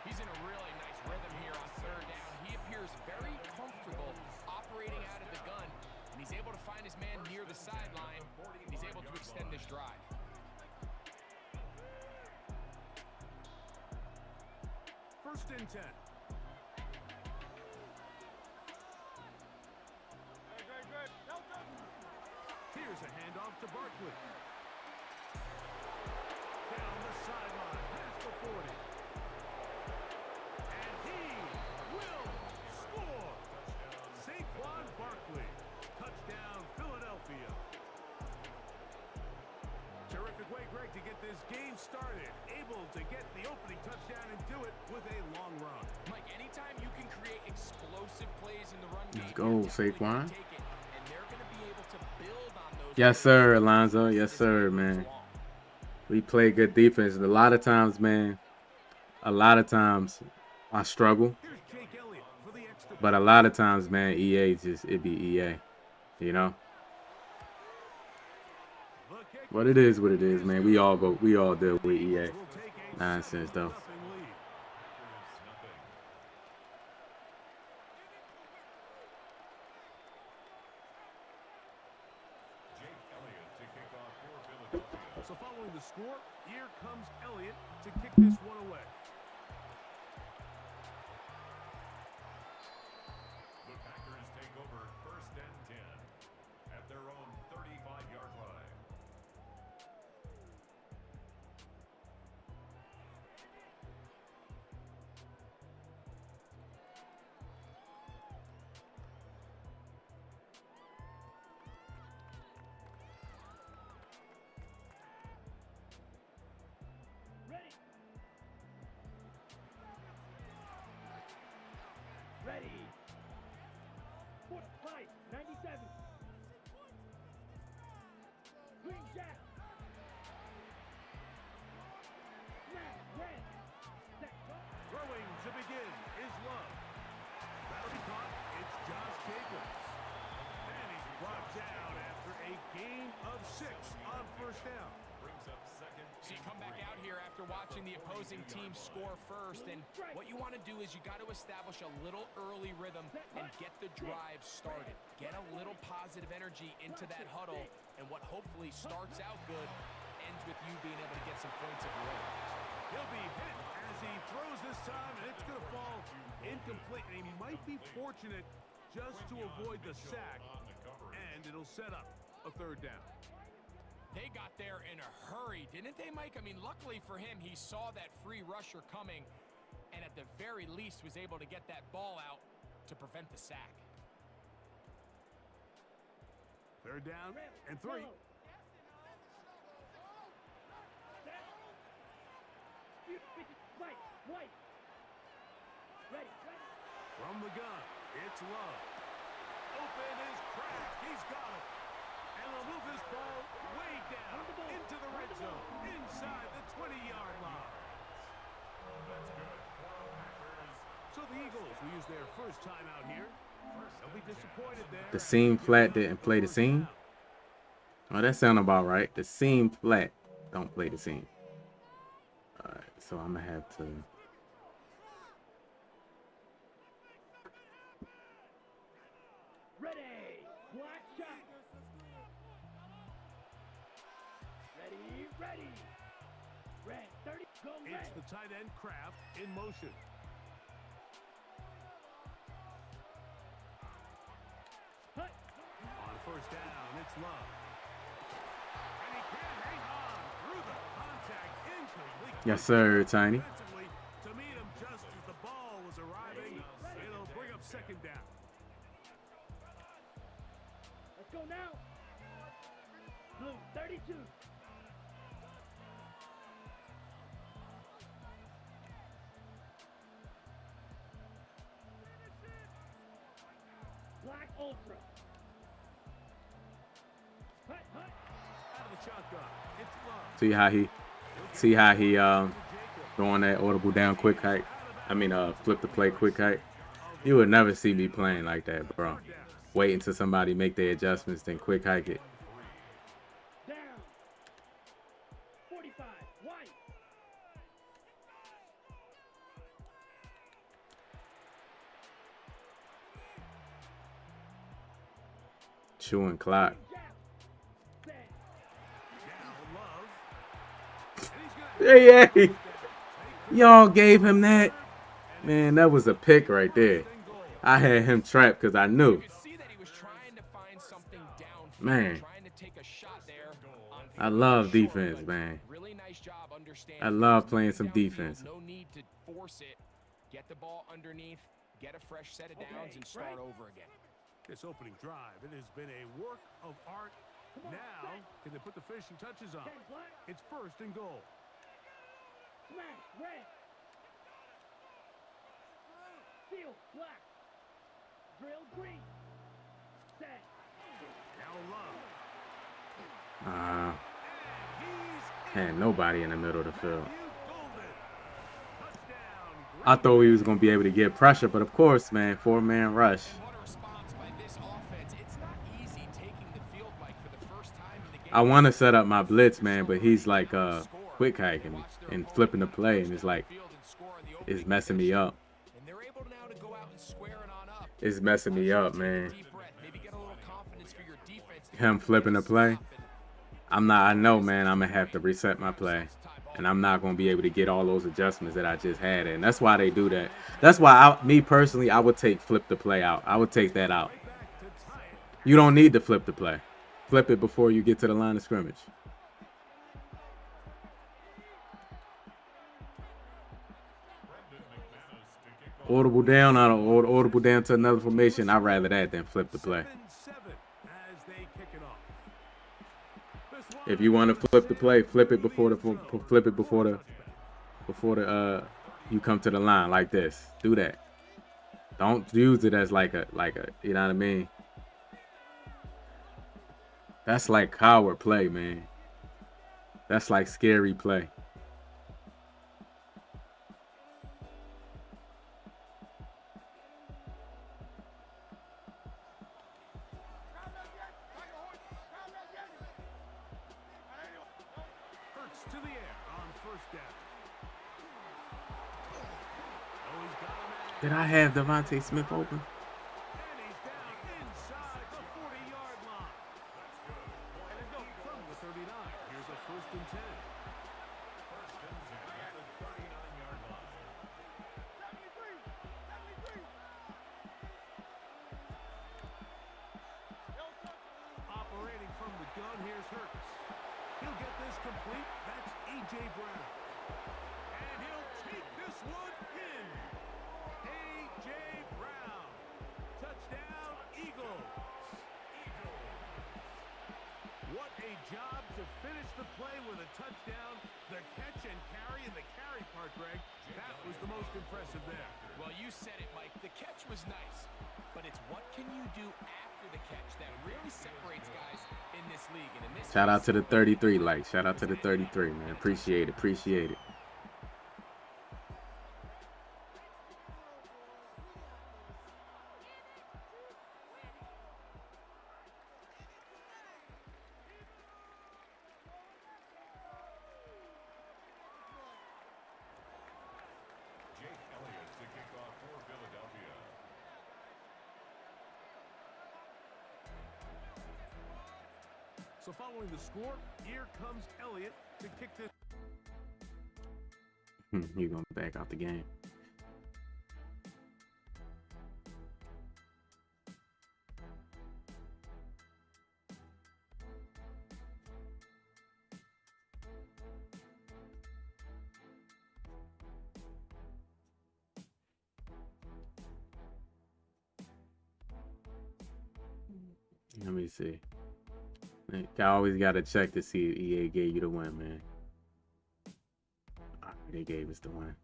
He's in a really nice rhythm here on 3rd down. He appears very comfortable operating out of the gun, and he's able to find his man near the sideline, and he's able to extend this drive. First and 10. Here's a handoff to Barkley. Down the sideline, past the 40. And he will score. Saquon Barkley. Touchdown, Philadelphia. Terrific way, Greg, to get this game started. Able to get the opening touchdown and do it with a long run. Mike, anytime you can create explosive plays in the run game, Let's go, Saquon. and they're going to be able to build on those. Yes, sir, Alonzo. Yes, sir, man. We play good defense. And a lot of times, man, I struggle. Here's Jake Elliott for the extra But a lot of times, man, EA it be EA, you know. But it is what it is, man. We all deal with EA nonsense, though. So following the score, here comes Elliott to kick this one away. The Packers take over 1st and 10 at their own 35-yard line. Ready. to begin is Love. That'll be caught. It's Josh Jacobs. And he's brought down after a gain of 6 on first down. Brings up second. So you come back out here after watching the opposing team score first, and what you want to do is you got to establish a little early rhythm and get the drive started. Get a little positive energy into that huddle, and what hopefully starts out good ends with you being able to get some points of your own. He'll be hit as he throws this time, and it's going to fall incomplete. And he might be fortunate just to avoid the sack, and it'll set up a third down. They got there in a hurry, didn't they, Mike? I mean, luckily for him, he saw that free rusher coming, and at the very least was able to get that ball out to prevent the sack. Third down and 3. From the gun, it's Love. Open is cracked. He's got it. And they'll move this ball way down into the red zone, inside the 20-yard line. That's good. So the Eagles will use their first time out here. They'll be disappointed there. The seam flat didn't play the seam. Oh, that sound about right. The seam flat don't play the seam. All right, so I'm gonna have to. Ready, black shot. Ready. Red 30, go red. It's the tight end Kraft in motion. Hut. On first down, it's Love. And he can't hang on through the contact, incomplete. Yes, sir, Tiny. Defensively to meet him just as the ball was arriving. It'll bring up second down. Let's go now. Blue 32. Black Ultra. Hut. Out of the shotgun, it's Love. See how he throwing that audible down quick hike. I mean flip the play quick hike. You would never see me playing like that, bro. Wait until somebody make their adjustments, then quick hike it. Down. 45. White. Chewing clock. Set. Now Love. And he's gonna Hey, y'all gave him that. Man, that was a pick right there. I had him trapped because I knew. You could see that he was trying to find something downfield, Man. trying to take a shot there on I love short, defense, but man. Really nice job understanding. I love there's playing nothing some downfield, defense. No need to force it. Get the ball underneath, get a fresh set of downs, and start over again. This opening drive, it has been a work of art. Now, can they put the finishing touches on? Black. It's first and goal. Smash. Red. Seal. Black. Drill green. Set. Now Love. Had nobody in the middle of the field. Golden. Touchdown. I thought we was gonna be able to get pressure, but of course, man, 4-man rush. And what a response by this offense. It's not easy taking the field, Mike, for the first time in the game. I want to set up my blitz, man, but he's like quick hiking and flipping the play, and it's like it's messing me up. And they're able now to go out and square it on up. It's messing me up, man. Deep breath. Maybe get a little confidence for your defense. Him flipping the play. I know, man, I'm gonna have to reset my play, and I'm not gonna be able to get all those adjustments that I just had, and that's why they do that. That's why me personally, I would take flip the play out. I would take that out. You don't need to flip the play. Flip it before you get to the line of scrimmage. Audible down, audible down to another formation. I'd rather that than flip the play. 7-7 as they kick it off. This one If you want to flip the play, flip it before you come to the line like this. Do that. Don't use it as like a you know what I mean? That's like coward play, man. That's like scary play. first down. Oh, he's got a man. Did I have Devontae Smith open? And he's down inside the 40-yard line. And let's go. From the 39, here's a 1st and 10. First and 10 at the 39-yard line. 73. 73. Operating from the gun, here's Hurts. He'll get this complete. That's A.J. Brown. And he'll take this one in. A.J. Brown. Touchdown, Eagles. What a job to finish the play with a touchdown. The catch and carry, and the carry part, Greg, that was the most impressive there. Well, you said it, Mike. The catch was nice, but it's what can you do after the catch that really separates guys in this league. And in this Shout out case, to the 33 likes. Shout out to the 33, man. Appreciate it. Appreciate it. Jake Elliott to kick off for Philadelphia. So following the score, here comes Elliott to kick this. You're going to back out the game. Let me see. I always got to check to see if EA gave you the win, man. All right, they gave us the win.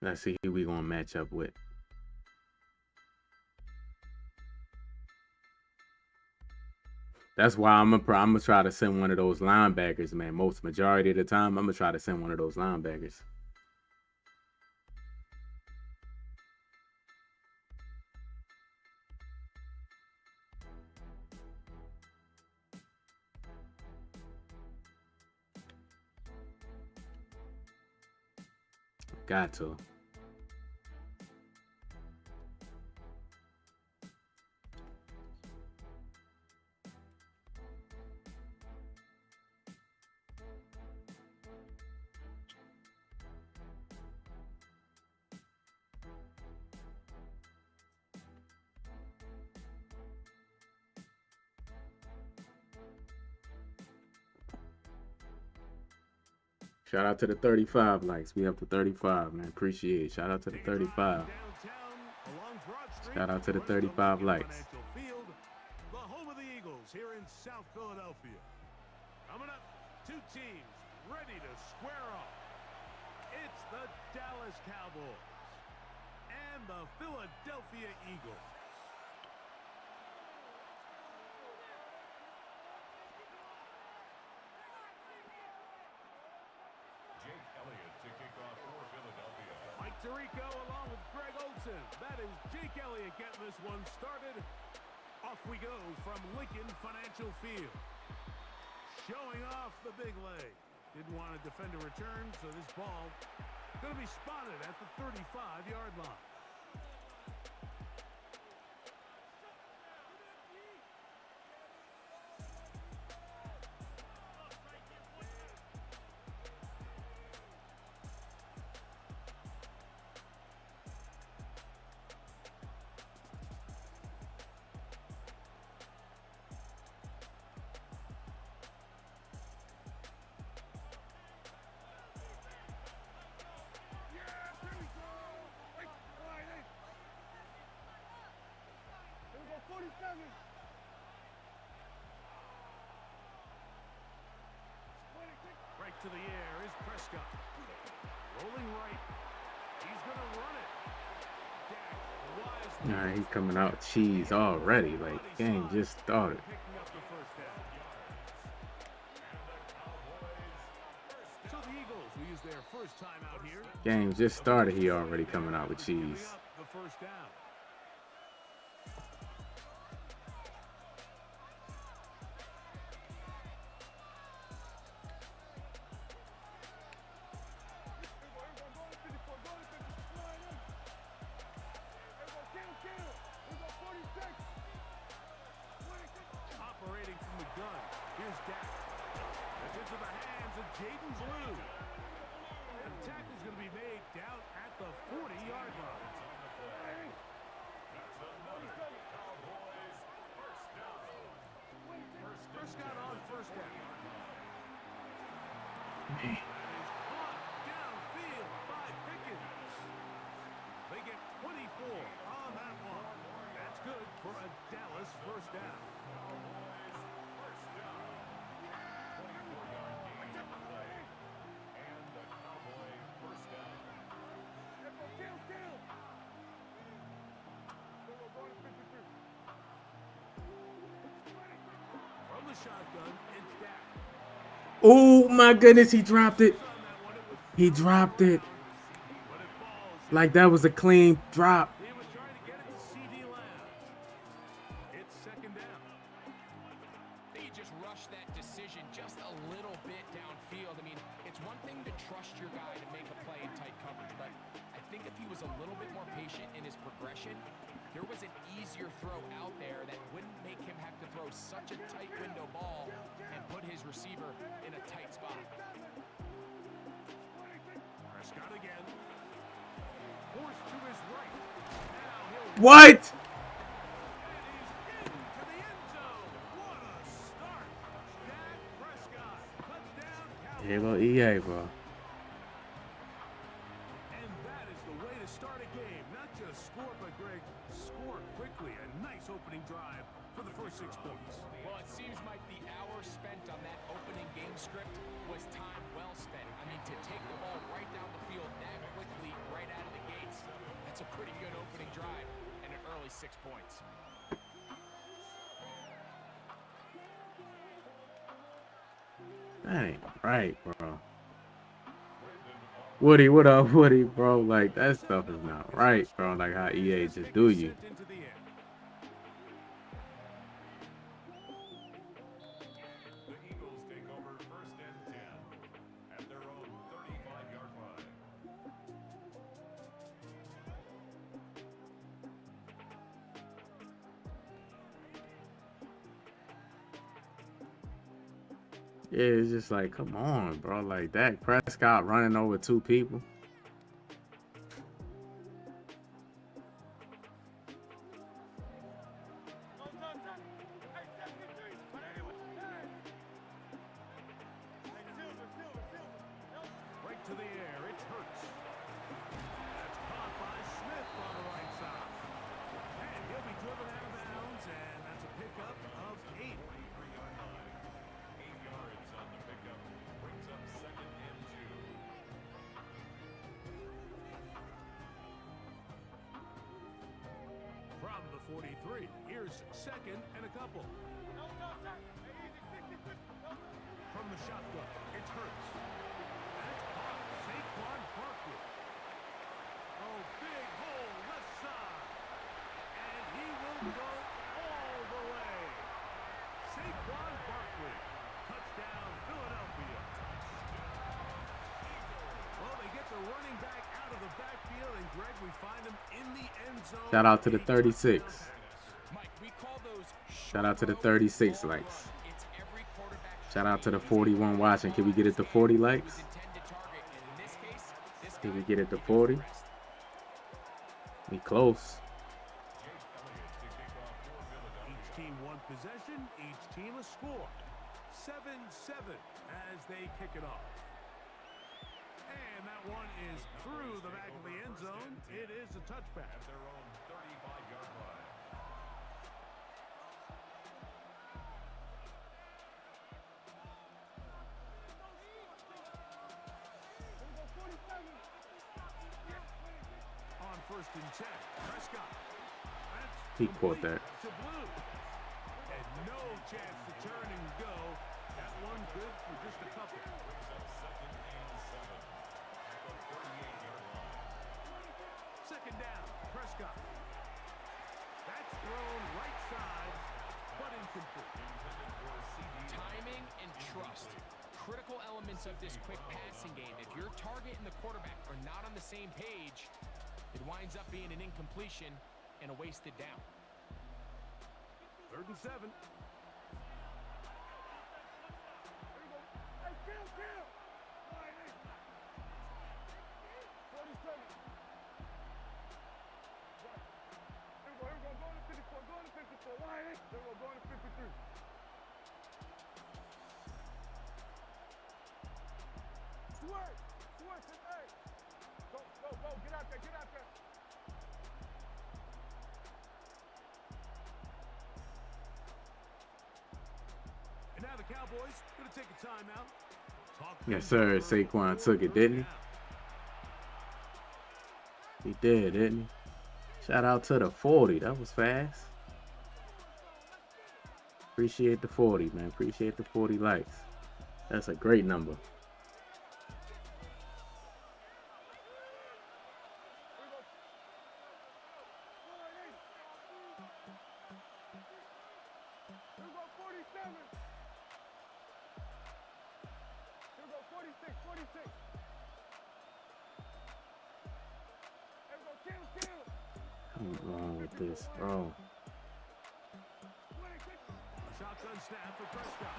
Let's see who we gonna match up with. That's why I'm gonna try to send one of those linebackers, man. Majority of the time, I'm gonna try to send one of those linebackers. Got to. Shout out to the 35 likes. We up to 35, man. Appreciate it. Shout out to the 35. Shout out to the 35 likes. The home of the Eagles here in South Philadelphia. Coming up, two teams ready to square off. It's the Dallas Cowboys and the Philadelphia Eagles. Jake Elliott to kick off for Philadelphia. Mike Tirico along with Greg Olsen. That is Jake Elliott getting this one started. Off we go from Lincoln Financial Field. Showing off the big leg. Didn't want to defend a return, so this ball going to be spotted at the 35-yard line. Right to the air is Prescott. Rolling right. He's going to run it. Dak wisely Nah, he's goes for coming it. out cheese already. Like, game just started. Picking up the first down. So the Eagles will use their first time out here. Game just started. He already coming out with Giving cheese. up the first down. Operating from the gun. Here's Dak. That's into the hands of Jaden Blue. And the tackle's going to be made down at the 40-yard line. Prescott on first down. That is caught downfield by Pickens. They get 24 on that one. That's good for a Dallas first down. From the shotgun, it's Dak. Oh my goodness, he dropped it. He dropped it. But it falls. Like that was a clean drop. He was trying to get it to CD Lamb. It's second down. They just rushed that decision just a little bit downfield. I mean, it's one thing to trust your guy to make a play in tight coverage, but I think if he was a little bit more patient in his progression, there was an easier throw out there that wouldn't make him have to throw such a tight window ball and put his receiver in a tight spot. Prescott again. Forced to his right. Now he'll What? And he's into the end zone. What a start. Dak Prescott. Touchdown Cowboys. Here go EA, bro. And that is the way to start a game. Not just score, but Greg, score quickly. A nice opening drive for the first 6 points. Well, it seems like the hour spent on that opening game script was time well spent. I mean, to take the ball right down the field that quickly, right out of the gates, that's a pretty good opening drive and an early 6 points. That ain't right, bro. Woody, what up, Woody, bro? Like, that stuff is not right, bro. Like how EA just do you. Sent into the air. The Eagles take over first and 10 at their own 35-yard line. Yeah, it's just like, come on, bro. Like Dak Prescott running over 2 people. Right to the air. It's Hurts. That's caught by Smith on the right side. And he'll be driven out of bounds, and that's a pickup of 8. 3-yard line. 8 yards on the pickup. Brings up second and 2. From the 43, here's second and a couple. From the shotgun, it's Hurts. That's caught. Saquon Barkley. Oh, big hole left side. And he will go all the way. Saquon Barkley. Touchdown, Philadelphia. Well, they get the running back out of the backfield, and Greg, we find him in the end zone. Shout out to the 36. Mike, we call those Shout out to the short 36 ball likes. run. It's every quarterback Shout out to the trying 41 watching. Can we get it to 40 likes? who's intended target. And in this case, this Can we guy get it to can 40? rest. We close. Each team one possession, each team a score. 7-7 as they kick it off. And that one is through the back of the end zone. It is a touchback. At their own 35-yard line. First and 10. Prescott. That's He caught that. to Blue. And no chance to turn and go. That one good for just a couple. Second down. Prescott. That's thrown right side, but incomplete. Timing and trust. Critical elements of this quick passing game. If your target and the quarterback are not on the same page, it winds up being an incompletion and a wasted down. 3rd and 7. Hey, kill! All right, hey. 47. Right. Here we go. Go to 54. Go to 54. All right, hey. Here we go. Go to 53. Switch, hey. Go. Get out there. And now the Cowboys going to take a timeout. Yes, sir. Saquon took it, didn't he? He did, didn't he? Shout out to the 40. That was fast. Appreciate the 40, man. Appreciate the 40 likes. That's a great number. Here we go, 47. Here we go, 46. Here we go, kill. What's wrong with this, bro? Shotgun snap for Prescott.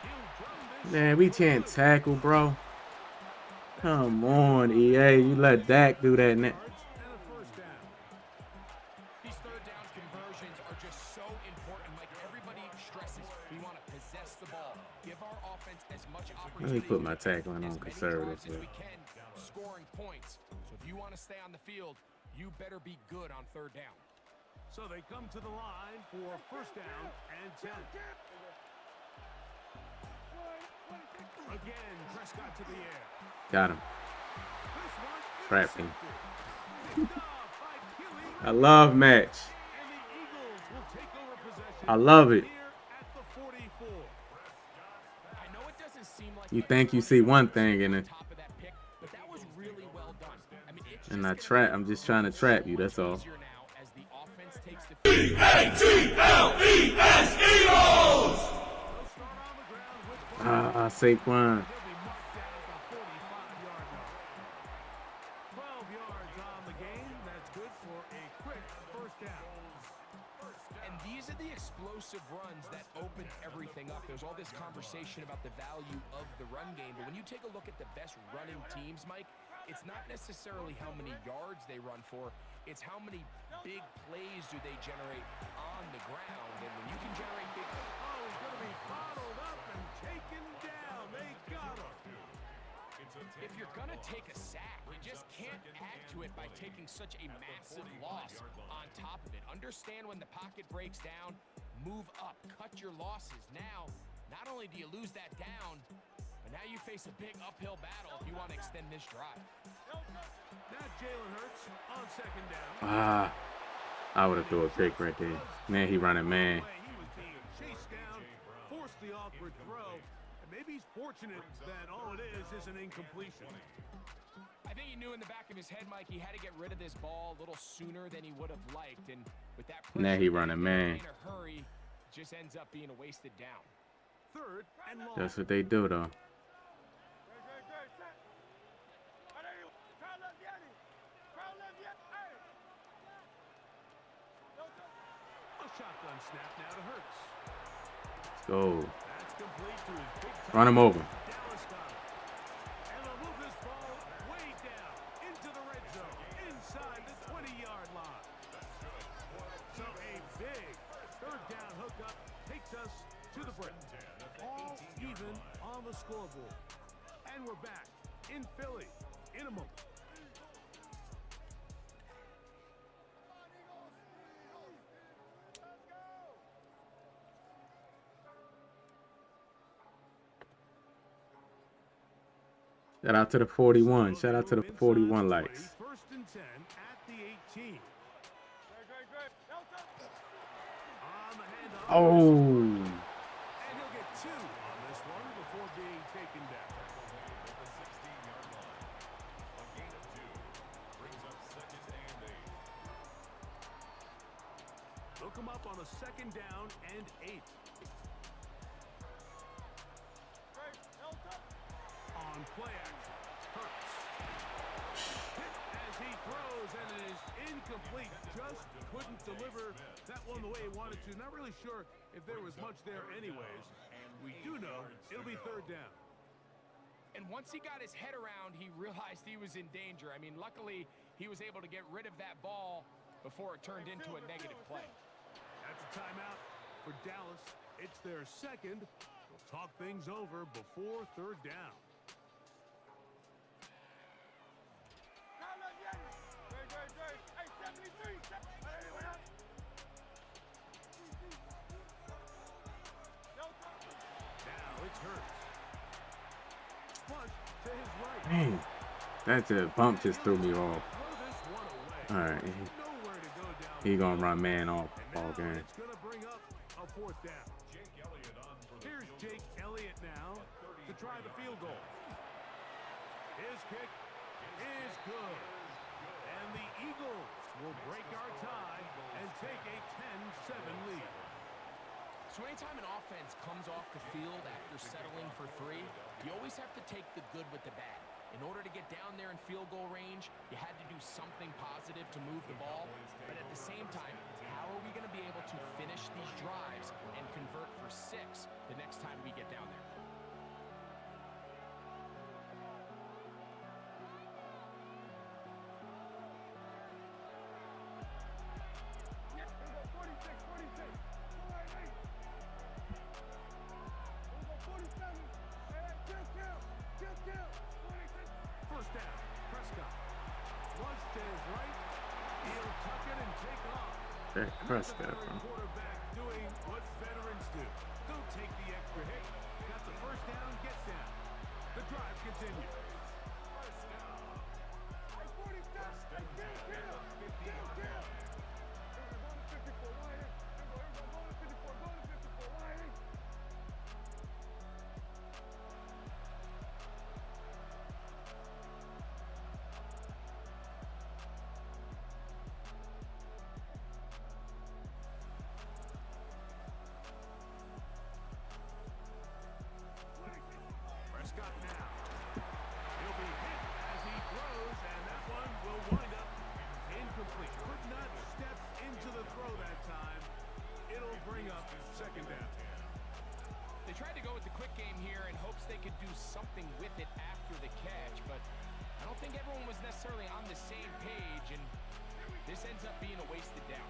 He'll drum this. Man, we can't tackle, bro. Come on, EA. You let Dak do that. And a first down. These third down conversions are just so important. Like everybody stresses, we want to possess the ball. Give our offense as much Let opportunity. me put my tackling as on many conservative. drives as we can, scoring points. So if you want to stay on the field, you better be good on third down. So they come to the line for first down and 10. Again, Prescott to the air. Got him. This one Trapped him. picked off by Gilly, I love match. and the Eagles will take over possession. I love it. Here at the 44. I know it doesn't seem like You think you see one thing in it, top of that pick, but that was really well done. I mean, it's and just I gonna trap. make I'm just trying to trap you. That's all. easier now as the offense takes the field. Saquon. He'll be marked down at the 45-yard line. 12 yards on the game. That's good for a quick first down. And these are the explosive runs that open everything up. There's all this conversation about the value of the run game, but when you take a look at the best running teams, Mike, it's not necessarily how many yards they run for, it's how many big plays do they generate on the ground. And when you can generate big Oh, he's going to be bottled up and taken down. They got him. if you're gonna take a sack, you just can't add to it by taking such a massive loss on top of it. Understand when the pocket breaks down, move up, cut your losses. Now, not only do you lose that down, but now you face a big uphill battle if you want to extend this drive. Now Jalen Hurts on second down. I would have threw a pick right there. Man, he running man. He was being chased down, forced the awkward throw, and maybe he's fortunate that all it is an incompletion. I think he knew in the back of his head, Mike, he had to get rid of this ball a little sooner than he would have liked. And with that Now he running man. in a hurry, it just ends up being a wasted down. Third and long. That's what they do, though. Great, set. Hey, there you. Crowd left Yeti. Hey. A shotgun snap now to Hurts. Let's go. That's complete to his big Run him over. Dallas got him. And they'll move this ball way down into the red zone, inside the 20-yard line. So a big third down hookup takes us to the break. All even on the scoreboard. And we're back in Philly in a moment. Shout out to the 41. Shout out to the 41 likes. First and 10 at the On the handoff. Oh. And he'll get 2 on this one before being taken down. At the 16-yard line. A gain of 2 brings up 2nd and 8. They'll come up on a 2nd down and 8. On play action, Hurts. Hit as he throws, and it is incomplete. Just couldn't deliver that one the way he wanted to. Not really sure if there was much there anyways. We do know it'll be 3rd down. And once he got his head around, he realized he was in danger. I mean, luckily, he was able to get rid of that ball before it turned into a negative play. That's a timeout for Dallas. It's their 2nd. We'll talk things over before 3rd down. Now it's Hurts. Flush to his right. Man, that bump just threw me off. Throw this one away. All right, Nowhere to go down. he gonna run man off And all now game. it's going to bring up a 4th down. Jake Elliott on for the Here's field Jake goal. Elliott now to try the field goal. His kick is good. And the Eagles will break our tie and take a 10-7 lead. So anytime an offense comes off the field after settling for 3, you always have to take the good with the bad. In order to get down there in field goal range, you had to do something positive to move the ball. But at the same time, how are we going to be able to finish these drives and convert for 6 the next time we get down there? First down, Prescott. Flush to his right. He'll tuck it and take off. Dak And that's a Prescott, veteran bro. quarterback doing what veterans do. Don't take the extra hit. Got the first down, get down. The drive continues. Prescott now. He'll be hit as he throws, and that one will wind up incomplete. Could not step into the throw that time. It'll bring up 2nd down. They tried to go with the quick game here in hopes they could do something with it after the catch, but I don't think everyone was necessarily on the same page, and this ends up being a wasted down.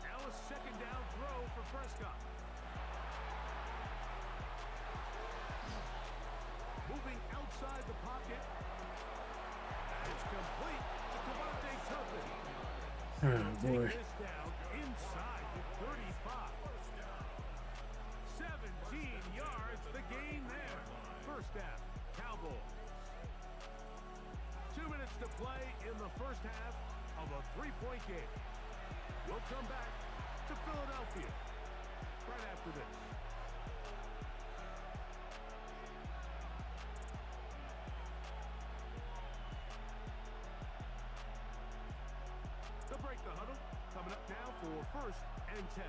Now a 2nd down throw for Prescott. Moving outside the pocket. That's complete to Devontae Turpin. Oh, boy. Take this down inside the 35. 17 yards, the gain there. First down, Cowboys. 2 minutes to play in the first half of a 3-point game. We'll come back to Philadelphia right after this. They'll break the huddle. Coming up now for 1st and 10.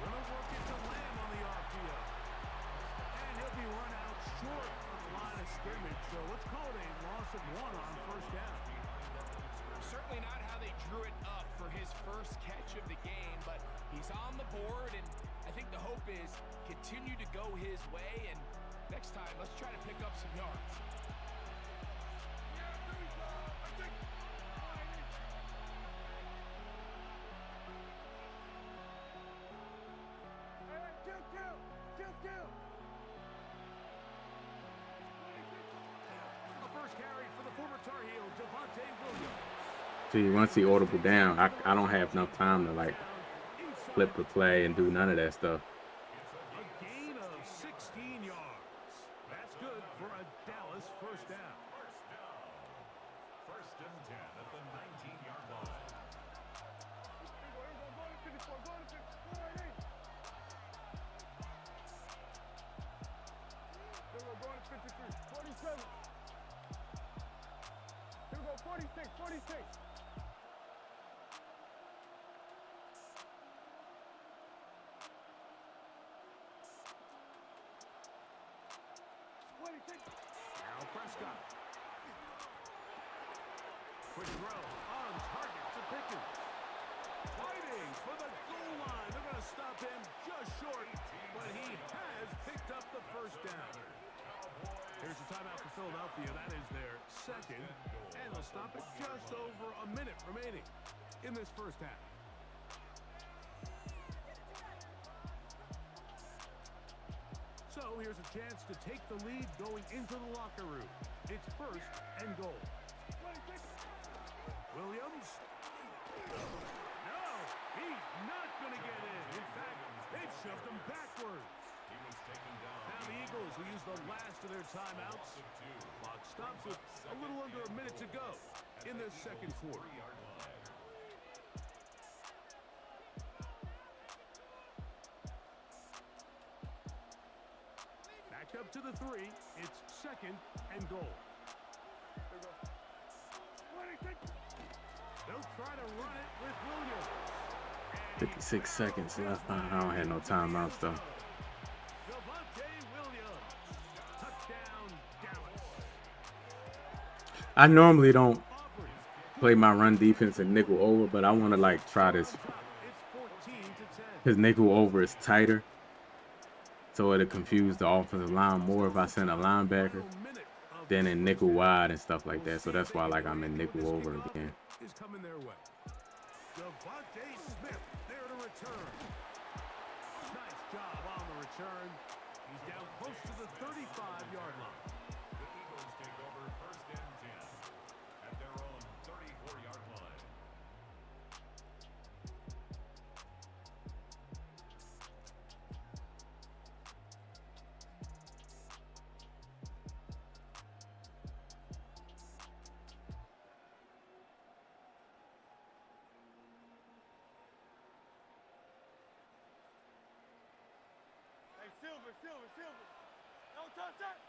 Gonna work it to Lamb on the RPO. And he'll be run out short of the line of scrimmage. So let's call it a loss of 1 on 1st down. Certainly not how they drew it up for his first catch of the game, but he's on the board, and I think the hope is continue to go his way, and next time, let's try to pick up some yards. The first carry for the former Tar Heel, Devontae Williams. See, once he audible down, I don't have enough time to like flip the play and do none of that stuff. A gain of 16 yards. That's good for a Dallas first down. First and 10 at the 19-yard line. Here we go, going to 53, 47. Here we go, 46, 46. 26. Now Prescott. Quick throw on target to Pickens. Fighting for the goal line. They're going to stop him just short, but he has picked up the first down. Here's a timeout for Philadelphia. That is their second, and they'll stop it just over a minute remaining in this first half. So here's a chance to take the lead going into the locker room. It's first and goal. Williams. No, he's not going to get in. In fact, they've shoved him backwards. Now the Eagles will use the last of their timeouts. Clock stops with a little under a minute to go in this second quarter. Back up to the 3. It's second and goal. They'll try to run it with Williams. 56 seconds left. I don't have no timeouts though. I normally don't play my run defense and nickel over, but I want to like try this because nickel over is tighter, so it'll confuse the offensive line more if I send a linebacker than in nickel wide and stuff like that. So that's why like I'm in nickel over again. Is coming their way. Devontae Smith there to return. Nice job on the return. He's down close to the 35-yard line. The Eagles take over first and 10 at their own 34-yard line. Silver. No touch that.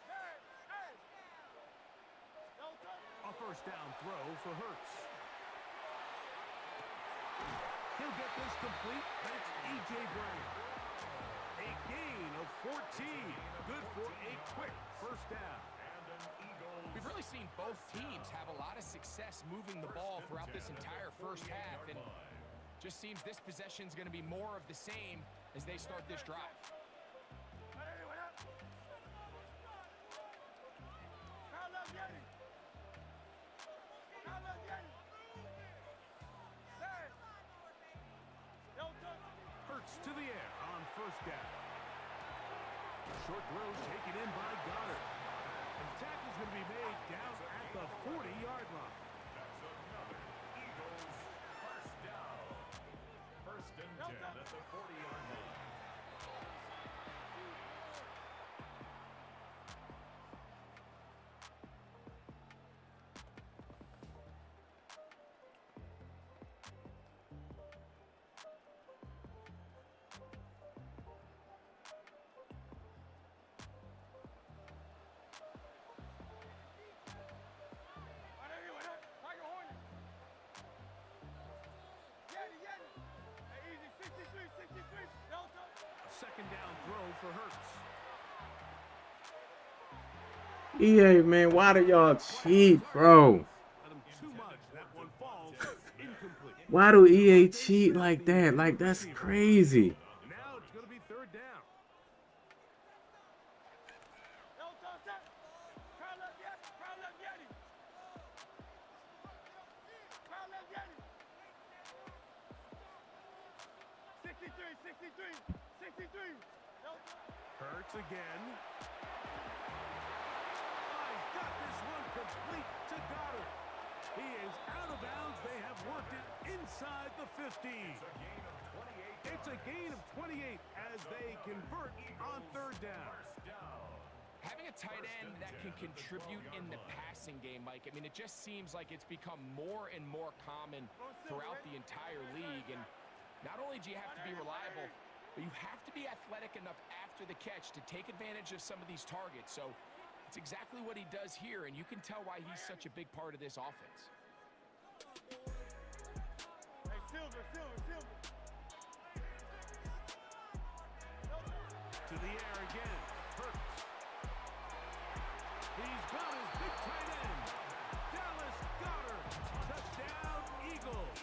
Hey. No touch. A first down throw for Hurts. He'll get this complete, but it's A.J. Brown. A gain of 14. Good for a quick first down. We've really seen both teams have a lot of success moving the ball throughout this entire first half, and just seems this possession is going to be more of the same as they start this drive. Hurts to the air on first down. Short throw taken in by Goddard. And the tackle's going to be made down at the 40-yard line. That's another Eagles first down. First and 10 at the 40-yard line. Second down throw for Hurts. EA, man, why do y'all cheat, bro? Let him too much. That one falls incomplete. Why do EA cheat like that? Like, that's crazy. Now it's going to be third down. Hurts again. He's got this one complete to Goddard. He is 15. It's a gain of 28 as they convert on third down. Having a tight end that can contribute in the passing game, Mike, I mean, it just seems like it's become more and more common throughout the entire league. And not only do you have to be reliable, but you have to be athletic enough after the catch to take advantage of some of these targets. So it's exactly what he does here, and you can tell why he's such a big part of this offense. Hey, Silver. To the air again. Hurts. He's got his big tight end. Dallas Goedert. Touchdown, Eagles.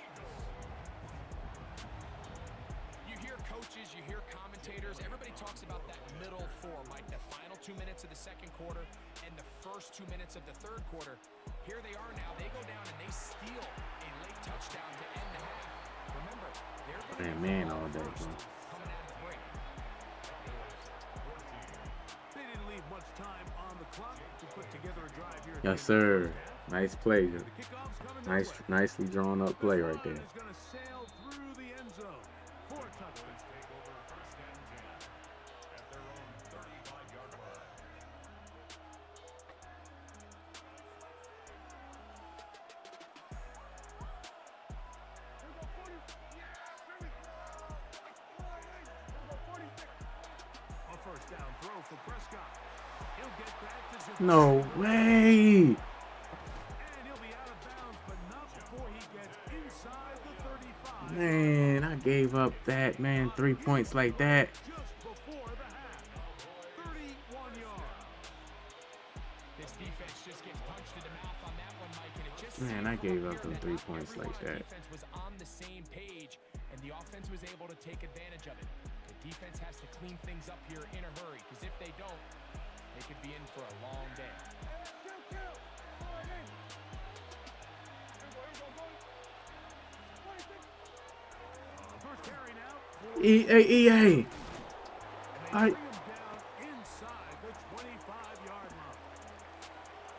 You hear coaches, you hear commentators, everybody talks about that middle four, Mike, the final 2 minutes of the second quarter and the first 2 minutes of the third quarter. Here they are now. They go down and they steal a late touchdown to end the half. Remember, they're going to Man all day, bro. coming out of the break. They didn't leave much time on the clock to put together a drive here. Yes, sir. Nice play. The kickoff's coming their way. Nicely drawn up play right there. Is going to sail through the end zone. 4 touchdowns. Take over first and 10 at their own 35-yard line. A first down throw for Prescott. He'll get that to just No way. and he'll be out of bounds, but not before he gets inside the 35. Man, I gave up that, man. 3 points like that. Just before the half. 31 yards. This defense just gets punched in the mouth on that one, Mike, and it just Man, I seemed from gave up up here them that 3 not points like everyone on that. defense was on the same page, and the offense was able to take advantage of it. The defense has to clean things up here in a hurry, because if they don't, they could be in for a long day. First carry now. For EA. They bring him down inside the 25-yard line.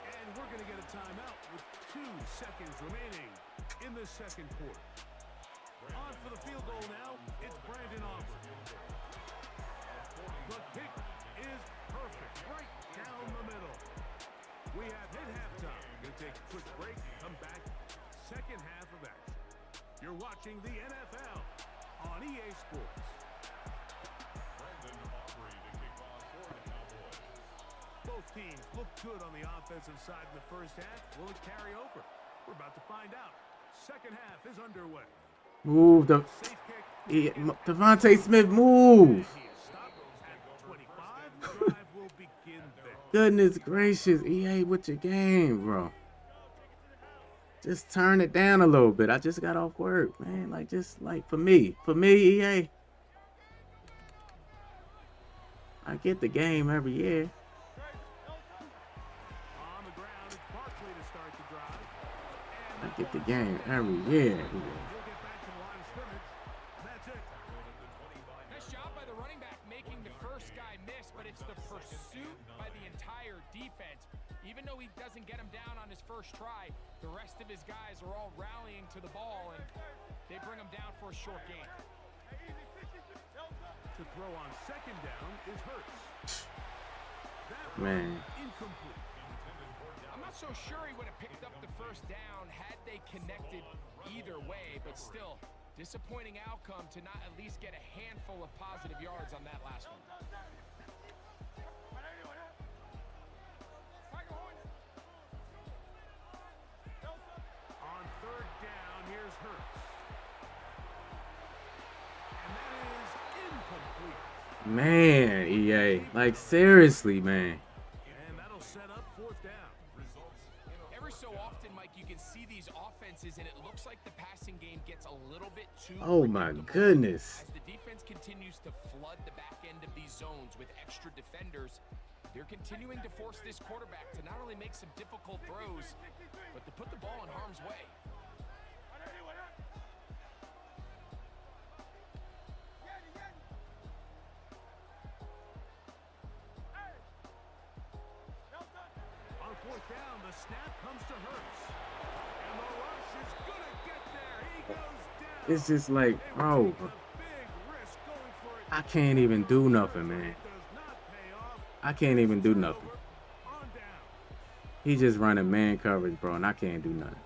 And we're going to get a timeout with 2 seconds remaining in the second quarter. On for the field goal now, it's Brandon Aubrey. The kick is perfect, right down the middle. We have hit halftime. We'll take a quick break, come back, second half of action. You're watching the NFL on EA Sports. Brandon Aubrey to kick off for the Cowboys. Both teams look good on the offensive side in the first half. Will it carry over? We're about to find out. Second half is underway. Move the Safe kick. Devontae Smith, move. He is stopped at 25. The drive will begin there. Goodness gracious, EA with your game, bro. Just turn it down a little bit. I just got off work, man. Like, just like for me, EA. I get the game every year. On the ground, it's Barkley to start the drive. I get the game every year. He'll get back to the line of scrimmage. That's it. Nice job by the running back making the first guy miss, but it's the pursuit by the entire defense. Even though he doesn't get him down on his first try, the rest of his guys are all rallying to the ball, and they bring him down for a short gain. To throw on second down is Hurts. That Man. incomplete. I'm not so sure he would have picked up the first down had they connected either way, but still, disappointing outcome to not at least get a handful of positive yards on that last one. On third down, here's Hurts. And that is incomplete. Man, EA. Like, seriously, man. And that'll set up fourth down. Every so often, Mike, you can see these offenses, and it looks like the passing game gets a little bit too Oh, my predictable. goodness. As the defense continues to flood the back end of these zones with extra defenders, they're continuing to force this quarterback to not only make some difficult throws, but to put the ball in harm's way. On fourth down, the snap comes to Hurts. And the rush is going to get there. He goes down. It's just like, They were bro, taking a big risk going for it. I can't even do nothing, man. It does not pay off. I can't even do nothing. Turnover on down. He just running man coverage, bro, and I can't do nothing.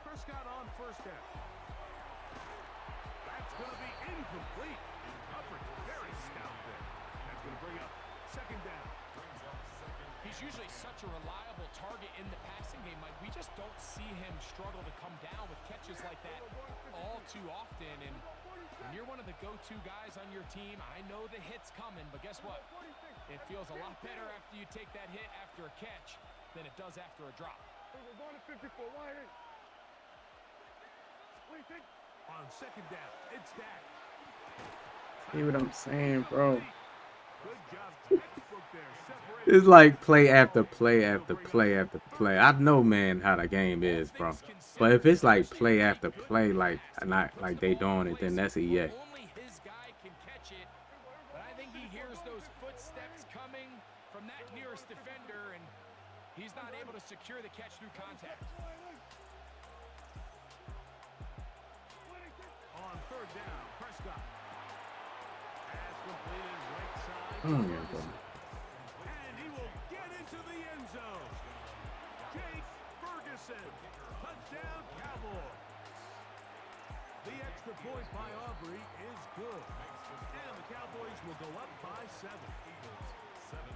Prescott on first down. That's going to be incomplete. Coverage very stout there. That's going to bring up second down. He's usually such a reliable target in the passing game, Mike. We just don't see him struggle to come down with catches like that all too often. And when you're one of the go-to guys on your team, I know the hit's coming, but guess what? It feels a lot better after you take that hit after a catch than it does after a drop. We're going to 54. Why ain't? What do you think? On second down, it's Dak. See what I'm saying, bro? Good job, textbook there. Separated. It's like play after play after play after play. I know, man, how the game is, bro. But if it's like play after play, like not like they doing it, then that's EA. Only his guy can catch it, but I think he hears those footsteps coming from that nearest defender, and he's not able to secure the catch through contact. On third down, Prescott. Pass completed right side. Yeah, bro. And he will get into the end zone. Jake Ferguson. Touchdown, Cowboys. The extra point by Aubrey is good. And the Cowboys will go up by 7. 17.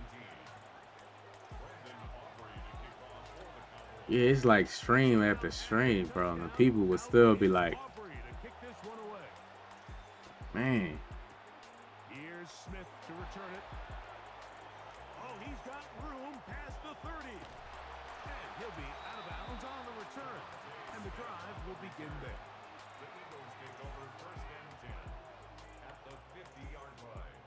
Brandon Aubrey to kick off for the Cowboys. Yeah, it's like stream after stream, bro. And the people would still be like, Aubrey to kick this one away. man. Here's Smith to return it. Oh, he's got room past the 30. And he'll be out of bounds on the return. And the drive will begin there. The Eagles take over first and 10 at the 50-yard line.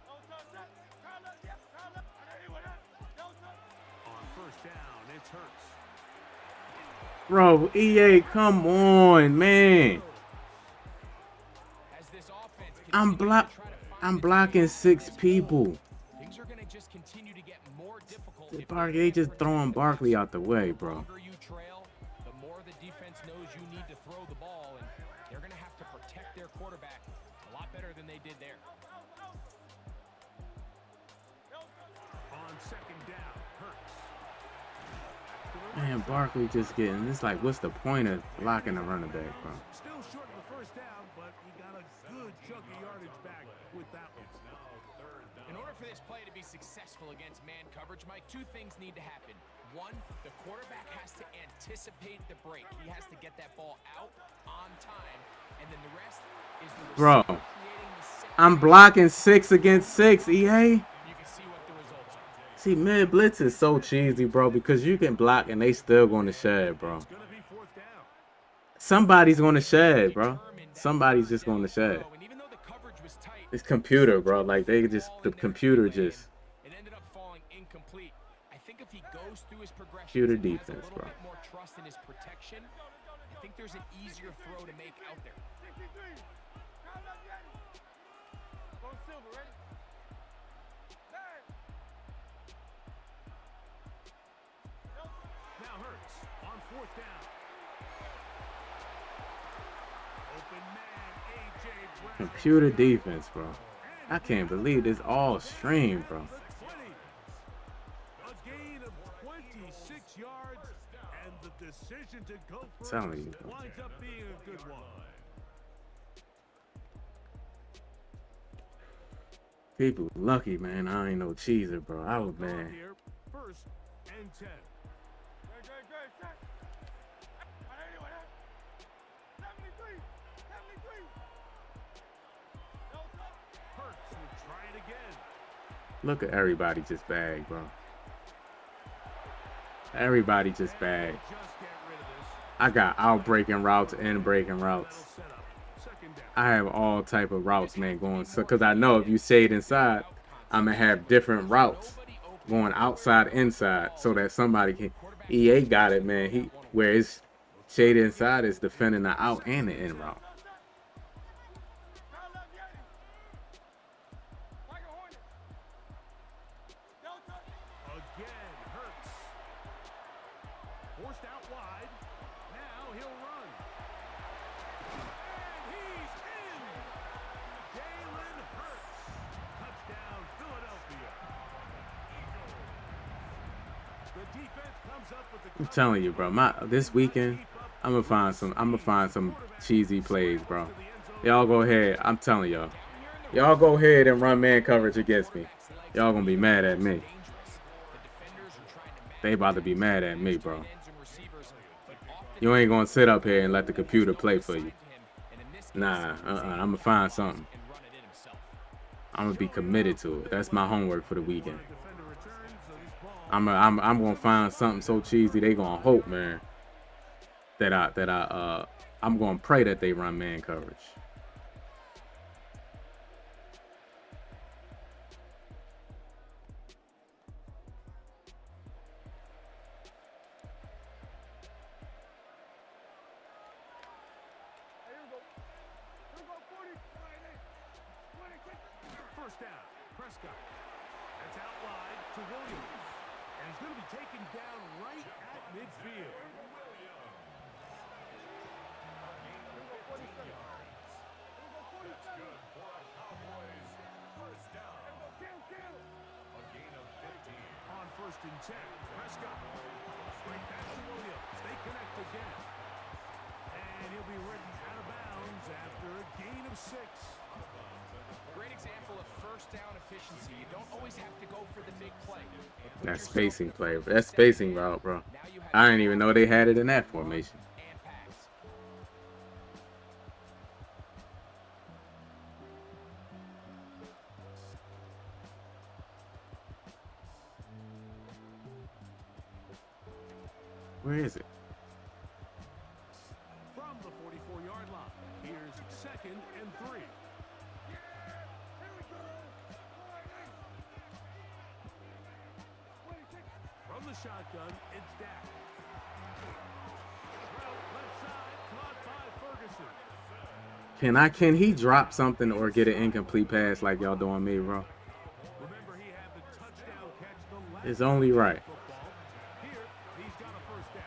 Don't touch that. Turn left. Yep, turn left. I know you went up. Don't touch. On first down, it's Hurts. Bro, EA, come on, man. As this offense I'm continues to try to find its blocking way 6 this people. field, things are going to just continue to get more difficult. if They just protect throwing the Barkley passer. out the way, The bro. longer you trail, the more the defense knows you need to throw the ball, and they're going to have to protect their quarterback a lot better than they did there. On second down, Hurts. Man, Barkley just getting, it's like, what's the point of blocking a running back, bro? Still short of the first down, but he got a good chunk of yardage back with that one. It's now third down. In order for this play to be successful against man coverage, Mike, two things need to happen. One, the quarterback has to anticipate the break. He has to get that ball out on time, and then the rest is the Bro, receiver creating the I'm separation. blocking 6 against 6, EA. You can see what the results are. See, mid blitz is so cheesy, bro, because you can block and they still going to shed, bro. It's going to be fourth down. Somebody's going to shed, bro. Somebody's just going to shed. And even though the coverage was tight, It's computer, bro. Like, they just, the computer just, it ended up falling incomplete. I think if he goes through his progression, Computer and has a defense, little bro. bit more trust in his protection, I think there's an easier throw to make out there. 63. Turn left. Yet. Go silver. Ready? Hey. Now Hurts on fourth down. Open man, A.J. Brown. computer defense, bro. I can't believe this all stream, bro. The 20. A gain of 26 yards, and the decision to go first Telling you, bro. winds up being a good one. People lucky, man. I ain't no cheeser, bro. I was, Clock man. here, first and 10. Great. Set. I know you went up. 73. 73. Don't touch. Hurts will try it again. Look at everybody just bag, bro. Everybody just bad. I got out breaking routes and breaking routes. I have all type of routes, man, going. So, because I know if you stayed inside, I'm going to have different routes going outside, inside, so that somebody can. EA got it, man. Where it's shaded inside is defending the out and the in route. I'm telling you, bro. This weekend, I'm gonna find some cheesy plays, bro. Y'all go ahead. I'm telling y'all. Y'all go ahead and run man coverage against me. Y'all gonna be mad at me. They about to be mad at me, bro. You ain't gonna sit up here and let the computer play for you. Nah, I'm gonna find something. I'm gonna be committed to it. That's my homework for the weekend. I'm gonna find something so cheesy they gonna hope, man, that I'm gonna pray that they run man coverage. First down, Prescott. That's out wide to Williams. And he's going to be taken down right at midfield. That's good for a Cowboys first down. A gain of 15. On 1st and 10, Prescott. Straight back to Williams. They connect again. And he'll be written out of bounds after a gain of 6. Great example of first down efficiency. You don't always have to go for the big play. That spacing play. That spacing route, bro. I didn't even know they had it in that formation. Where is it? From the 44-yard line, here's 2nd and 3. From the shotgun, it's Dak. Left side, caught by Ferguson. Can he drop something or get an incomplete pass like y'all doing me, bro? Remember, he had the touchdown catch the last It's only right. football. Here, he's got a first down.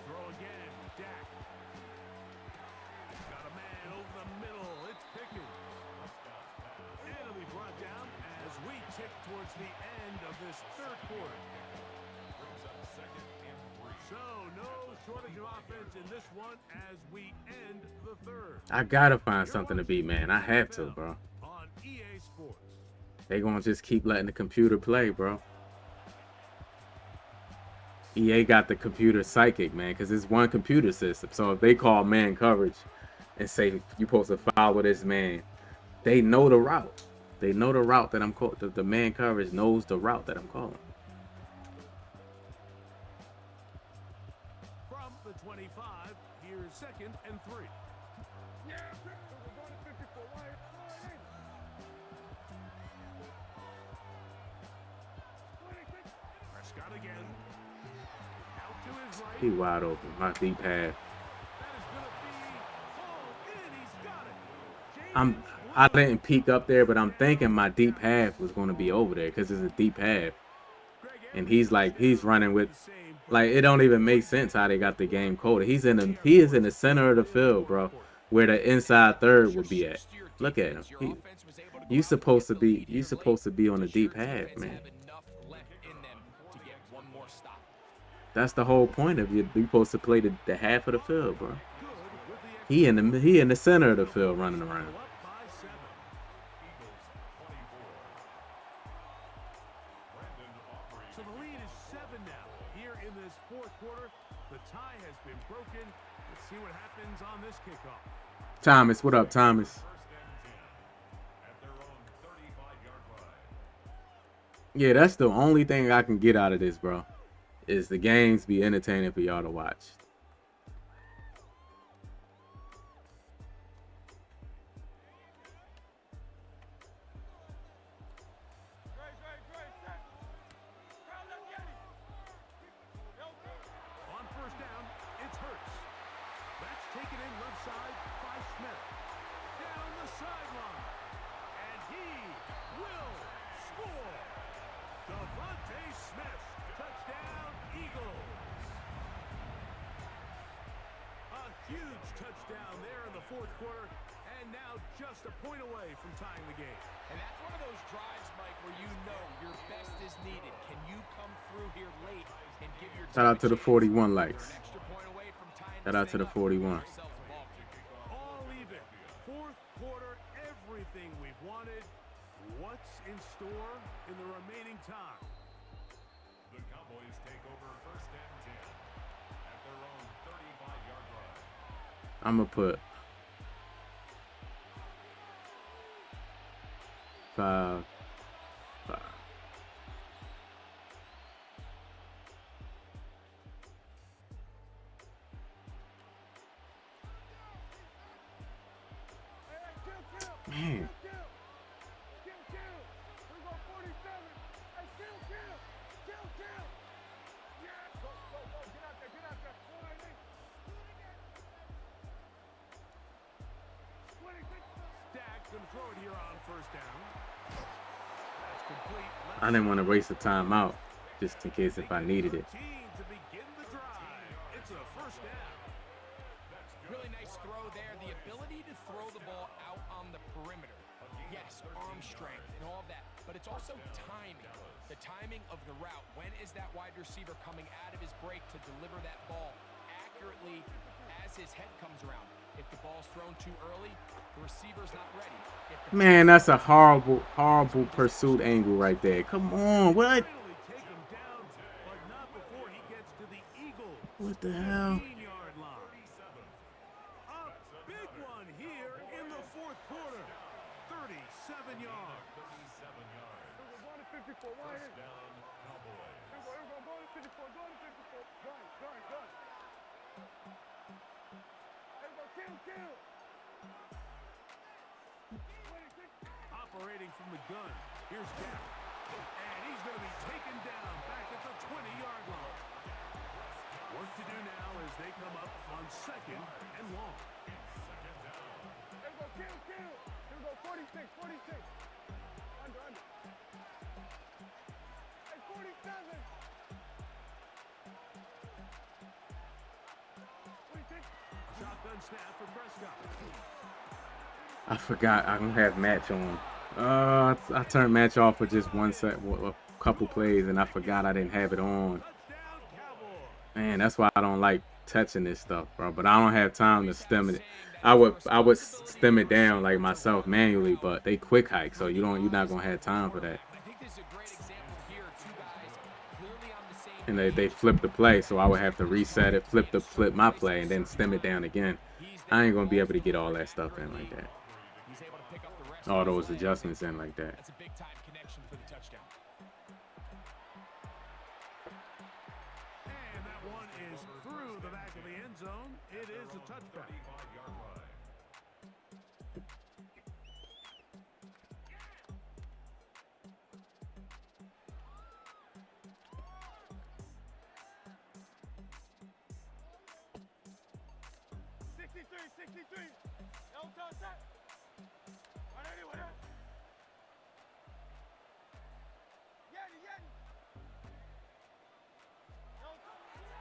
Throw again, Dak. Got a man over the middle. It's Pickens. And it'll be brought down as we tick towards the end of this 3rd quarter. Brings up 2nd and 3. So, no shortage of offense in this one as we end the 3rd. I gotta find something to beat, man. I have to, bro. On EA Sports. They gonna just keep letting the computer play, bro. EA got the computer psychic, man, because it's one computer system. So if they call man coverage and say you're supposed to follow this man, they know the route. They know the route that I'm calling. The man coverage knows the route that I'm calling. From the 25, here's 2nd and 3. Prescott again. Out to his right. He wide open. My deep half. That is going to be hauled in. He's got it. I didn't peek up there, but I'm thinking my deep half was going to be over there because it's a deep half. And he's running with, like, it don't even make sense how they got the game coded. He is in the center of the field, bro, where the inside third would be at. Look at him. You supposed to be on the deep half, man. That's the whole point of you. You're supposed to play the half of the field, bro. He in the center of the field running around. So the lead is 7 now here in this 4th fourth quarter. The tie has been broken. Let's see what happens on this kickoff. Thomas, what up, Thomas? First and 10 at their own 35-yard line. Yeah, that's the only thing I can get out of this, bro. Is the games be entertaining for y'all to watch. On first down, it's Hurts. That's taken in left side by Smith. Down the sideline. And he will score. Devontae Smith. Touchdown, Eagles. A huge touchdown there in the fourth quarter. And now just a point away from tying the game. And that's one of those drives, Mike, where you know your best is needed. Can you come through here late and give your Shout out to the 41 You're likes. an extra point away from tying Shout this out to thing the up and 41. give yourselves a ball game. All even. Fourth quarter, everything we've wanted. What's in store in the remaining time? The Cowboys take over first and 10 at their own 35-yard line. I'm gonna put 5. Man, Stack gonna throw it here on first down. That's complete. I didn't want to waste the timeout just in case if I needed it. To begin the drive. It's a first down. Really nice throw there. The ability to throw the ball out on the perimeter. Yes, arm strength and all of that, but it's also timing. The timing of the route. When is that wide receiver coming out of his break to deliver that ball accurately as his head comes around? If the ball's thrown too early, the receiver's not ready. If the Man, that's a horrible, horrible pursuit angle right there. Come on, what? Finally take him down, but not before he gets to the Eagles. What the hell? 15-yard line. A big one here in the fourth quarter. 37 yards. 37 yards. First First down, Cowboys. Operating from the gun. Here's Gap. And he's going to be taken down back at the 20-yard line. Work to do now as they come up on second and long. Here we go, 46. Under. Hey, 47. 46. Shotgun snap for Prescott. I forgot I don't have match on. I turned match off for just one set, a couple plays, and I forgot I didn't have it on. Touchdown, Cowboys. Man, that's why I don't like touching this stuff, bro. But I don't have time to stem it. I would stem it down like myself manually, but they quick hike, so you're not gonna have time for that. I think this is a great example here. Two guys clearly on the same And they flip the play, so I would have to reset it, flip my play, and then stem it down again. I ain't gonna be able to get all that stuff in like that. He's able to pick up the rest All of the those play. adjustments in like that. That's a big time connection for the touchdown. And that one is through the back of the end zone. It is a touchback. 35-yard line.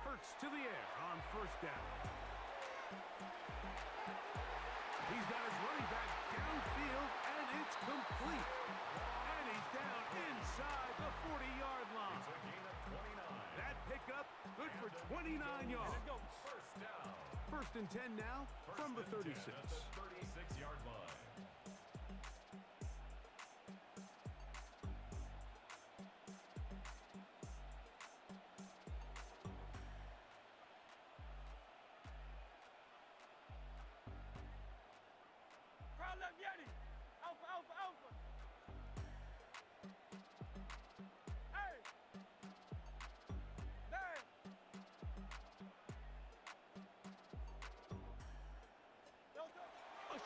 Hurts to the air on first down. He's got his running back downfield, and it's complete. And he's down inside the 40-yard line. It's a gain of 29. That pickup good for 29 yards. First down. First and 10 now from the 36. At the 36-yard line.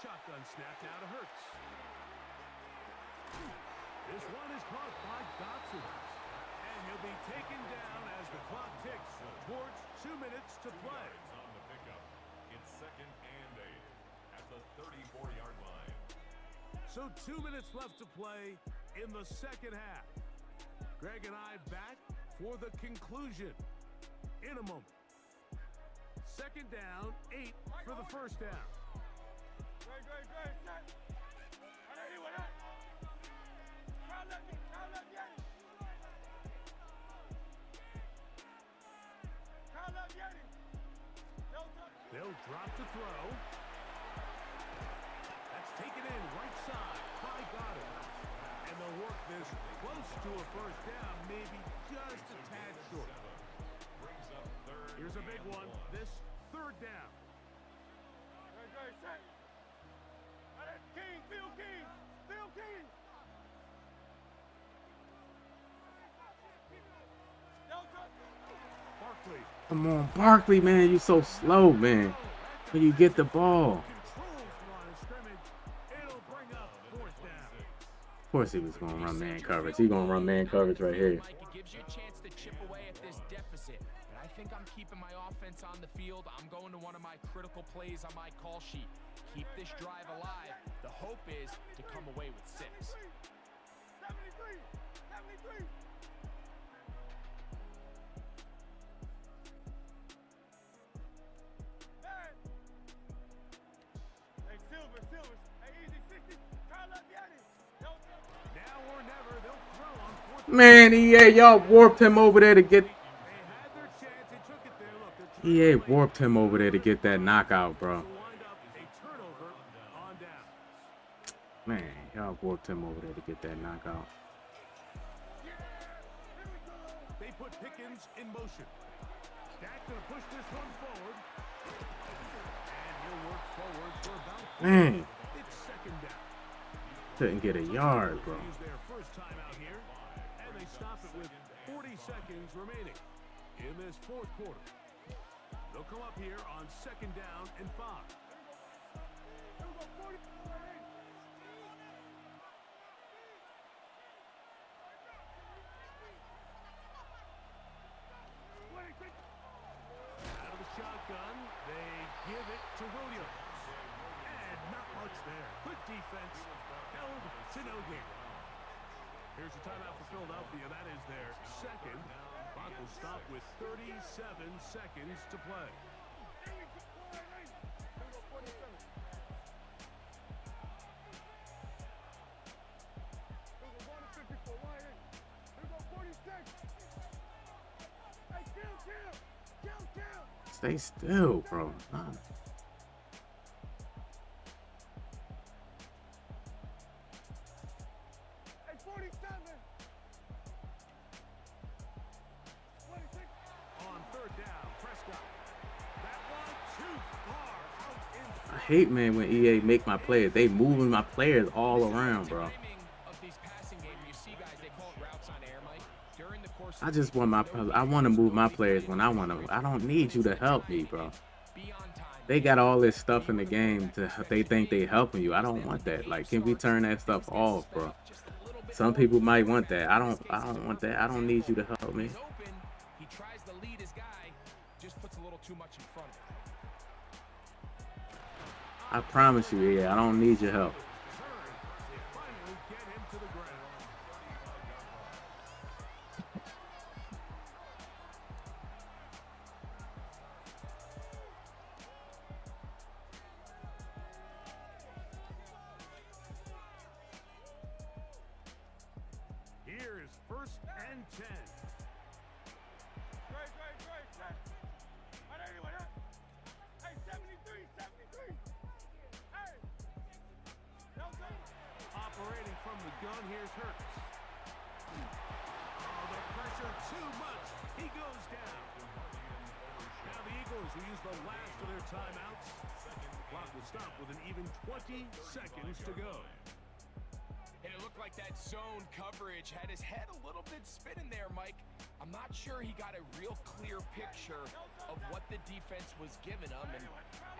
Shotgun snap now to Hurts. This one is caught by Dotson. And he'll be taken down as the clock ticks towards 2 minutes to play. On the pickup. It's 2nd and 8 at the 34-yard line. So 2 minutes left to play in the second half. Greg and I back for the conclusion in a moment. 2nd down, 8 for the first down. Great, great, great. Set. I know you with that. Crowd left, Yanni. Crowd left, Yanni. No touch. They'll drop to throw. That's taken in right side by Goddard. And they'll work this close to a first down, maybe just a tad short. Brings up 3rd. Here's a big one. This 3rd down. Great, great, set. King, Phil King. Phil King. No touch. Barkley. Come on, Barkley, man. You so slow, man. When you get the ball. Controls the line of scrimmage. It'll bring up 4th down. Of course he was going to run man coverage. He's going to run man coverage right here. Mike, it gives you a chance to chip away at this deficit. But I think I'm keeping my offense on the field. I'm going to one of my critical plays on my call sheet. Keep this drive alive. The hope is to come away with 6. 73. 73. Man. Hey, Silver. Hey, easy 60. Crowd left, Yanni. No touch. Now or never, they'll throw on 4th. Man, EA, y'all warped him over there to get... They had their chance. They took it there. Look, they're EA warped him over there to get that knockout, bro. wind up a turnover on down. Man, y'all warped him over there to get that knockout. They put Pickens in motion. Dak gonna push this one forward. And he'll work forward for about 4. Man, It's 2nd down. couldn't get a yard, bro. Use their first time out here. And they stop it with 40 seconds remaining in this 4th quarter. They'll come up here on 2nd down and 5. Out of the shotgun, they give it to Williams. And not much there. Good defense. Held to no gain. Here's a timeout for Philadelphia. That is their 2nd. Clock will stop with 37 seconds to play. Stay still, bro. Nah. Hey, 47. 26. On 3rd down, Prescott. That one too far out in I hate, man, when EA make my players. They moving my players all around, bro. Timing of these passing games, you see guys, they call it routes on air, Mike. During the course of I just want my, I want to move my players when I want to. I don't need you to help me, bro. be on time. They got all this stuff in the game to, they think they helping you. I don't want that. Like, can we turn that stuff off, bro? Some people might want that. I don't want that. I don't need you to help me. He's open. He tries to lead his guy, just puts a little too much in front of him. I promise you, yeah, I don't need your help. They finally get him to the ground. Here's 1st and 10. Great, set. I know you with that. Hey, 73. Hey. No touch. Operating from the gun, here's Hurts. Oh, the pressure too much. He goes down. Now the Eagles will use the last of their timeouts. The clock will stop with an even 20 seconds to go. And it looked like that zone coverage had his head a little bit spinning there, Mike. I'm not sure he got a real clear picture of what the defense was giving him, and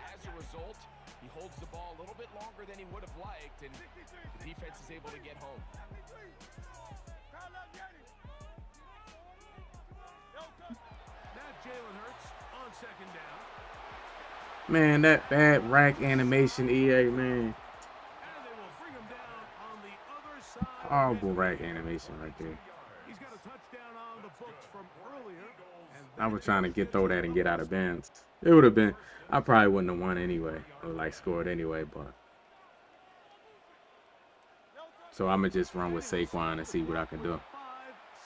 as a result, he holds the ball a little bit longer than he would have liked, and the defense is able to get home. Now Jalen Hurts on second down. Man, that bad rack animation, EA, man. And they will bring him down on the other side. Horrible rack animation right there. He's got a touchdown on the books from earlier. I was trying to throw that and get out of bounds. It would have been, I probably wouldn't have won anyway, or like scored anyway, but. So I'm going to just run with Saquon and see what I can do. 5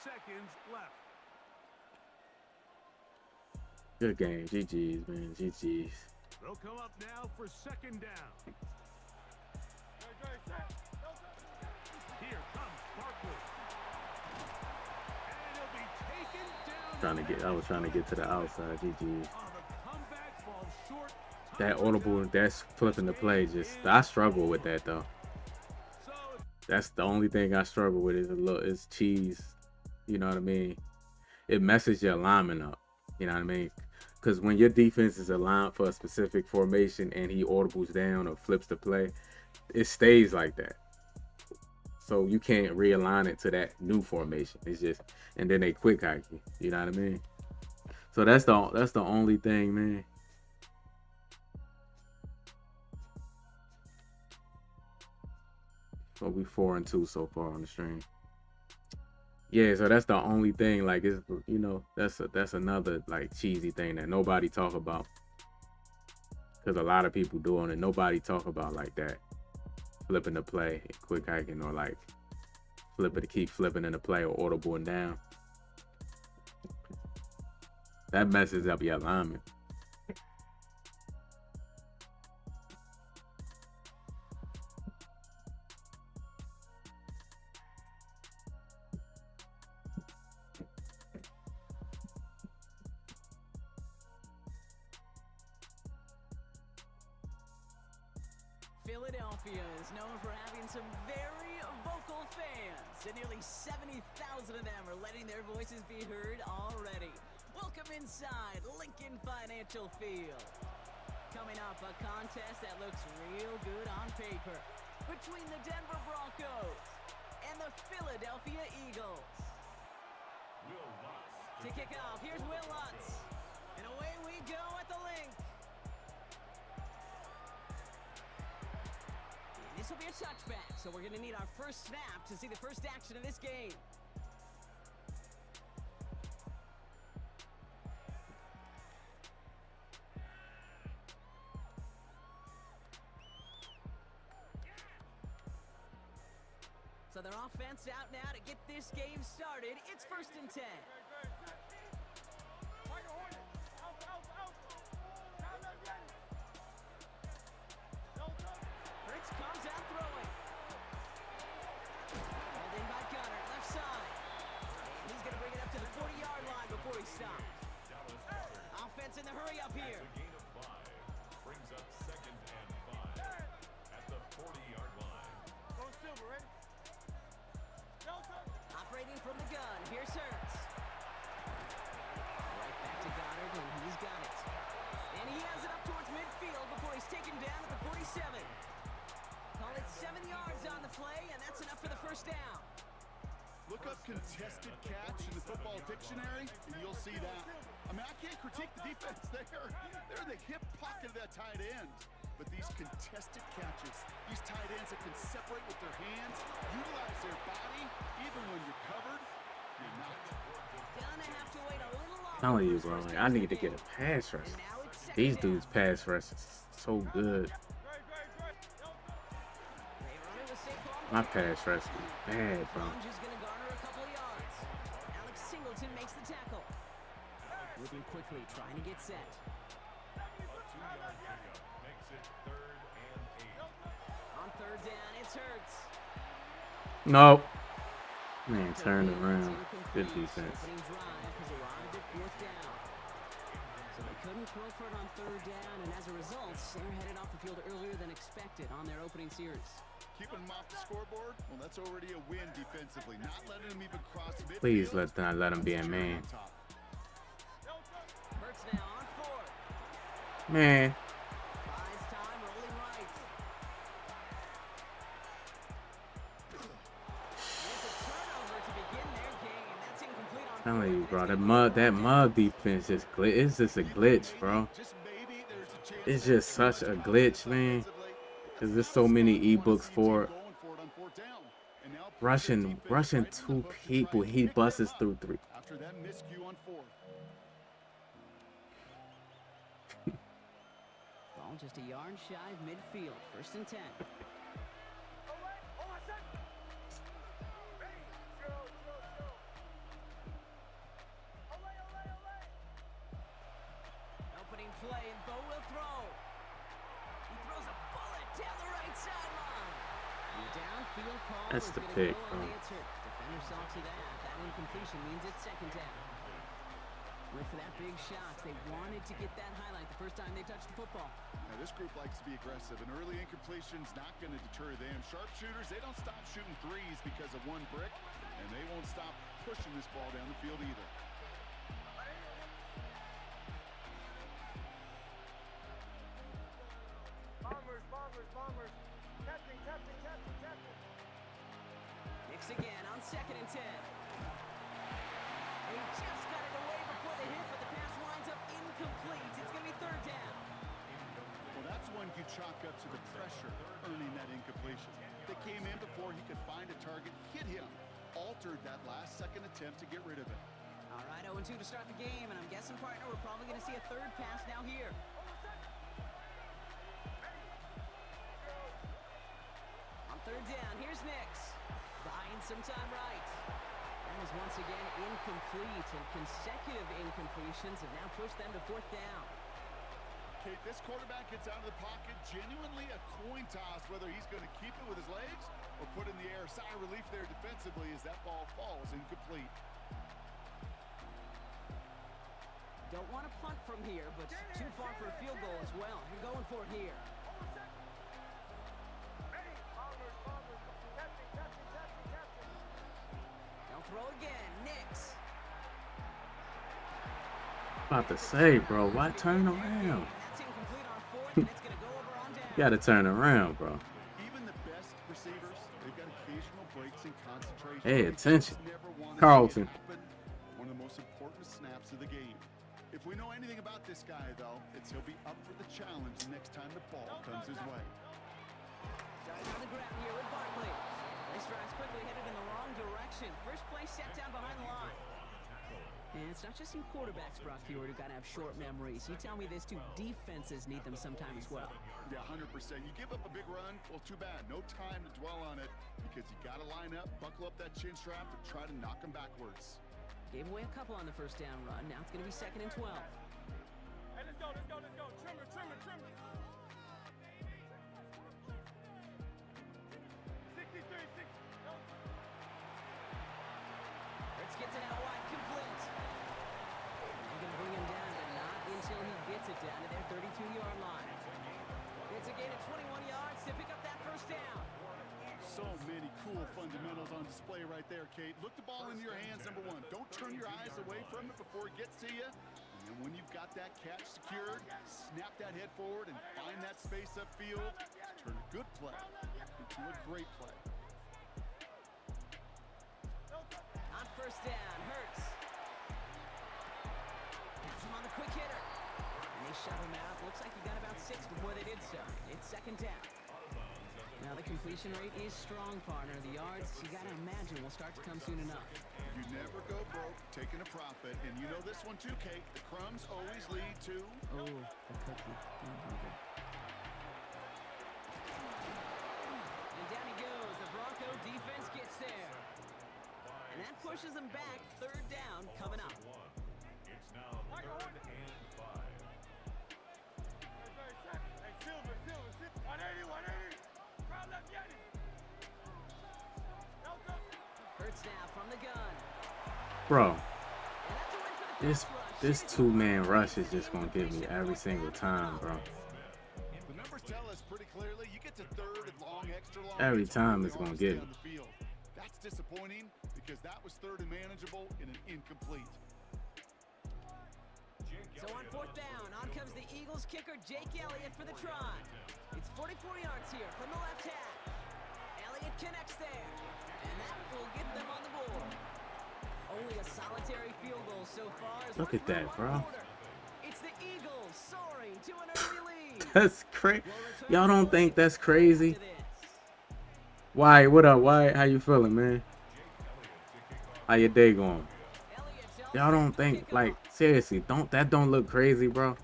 seconds left. Good game. GG's, man. GG's. They'll come up now for second down. Here comes Barkley. And he'll be taken down. I was trying to get to the outside. GG's. The comeback falls short. That audible, that's flipping the play. I struggle with that though. So That's the only thing I struggle with is cheese. You know what I mean? It messes your alignment up. You know what I mean? Because when your defense is aligned for a specific formation and he audibles down or flips the play, it stays like that. So you can't realign it to that new formation. It's just, and then they quick hike you. You know what I mean? So that's the only thing, man. So we 4-2 so far on the stream. Yeah, so that's the only thing. Like, it's, you know, that's another like cheesy thing that nobody talk about, because a lot of people doing it. Nobody talk about like that, flipping the play, quick hiking, or like keep flipping in the play or audibling down. That messes up your alignment. Philadelphia is known for having some very vocal fans, and nearly 70,000 of them are letting their voices be heard already. Welcome inside Lincoln Financial Field. Coming up, a contest that looks real good on paper between the Denver Broncos and the Philadelphia Eagles. To kick off, here's Will Lutz, and away we go at the link. This will be a touchback, so we're going to need our first snap to see the first action of this game. So their offense out now to get this game started. It's 1st and 10. Comes out throwing. Hauled in by Gunner, left side. And he's going to bring it up to the 40-yard line before he stops. Offense in the hurry up here. Gain of 5 brings up 2nd and 5 at the 40-yard line. Go Silver, ready? Operating from the gun, here's Hurts. Right back to Goddard, and he's got it. And he has it up towards midfield before he's taken down at the 47. Call it 7 yards on the play, and that's enough for the first down. Look up contested catch in the football dictionary, and you'll see that. I mean, I can't critique the defense. They're in the hip pocket of that tight end. But these contested catches, these tight ends that can separate with their hands, utilize their body, even when you're covered, you're not. Gonna have to wait a little longer. I'm telling you, bro, like, I need to get a pass rush. These dudes pass rush is so good. My pass rush is bad, bro. Is going to garner a couple of yards. Alex Singleton makes the tackle. Moving quickly, trying to get set. A 2-yard pickup makes it 3rd and 8. On 3rd down, it's Hurts. Nope. Man, turn around. Good defense. Opening drive has arrived at 4th down. So they couldn't throw for it on 3rd down, and as a result, they're headed off the field earlier than expected on their opening series. Keeping them off the scoreboard, well, that's already a win defensively. Not letting them even cross midfield. Please let them be a man. Hurts now on Man. Buys time, rolling right. It's a turnover to begin their game. That's incomplete on Telling you, fourth, bro, and that it's gonna go on mud down. defense is it's just a glitch, bro. Just maybe there's a chance It's they have just too such much a confidence glitch, man. offensively. Because That's there's not a so many spot you want to ebooks see a team for it. going for it on fourth down. And now puts their defense Rushing right on the two hook to try people, and he pick them busts up through 3. after that miscue on fourth. Ball just a yard shy of midfield. 1st and 10. Opening play, and Bo will throw. He throws a bullet down the right sideline. And the downfield call That's is the going to pick, go bro. unanswered. Defender saw to that. That incompletion means it's 2nd down. Went for that big shot. They wanted to get that highlight the first time they touched the football. Now, this group likes to be aggressive, and early incompletion's not going to deter them. Sharpshooters, they don't stop shooting threes because of one brick, and they won't stop pushing this ball down the field either. Bombers. Catching. Nix again on 2nd and 10. He just got it away before the hit, but the pass winds up incomplete. It's going to be 3rd down. Well, that's one you chalk up to the pressure earning that incompletion. They came in before he could find a target, hit him, altered that last-second attempt to get rid of it. All right, 0-2 to start the game, and I'm guessing, partner, we're probably going to see a 3rd pass now here. On 3rd down, here's Nix. Buying some time right. That is once again incomplete, and consecutive incompletions have now pushed them to 4th down. Kate, this quarterback gets out of the pocket, genuinely a coin toss whether he's going to keep it with his legs or put in the air. Sigh of relief there defensively as that ball falls incomplete. Don't want to punt from here, but too far for a field goal as well. You're going for it here. They'll throw again. Nix. About to say, bro, why turn around? That's incomplete on 4th, and it's going to go over on down. You gotta turn around, bro. Even the best receivers, they've got occasional breaks in concentration. Hey, You attention. just never wanna see it Carlton. happen. One of the most important snaps of the game. If we know anything about this guy, though, it's he'll be up for the challenge the next time the ball comes his way. Starting on the grab here with Barkley. This drive's quickly headed in the wrong direction. First play set down behind the line. And it's not just you quarterbacks, Brock Hewitt, who got to have short memories. You tell me this too, defenses need them sometime as well. Yeah, 100%. You give up a big run, well, too bad. No time to dwell on it because you got to line up, buckle up that chin strap, and try to knock him backwards. Gave away a couple on the first down run. Now it's going to be 2nd and 12. Hey, let's go. Trim it. 63, 6. Hurts gets it out wide, complete. They're going to bring him down, but not until he gets it down to their 32-yard line. It's a gain of 21 yards to pick up that first down. So many cool fundamentals on display right there, Kate. Look the ball into your hands, number one. Don't turn your eyes away from it before it gets to you. And then when you've got that catch secured, snap that head forward and find that space upfield. Turn a good play into a great play. On first down, Hurts. Has him on the quick hitter. And they shove him out. Looks like he got about 6 before they did so. It's 2nd down. Now the completion rate is strong, partner. The yards, you got to imagine, will start to come soon enough. You never go broke taking a profit. And you know this one too, Kate. The crumbs always lead to... Oh, the cookie. I'm hungry. And down he goes. The Bronco defense gets there. And that pushes them back. 3rd down coming up. It's now 3rd and 5. Hey, Silver. 180. Crowd left, Yanni. Hurts now from the gun. Bro, And that's a win for the this pass rush. this two-man rush is just gonna get me every single time, bro. The numbers tell us pretty clearly you get to 3rd and long, extra long. Every it's time really it's gonna hard to get stay me. on the field. That's disappointing because that was 3rd and manageable in an incomplete. So on 4th down, on comes the Eagles. Eagles kicker Jake Elliott for the try. It's 44 yards here from the left half. Elliott connects there, and that will get them on the board. Only a solitary field goal so far. Look at that, bro. It's the Eagles soaring to an early lead. That's crazy. Y'all don't think that's crazy? Why? What up? Why? How you feeling, man? How your day going? Y'all don't think, like, seriously, don't look crazy, bro?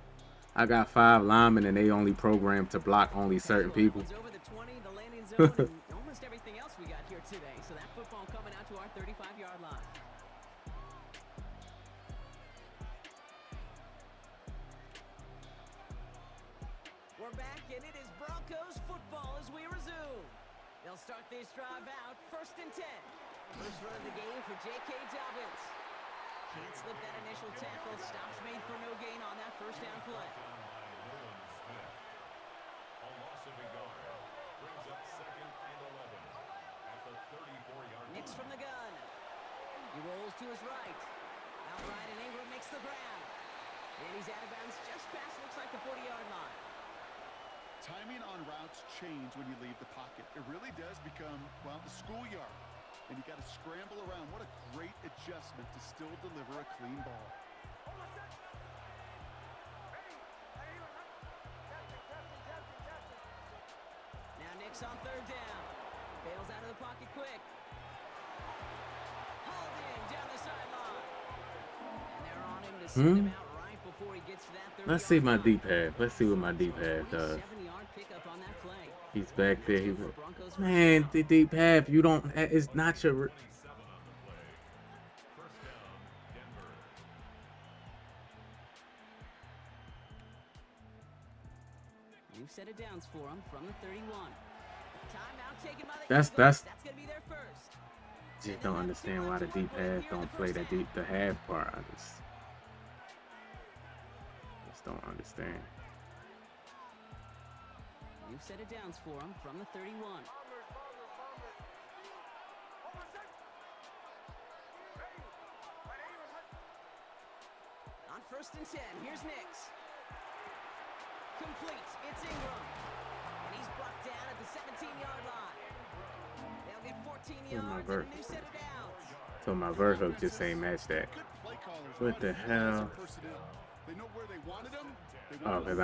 I got 5 linemen and they only programmed to block only certain people. Over the 20, the landing zone, and almost everything else we got here today. So that football coming out to our 35-yard line. We're back, and it is Broncos football as we resume. They'll start this drive out, 1st and 10. First run of the game for J.K. Dobbins. Can't slip that initial tackle. Stops made for no gain on that first down play. A loss of a yard brings up 2nd and 11 at the 34-yard line. Nix from the gun. He rolls to his right. Outright, and Ingram makes the grab. And he's out of bounds just past, looks like the 40-yard line. Timing on routes change when you leave the pocket. It really does become, well, the schoolyard. And you got to scramble around. What a great adjustment to still deliver a clean ball. Now Nix on 3rd down. Bails out of the pocket quick. Holding down the sideline. And they're on him to send him out right before he gets to that 30-yard Let's see my line. deep half. Let's see what my deep half does. 7-yard pickup on that play. He's back there. Man, the deep half. You don't. It's not your. New set of downs for him from the 31. Timeout taken by the That's Eagles. That's gonna be their first. Just don't understand why the deep half don't play the half part. I just don't understand. New set of downs for him from the 31. On 1st and 10, here's Nix. Complete. It's Ingram. And he's brought down at the 17-yard line. They'll get 14 yards and a new set of downs. So my vert hook just ain't match that. What the hell? They know where they wanted them. Oh, because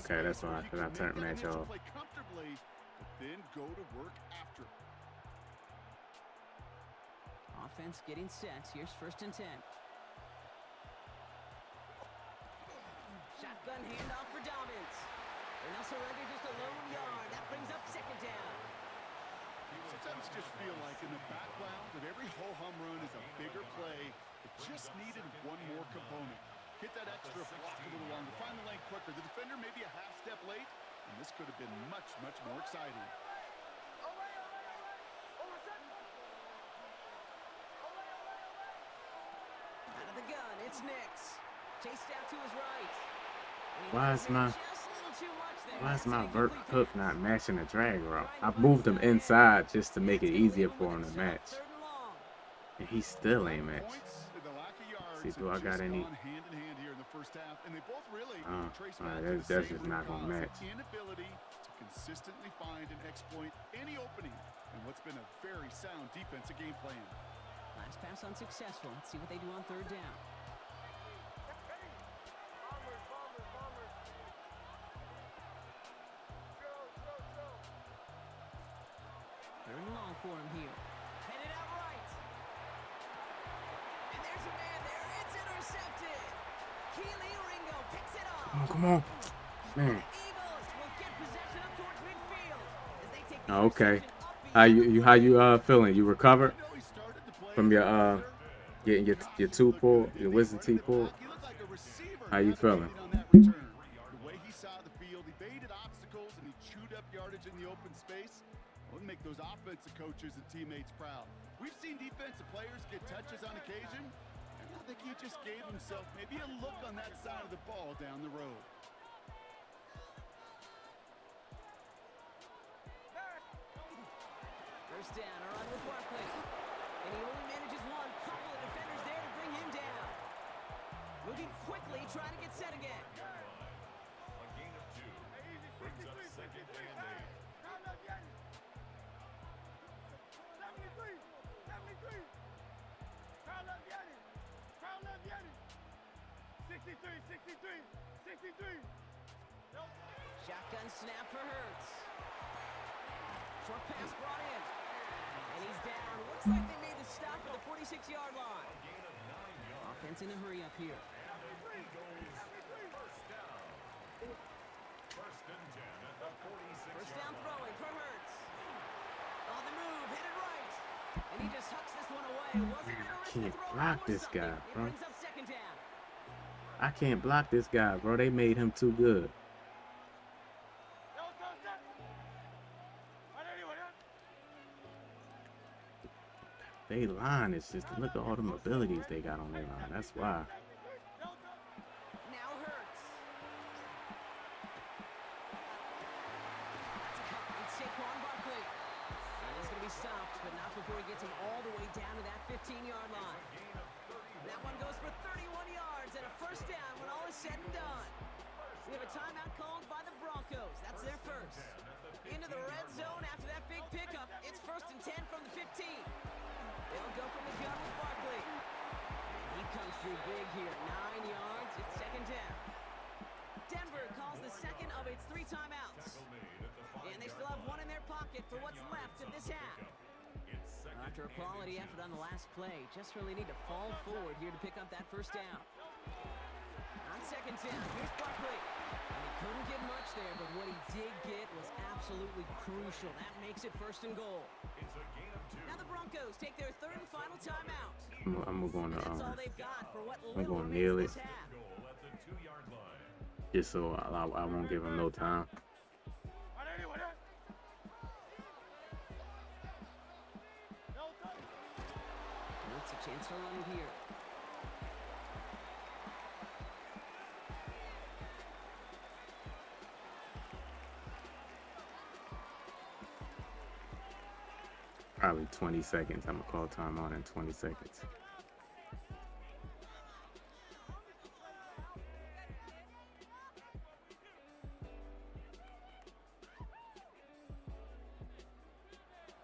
okay, that's why. Because I turned match off. Play comfortably, but then go to work after. Offense getting set. Here's 1st and 10. Shotgun handoff for Dobbins. And they'll surrender just a lone yard. That brings up 2nd down. Sometimes you just feel like in the background of every ho-hum run is a bigger play. It just needed one more component. Hit that extra block a little longer. Find the lane quicker. The defender may be a half step late, and this could have been much, much more exciting. Out of the gun, it's Nix. Chased out to his right. Why is my vert hook not matching the drag route? I moved him inside just to make it easier for him to match, and he still ain't matched. See, do I got any? Alright, that's just not gonna match. Inability to consistently find and exploit any opening, and what's been a very sound defensive game plan. Last pass unsuccessful. Let's see what they do on 3rd down. Third and long for him here. Headed out right. And there's a man there. It's intercepted. Keely Ringo picks it up. Come on, man. Eagles will get possession up towards midfield as they take the Oh, okay. interception How you feeling? You recovered from your getting your two pull, your wisdom teeth pull? How you feeling? The way he saw the field, he baited obstacles and he chewed up yardage in the open space. It'll make those offensive coaches and teammates proud. We've seen defensive players get touches on occasion, and I think he just gave himself maybe a look on that side of the ball down the road. First down, a run with Barkley. And he only manages one. Couple of defenders there to bring him down. Moving quickly, trying to get set again. 63. 63. Shotgun snap for Hurts. Short pass brought in. And he's down. Looks like they made the stop at the 46-yard line. Offense in a hurry up here. First down throwing for Hurts. On the move, hit it right. And he just hucks this one away. Wasn't Man, I interested can't throwing block for this something. guy, It bro. brings up second down. I can't block this guy, bro. They made him too good. They line is just, look at all the abilities they got on their line. That's why. Now Hurts. That's cut. It's Saquon Barkley. And he's going to be stopped, but not before he gets him all the way down to that 15-yard line. That one goes for 31 yards and a first down when all is said and done. We have a timeout called by the Broncos. That's their first. Into the red zone after that big pickup. It's 1st and 10 from the 15. They'll go from the gun with Barkley. And he comes through big here. 9 yards. It's second down. Denver calls the second of its 3 timeouts. And they still have one in their pocket for what's left of this half. After a quality effort on the last play, just really need to fall forward here to pick up that first down. On second down, here's Barkley. And he couldn't get much there, but what he did get was absolutely crucial. That makes it 1st and goal. Now the Broncos take their 3rd and final timeout. I'm going to That's all they've got for what I'm little gonna remains kneel of it. this half. Just so I won't give him no time. It's a chance to run it here. Probably 20 seconds. I'm gonna call time on in 20 seconds.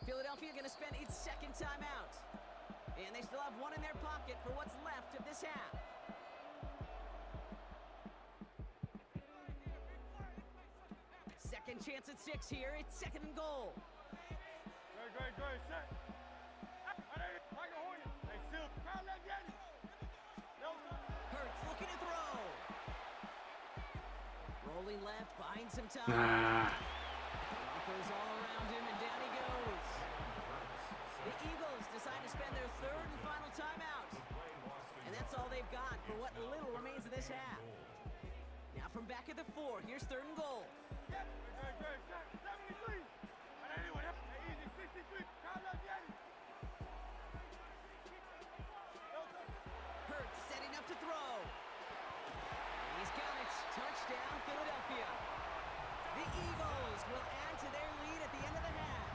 Philadelphia going to spend its 2nd timeout. And they still have one in their pocket for what's left of this half. Second chance at 6 here. It's 2nd and goal. Great, set. Hey, Sil, crowd left yet? Hurts looking to throw. Rolling left, buying some time. Broncos all around him, and down he goes. The Eagles decide to spend their 3rd and final timeout. And that's all they've got for what little remains of this half. Now from back at the 4, here's 3rd and goal. Great, set. 73. Hey, easy, 63. Crowd left yet? Hurts setting up to throw. He's got it. Touchdown, Philadelphia. The Eagles will add to their lead at the end of the half.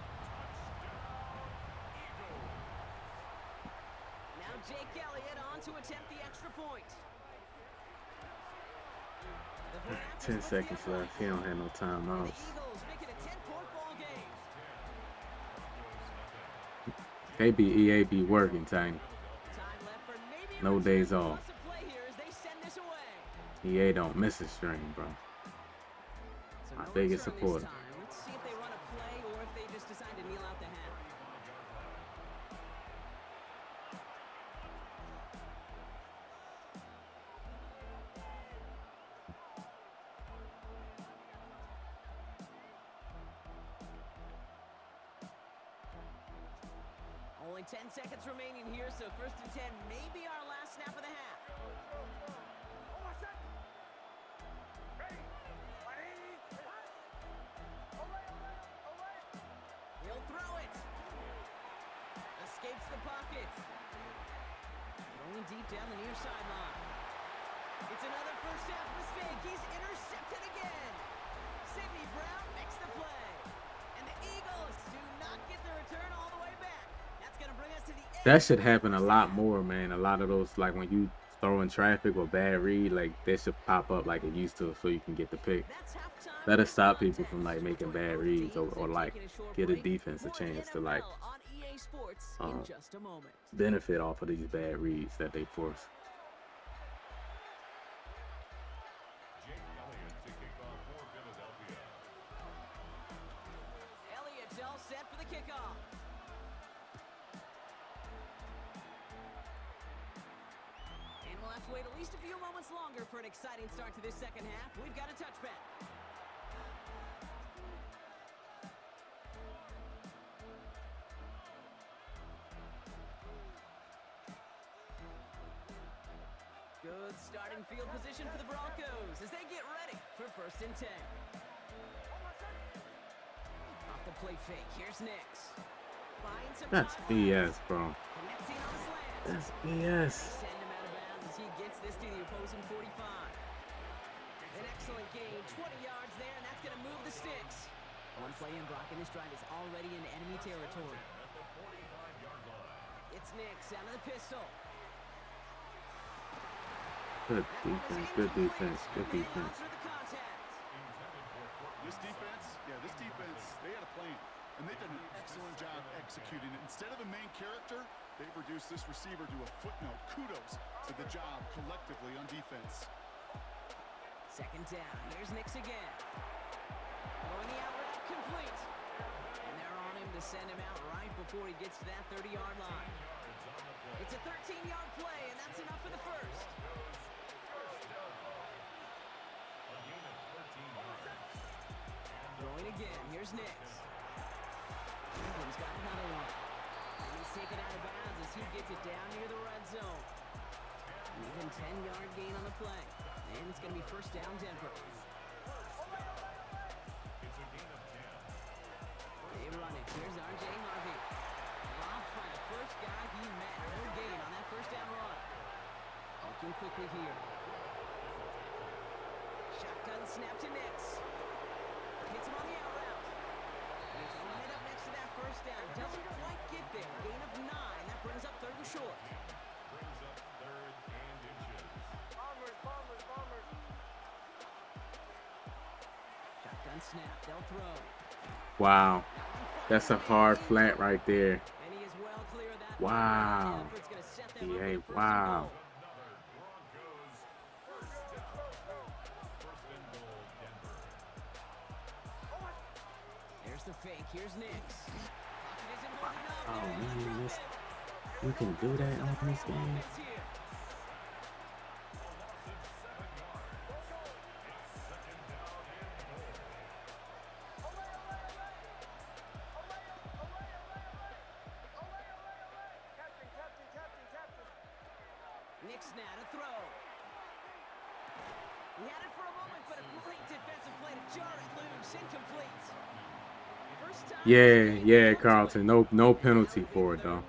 Now Jake Elliott on to attempt the extra point. The Packers 10 with the seconds extra left. He don't have no And the timeouts. Eagles make it a 10-point ball game. EA be working, Tiny. Time left for maybe a No return days to off. loss of play here as they send this away. EA don't miss a string, bro. So My no biggest return this supporter. time. Let's see if they run a play or if they just decide to kneel out the half. Only 10 seconds remaining here, so 1st and 10 may be our last snap of the half. He'll throw it. Escapes the pocket. Rolling deep down the near sideline. It's another first half mistake. He's intercepted again. Sidney Brown makes the play. And the Eagles do not get the return all the way back. That's going to bring us to the end. That should happen a lot more, man. A lot of those, like when you throw in traffic or bad read, like they should pop up like it used to, so you can get the pick. That's halftime That'll for stop people contest. from like making Join bad both reads teams or and like taking a short get a break. defense a More chance to like NFL on EA Sports in just a moment. benefit off of these bad reads that they force. wait at least a few moments longer for an exciting start to this second half. We've got a touchback. Good starting field position for the Broncos as they get ready for 1st and 10. Off the play fake, here's Nix. That's BS, bro. Connecting on the slant. That's BS. Send him out of bounds as he gets this to the opposing 45. An excellent gain, 20 yards there, and that's going to move the sticks. One play in, Brock, and this drive is already in enemy territory. It's Nix out of the pistol. Good defense, good defense, good defense. This defense, they had a plan, and they've done an excellent job executing it. Instead of a main character, they've reduced this receiver to a footnote. Kudos to the job collectively on defense. 2nd down, here's Nix again. Throwing the out route complete. And they're on him to send him out right before he gets to that 30-yard line. It's a 13-yard play, and that's enough for the first. Throwing again, here's Nix. Ingram's got another one. And he's taken out of bounds as he gets it down near the red zone. An even 10-yard gain on the play. And it's going to be 1st down Denver. They run it. Here's R.J. Harvey. Robbed by the first guy he met. No gain on that 1st down run. Looking quickly here. Shotgun snap to Nix. Hits him on the out route. And he's right up next to that 1st down. Doesn't quite get there. Gain of 9. That brings up 3rd and short. Brings up 3rd and inches. Bombers. Shotgun snap. They'll throw. Wow. That's a hard flat right there. And he is well clear of that. Wow. Effort's gonna set them up Yeah, with a 1st and wow. goal. There's the fake. Here's Nix. Pocket isn't holding up. Oh They're able to man, drop this, it. you can do that on this game. Offense here. Nix now to throw. He had it for a moment, but a great defensive play to jar it loose. Incomplete. First time Yeah, Carlton. No penalty for it though.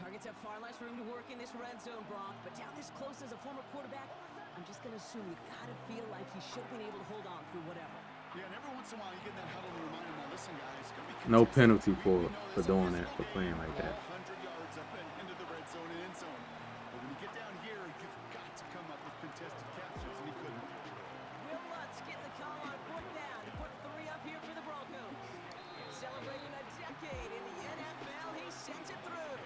Targets have far less room to work in this red zone, Brock, but down this close as a former quarterback, I'm just going to assume you got to feel like he should have been able to hold on through whatever. Yeah, and every once in a while you get that huddle and remind him, now listen guys, it's going to be No contested. penalty for doing that, for playing like that. 100 yards up and into the red zone and end zone. But when you get down here, you've got to come up with contested captures, and he couldn't. Will Lutz getting the call on 4th down to put 3 up here for the Broncos. Celebrating a decade in the NFL, he sends it through.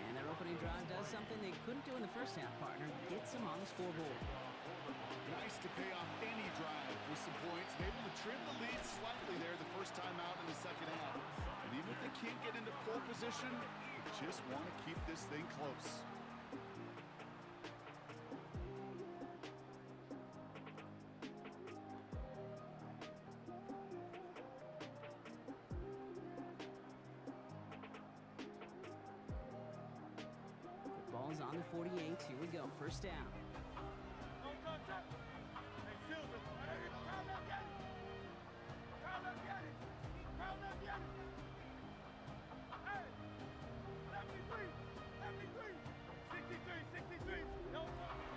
And their opening drive does something they couldn't do in the first half, partner. Gets them on the scoreboard. Nice to pay off any drive with some points. And able to trim the lead slightly there the first time out in the second half. And even if they can't get into pole position, they just want to keep this thing close. The ball's on the 48. Here we go. 1st down.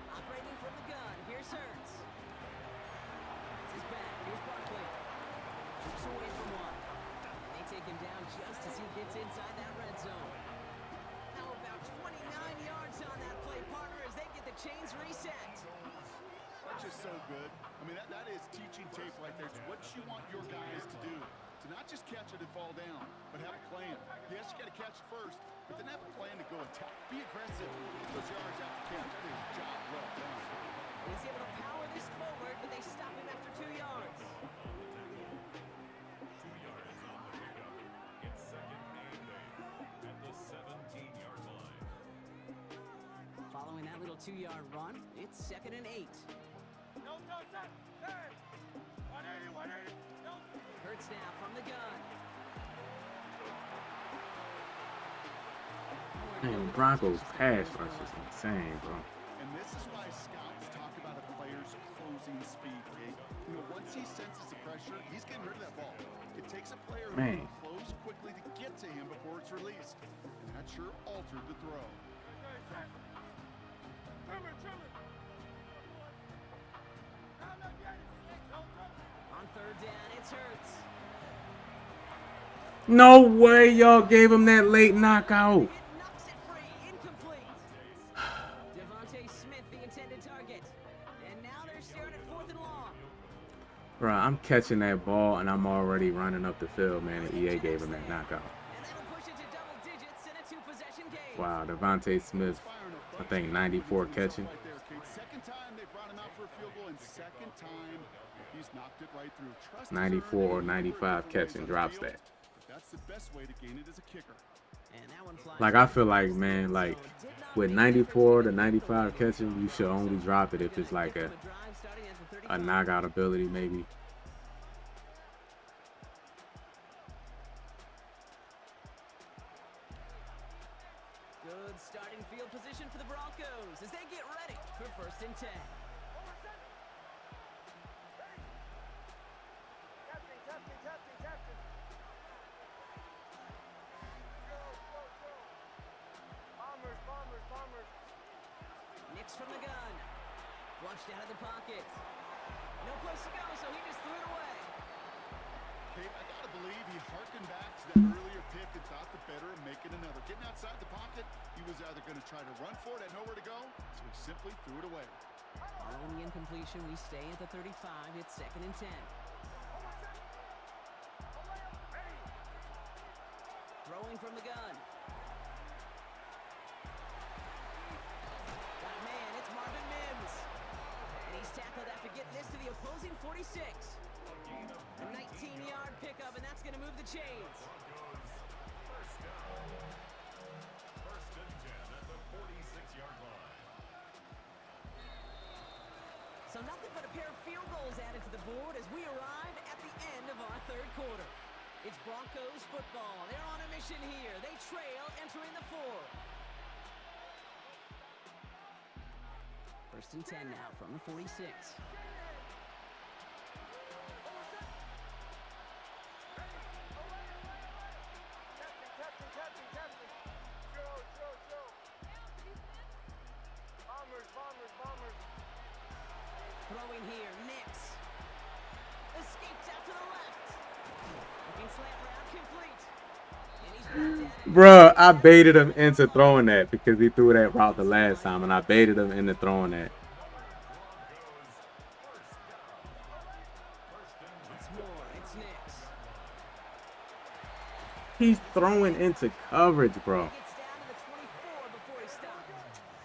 Operating from the gun. Here's Hurts. Finds his back. Here's Barkley. Keeps away from one. And they take him down just as he gets inside that red zone. How about 29 yards on that play, partner, as they get the chains reset. That's just so good. I mean, that is teaching tape right there. It's what you want your guys to do. To not just catch it and fall down, but have a plan. Yes, you got to catch it first, but then have a plan to go attack. Be aggressive. Get those yards out the catch. That is a job well done. And he's able to power this forward, but they stop him after 2 yards. 2 yards on the pickup. It's 2nd and 8 at the 17-yard line. Following that little 2-yard run, it's 2nd and 8. No, set. Hey! 180, 180. No. Hurts now from the gun. Man, Broncos pass rush is insane, bro. And this is why scouts talk about a player's closing speed, Kate. You know, once he senses the pressure, he's getting rid of that ball. It takes a player who can close quickly to get to him before it's released. And that sure altered the throw. Okay, set. Trimmer. Now let's get it. No trouble. On 3rd down, it's Hurts. No way y'all gave him that late knockout. It knocks it free, incomplete. Devontae Smith, the intended target. And now they're staring at 4th and long. Bro, I'm catching that ball and I'm already running up the field, man. And EA gave him that knockout. And that'll push it to double digits in a 2-possession game. Wow, Devontae Smith, I think 94 catching. Right there, Kate. Second time they brought him out for a field goal, and second time he's knocked it right through. Trust 94 or 95 catching drops that. That's the best way to gain it as a kicker. And that one flies Like, I feel like, man, like, with 94 to 95 catching, you should only drop it if it's like a knockout ability, maybe. Good starting field position for the Broncos as they get ready for 1st and 10. Testing. Bombers. Nicks from the gun. Flushed out of the pocket. No place to go, so he just threw it away. Kate, I gotta believe he harkened back to that earlier pick and thought the better of making another. Getting outside the pocket, he was either going to try to run for it, had nowhere to go, so he simply threw it away. Following the incompletion, we stay at the 35. It's 2nd and 10. Throwing from the gun. Got a man, it's Marvin Mims. And he's tackled after getting this to the opposing 46. A 19-yard pickup, and that's going to move the chains. First and 10 at the 46-yard line. So nothing but a pair of field goals added to the board as we arrive at the end of our 3rd quarter. It's Broncos football. They're on a mission here. They trail entering the 4th. 1st and 10 now from the 46. Bombers. Throwing here, Nix. Escapes out to the left. Looking slant route complete. And he's brought down. Bruh, I baited him into throwing that because he threw that route the last time, and I baited him into throwing that. Once more, it's Nix. He's throwing into coverage, bro. Gets down to the 24 before he stops.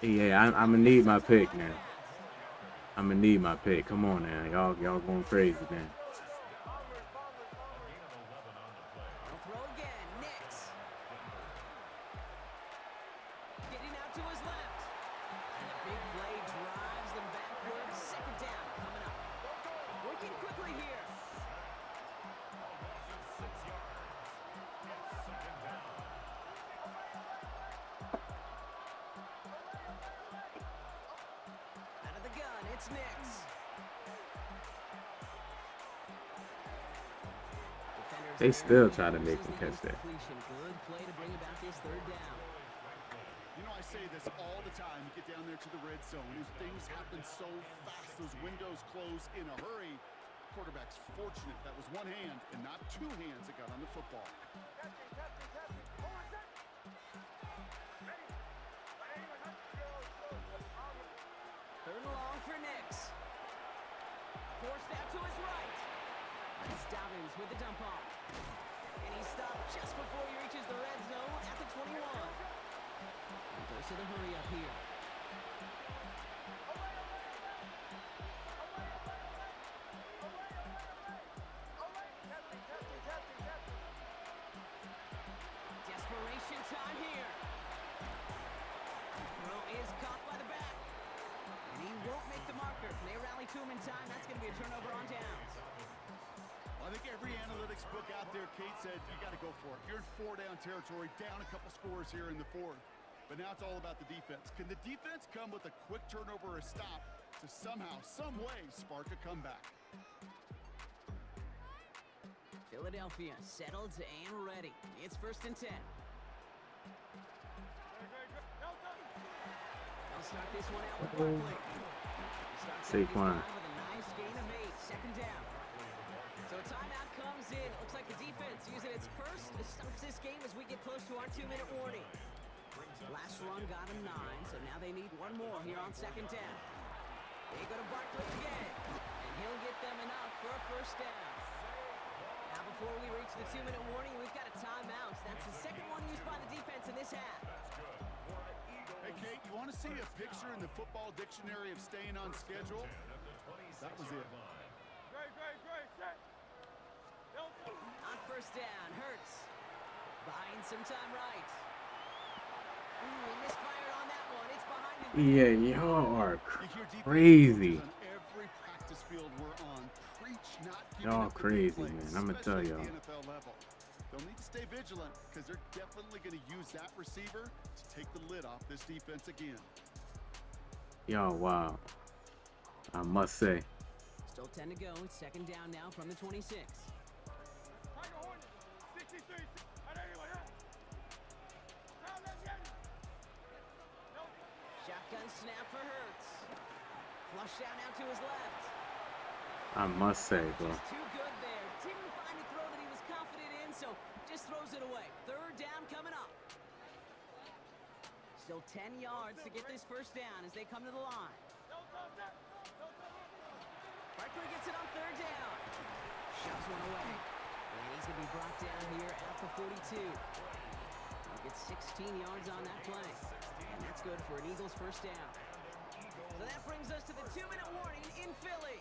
Yeah, I'm gonna need my pick, man. I'm gonna need my pick. Come on now, y'all going crazy, man. They'll throw again, Nix. Getting out to his left. And the big play drives them backwards. 2nd down coming up. Working quickly here. Out of the gun, it's Nix. They still try to make him catch that. Good play to bring about this 3rd down. You know, I say this all the time. You get down there to the red zone, and things happen so fast. Those windows close in a hurry. Quarterback's fortunate that was one hand and not two hands that got on the football. Third and long for Nix. Forced out to his right. It's Dobbins with the dump off. And he stopped just before he reaches the red zone at the 21. And goes to the hurry up here. Desperation time here. Throw is caught by the back. to him in time. That's going to be a turnover on downs. I think every analytics book out there, Kate, said you got to go for it. You're in 4-down territory, down a couple scores here in the fourth. But now it's all about the defense. Can the defense come with a quick turnover or a stop to somehow, some way, spark a comeback? Philadelphia settled and ready. It's 1st and 10. They'll start this one out with Barkley. Saquon. With a nice gain of 8, 2nd down. So a timeout comes in. It looks like the defense using its first stops this game as we get close to our 2-minute warning. Last run got him 9, so now they need one more here on 2nd down. They go to Barkley again, and he'll get them enough for a 1st down. Now before we reach the 2-minute warning, we've got a timeout. That's the second one used by the defense in this half. Hey, Kate, you want to see a picture in the football dictionary of staying on schedule? That was it. Great, set. On 1st down, Hurts buying some time right. Ooh, he misfired on that one. It's behind his Yeah, y'all are You hear defense crazy. coaches on every practice field we're on. Preach not giving Y'all up the big crazy, plays, man. I'ma tell especially at y'all. the NFL level. They'll need to stay vigilant because they're definitely going to use that receiver to take the lid off this defense again. Y'all, wow. I must say. Still 10 to go. It's 2nd down now from the 26. Tiger Hornet, 63. Shotgun snap for Hurts. Flush down out to his left. I must say, bro. Just too good there. Didn't find a throw that he was confident in, so just throws it away. 3rd down coming up. Still 10 yards to get this 1st down as they come to the line. Barkley gets it on 3rd down. Shoves one away. And he's going to be brought down here at the 42. He'll get 16 yards on that play. And that's good for an Eagles 1st down. So that brings us to the 2-minute warning in Philly.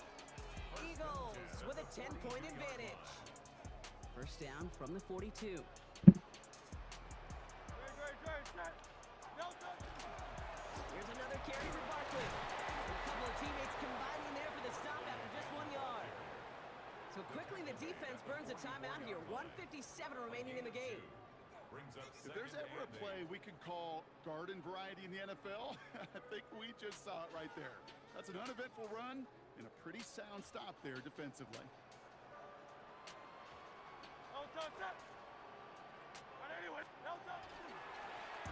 Eagles with a 10-point advantage. 1st down from the 42. Great, set. Here's another carry for Barkley. And a couple of teammates combining there for the stop after just 1 yard. So quickly the defense burns a timeout here. 1:57 remaining in the game. If there's ever a play we could call garden variety in the NFL, I think we just saw it right there. That's an uneventful run and a pretty sound stop there defensively.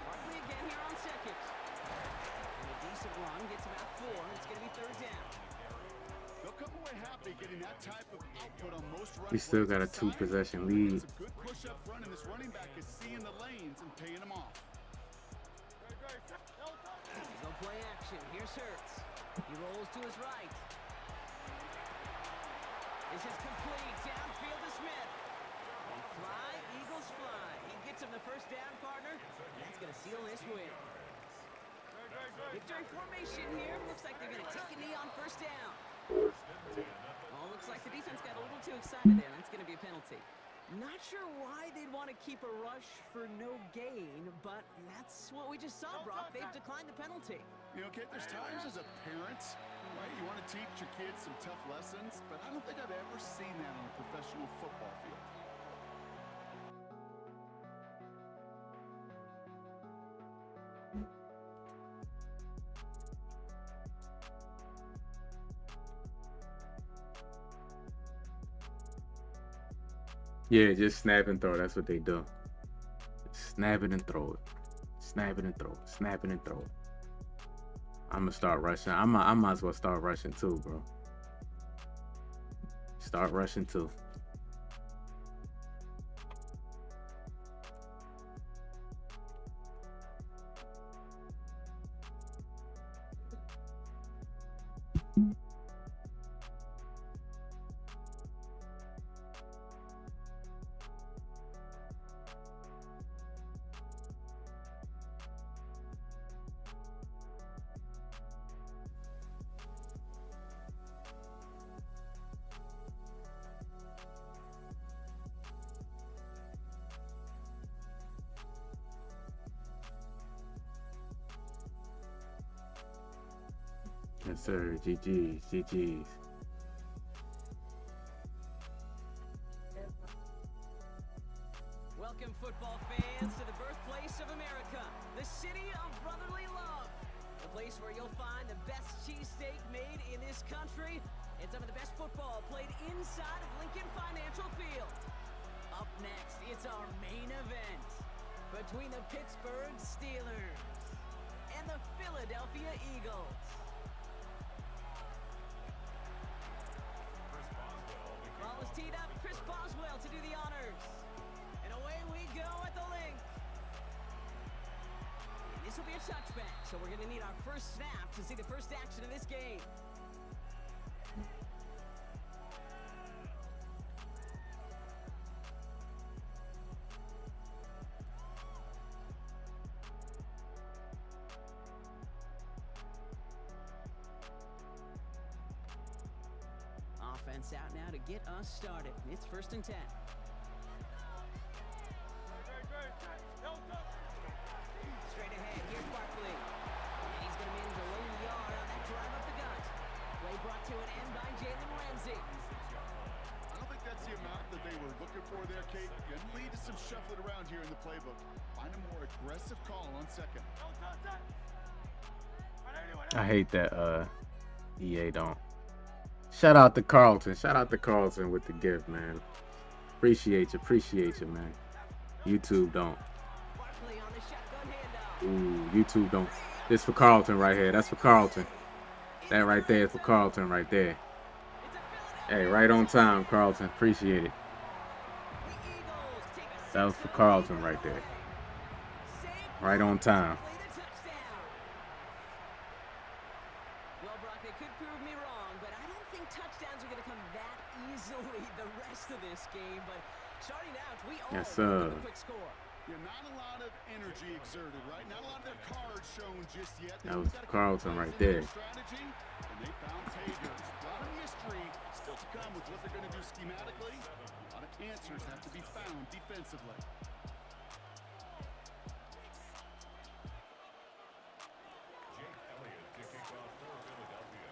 Barkley again here on 2nd. And a decent run gets about 4. It's going to be 3rd down. They'll come away happy getting that type of output on most runs. We still got a 2-possession lead. It's a good push up front, and this running back is seeing the lanes and paying them off. Go play action. Here's Hurts. He rolls to his right. This is complete. Downfield to Smith. And fly, Eagles fly. He gets him the 1st down, partner. And that's going to seal this win. Victory formation here. Looks like they're going to take a knee on 1st down. Well, looks like the defense got a little too excited there. That's going to be a penalty. Not sure why they'd want to keep a rush for no gain, but that's what we just saw, Brock. They've declined the penalty. You know, Kate, there's times as a parent, right, you want to teach your kids some tough lessons, but I don't think I've ever seen that on a professional football field. Yeah, just snap and throw. That's what they do. Snap it and throw it. Snap it and throw it. Snap it and throw it. I'm gonna start rushing. I might as well start rushing too, bro. Start rushing too. Yes, sir. GG's. GG's. Welcome, football fans, to the birthplace of America, the city of brotherly love. The place where you'll find the best cheesesteak made in this country and some of the best football played inside of Lincoln Financial Field. Up next, it's our main event between the Pittsburgh Steelers and the Philadelphia Eagles. Ball is teed up. Chris Boswell to do the honors. And away we go at the link. And this will be a touchback, so we're going to need our first snap to see the first action of this game. Offense out now to get us started. It's 1st and 10. Straight ahead, here's Barkley. And he's going to manage a lone yard on that drive up the gut. Play brought to an end by Jalen Ramsey. I don't think that's the amount that they were looking for there, Kate. Can lead to some shuffling around here in the playbook. Find a more aggressive call on second. I hate that EA don't. Shout out to Carlton. Shout out to Carlton with the gift, man. Appreciate you, man. YouTube don't. Barkley on the shotgun handoff. Ooh, YouTube don't. This for Carlton right here. That's for Carlton. That right there is for Carlton right there. Hey, right on time, Carlton. Appreciate it. That was for Carlton right there. Right on time. Well, Brock, they could prove me wrong, but I don't think touchdowns are going to come that easily the rest of this game. But starting out, we all Yes, sir. with a quick score. Yeah, not a lot of energy exerted, right? Not a lot of their cards shown just yet. That was Carlton right there. Strategy, and they found pay dirt. A lot of mystery still to come with what they're going to do schematically. A lot of answers have to be found defensively. Jake Elliott to kick off for Philadelphia.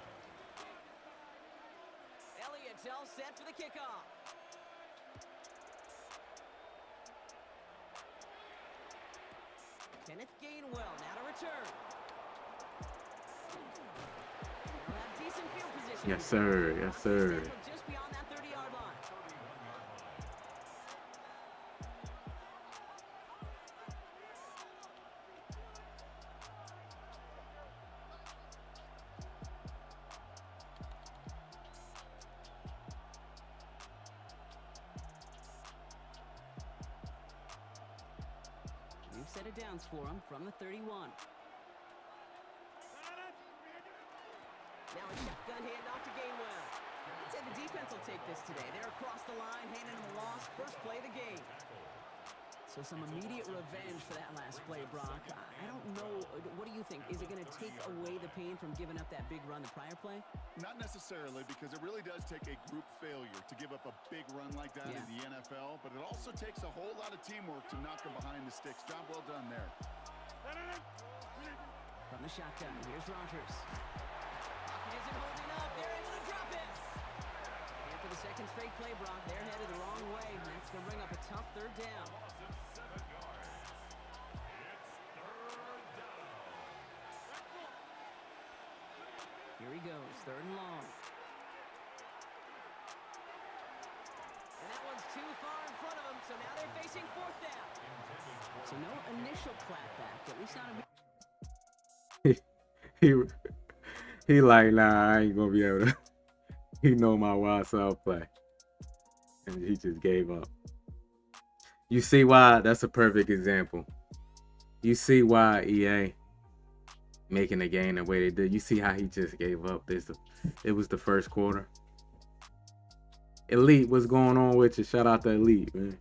Elliott's all set for the kickoff. Kenneth Gainwell now to return. He'll have decent field position. Yes, sir. Yes, sir. Just beyond that 30-yard line. New set of downs for him from the 31. Now a shotgun handoff to Gainwell. I'd say the defense will take this today. They're across the line, handing him a loss. First play of the game. So some immediate revenge for that last play, Brock. I don't know. What do you think? Is it going to take away the pain from giving up that big run the prior play? Not necessarily, because it really does take a group failure to give up a big run like that in the NFL, but it also takes a whole lot of teamwork to knock him behind the sticks. Job well done there. From the shotgun, here's Rodgers. Pocket isn't holding up. They're able to drop it. And for the second straight play, Brock, they're headed the wrong way. And that's going to bring up a tough third down. Here he goes, 3rd and long. And that one's too far in front of him, so now they're facing 4th down. So no initial clapback, at least not a... he like, nah, I ain't gonna be able to. He know my wild self play. And he just gave up. You see why? That's a perfect example. You see why EA making the game the way they did. You see how he just gave up. It was the first quarter. Elite, what's going on with you? Shout out to Elite, man.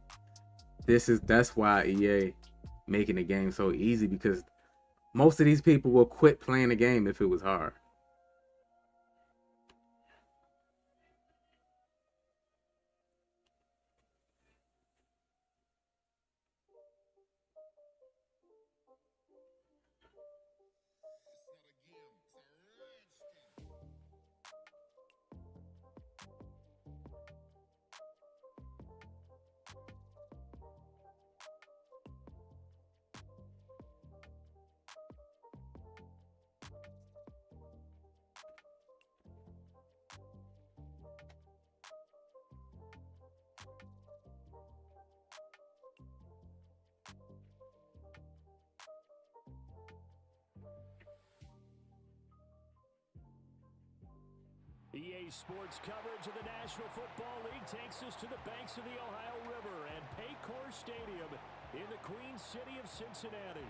That's why EA making the game so easy, because most of these people will quit playing the game if it was hard. EA Sports coverage of the National Football League takes us to the banks of the Ohio River and Paycor Stadium in the Queen City of Cincinnati.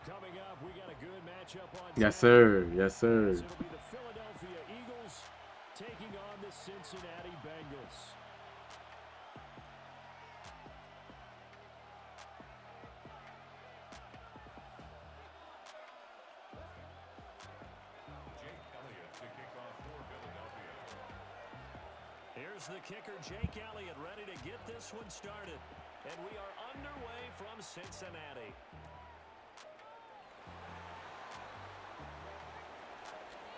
Coming up, we got a good matchup on Yes, sir. Yes, sir. it'll be the Philadelphia Eagles taking on the Cincinnati Bengals. Here's the kicker, Jake Elliott, ready to get this one started. And we are underway from Cincinnati.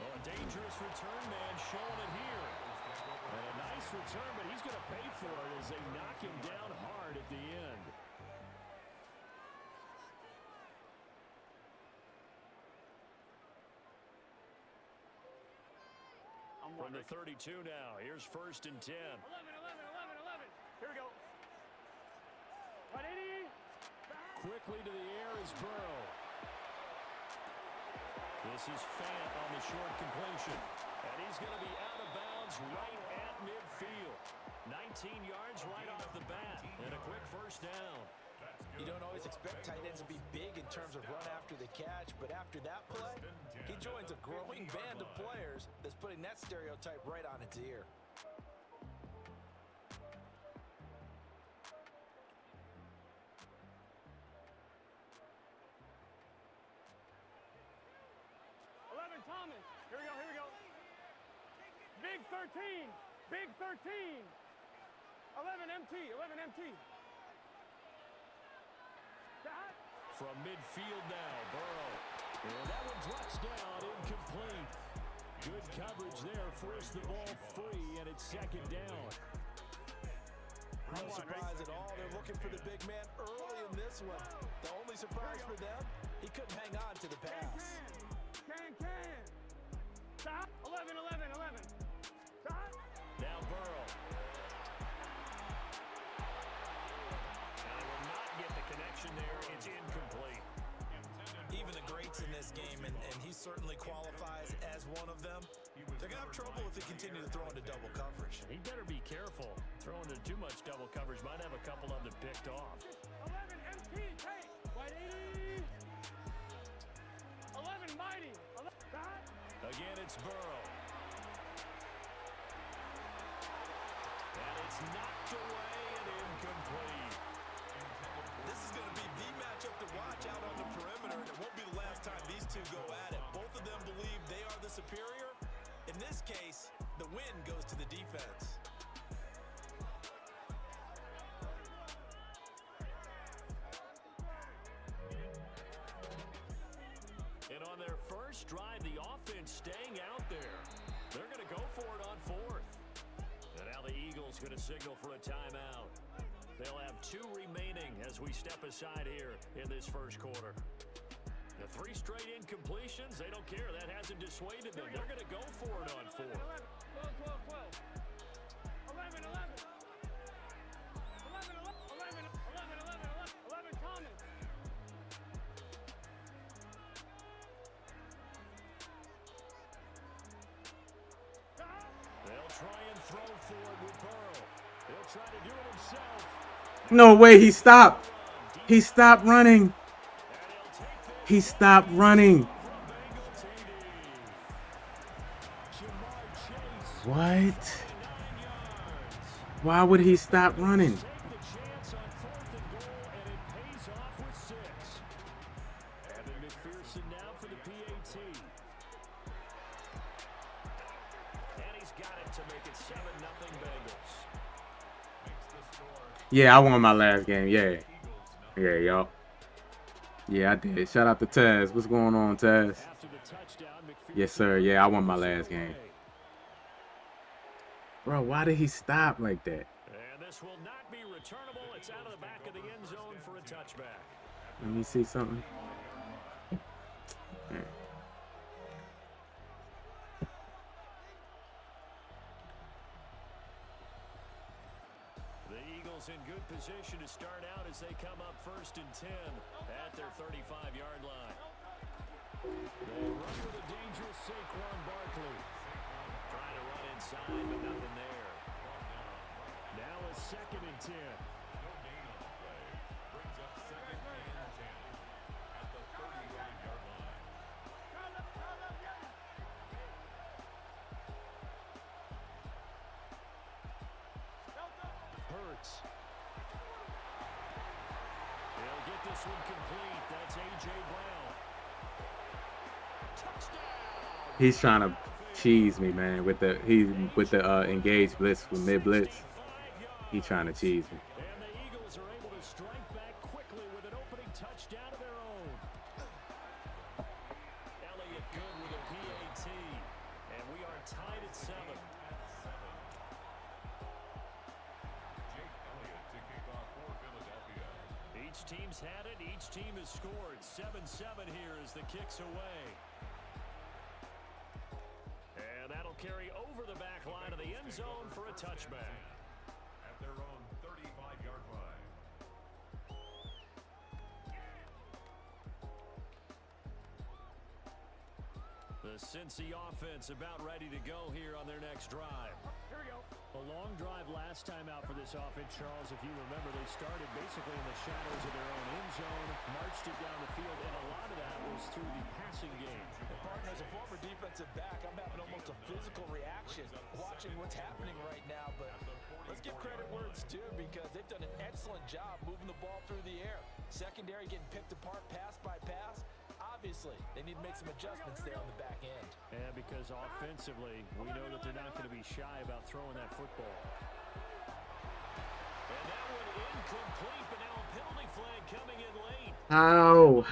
Oh, a dangerous return man showing it here. And a nice return, but he's going to pay for it as they knock him down hard at the end. From the 32 now, here's 1st and 10. 11. Here we go. 180. Quickly to the air is Burrow. This is Fant on the short completion. And he's going to be out of bounds right at midfield. 19 yards right off the bat. And a quick 1st down. You don't always expect tight ends to be big in terms of run after the catch, but after that play, he joins a growing band of players that's putting that stereotype right on its ear. Thomas. Here we go. Big 13. 11 MT. From midfield now, Burrow. And that one drops down, incomplete. Good coverage there, forced the ball free, and it's 2nd down. No surprise at all. They're looking for the big man early in this one. The only surprise for them, he couldn't hang on to the pass. Can. Stop. 11. Stop. Now Burrow. And he will not get the connection there. It's incomplete. Even the greats in this game, and he certainly qualifies as one of them, they're going to have trouble if they continue to throw into double coverage. He better be careful. Throwing into too much double coverage might have a couple of them picked off. 11 MT. Take. 180. 11 mighty. 11. Stop. Again, it's Burrow. And it's knocked away and incomplete. This is going to be the matchup to watch out on the perimeter, and it won't be the last time these two go at it. Both of them believe they are the superior. In this case, the win goes to the defense. And on their first drive, the offense staying out there. They're going to go for it on 4th. And now the Eagles going to signal for a timeout. They'll have 2 remaining as we step aside here in this 1st quarter. The 3 straight incompletions, they don't care. That hasn't dissuaded them. They're going to go for it on 4th. 12. 11 Thomas. They'll try and throw for it with Burrow. He'll try to do it himself. No way. He stopped. He stopped running. He stopped running. What? Why would he stop running? Yeah, I won my last game. Yeah, y'all. Yeah, I did. Shout out to Taz. What's going on, Taz? Yes, sir. Yeah, I won my last game. Bro, why did he stop like that? And this will not be returnable. It's out of the back of the end zone for a touchback. Let me see something. The Eagles in good position to start out as they come up 1st and 10 at their 35-yard line. They run with a dangerous Saquon Barkley. Trying to run inside, but nothing there. Now a 2nd and 10. No gain on the play. Brings up 2nd and 10 at the 35-yard line. Hurts. They'll get this one complete. That's A.J. Brown. Touchdown. He's trying to cheese me, man, with the engaged blitz with mid blitz. He's trying to cheese me. And the Eagles are able to strike back quickly with an opening touchdown of their own. Elliott good with a PAT. And we are tied at 7. Jake Elliott to kick off for Philadelphia. Each team's had it. Each team has scored. 7-7 here as the kick's away. And that'll carry over the back line of the end zone for a touchback. At their own 35-yard line. The Cincy offense about ready to go here on their next drive. Here we go. A long drive last time out for this offense, Charles. If you remember, they started basically in the shadows of their own end zone, marched it down the field, and a lot of that was through the passing game. And partner, as a former defensive back, I'm having almost a physical reaction watching what's happening right now. But let's give credit where it's due, because they've done an excellent job moving the ball through the air. Secondary getting picked apart pass by pass. Obviously, they need to make some adjustments there on the back end. And because offensively, we know that they're not going to be shy about throwing that football. And that one incomplete, but now a penalty flag coming in late. How?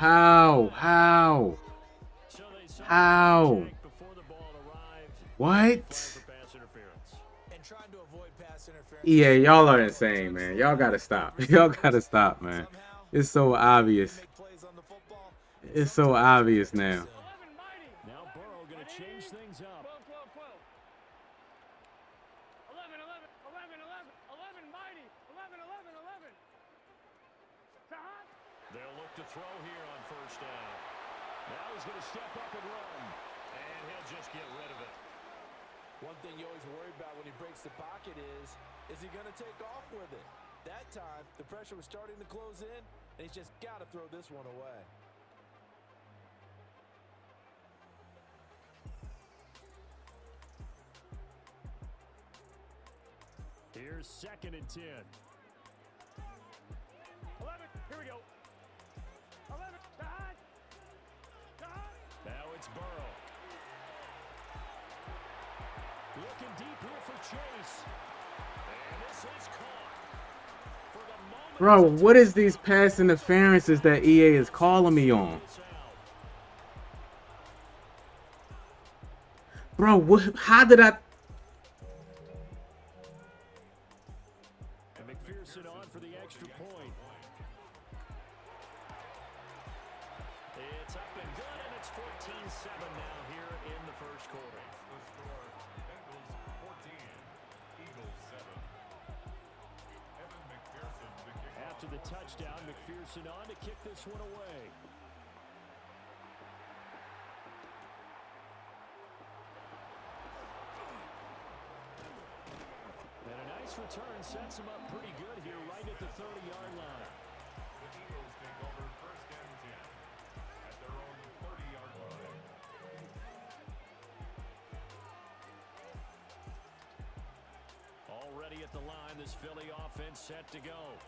So they saw How? contact before the ball arrived. What? For pass interference. And trying to avoid pass interference. Yeah, y'all are insane, man. Y'all gotta stop. Y'all gotta stop, man. It's so obvious. Make plays on the football. It's so obvious now. 11 mighty. Now Burrow going to change things up. 12, 12, 12. 11, 11, 11, 11, 11 mighty. 11, 11, 11. Shot. They'll look to throw here on first down. Now he's going to step up and run. And he'll just get rid of it. One thing you always worry about when he breaks the pocket is he going to take off with it? That time, the pressure was starting to close in, and he's just got to throw this one away. Here's 2nd and 10. 11. Here we go. 11. Shot. Shot. Now it's Burrow. Looking deep here for Chase. And this is caught. For the moment, Bro, what is these pass interferences that EA is calling me on? Bro, how did I... And McPherson on for the extra point. It's up and good, and it's 14-7 now here in the first quarter. The score, Bengals 14, Eagles 7. Evan McPherson to kick off. After the touchdown, McPherson on to kick this one away. And a nice return sets him up pretty good here right at the 30-yard line. The Eagles take over first and 10 at their own 30-yard line. Already at the line, this Philly offense set to go.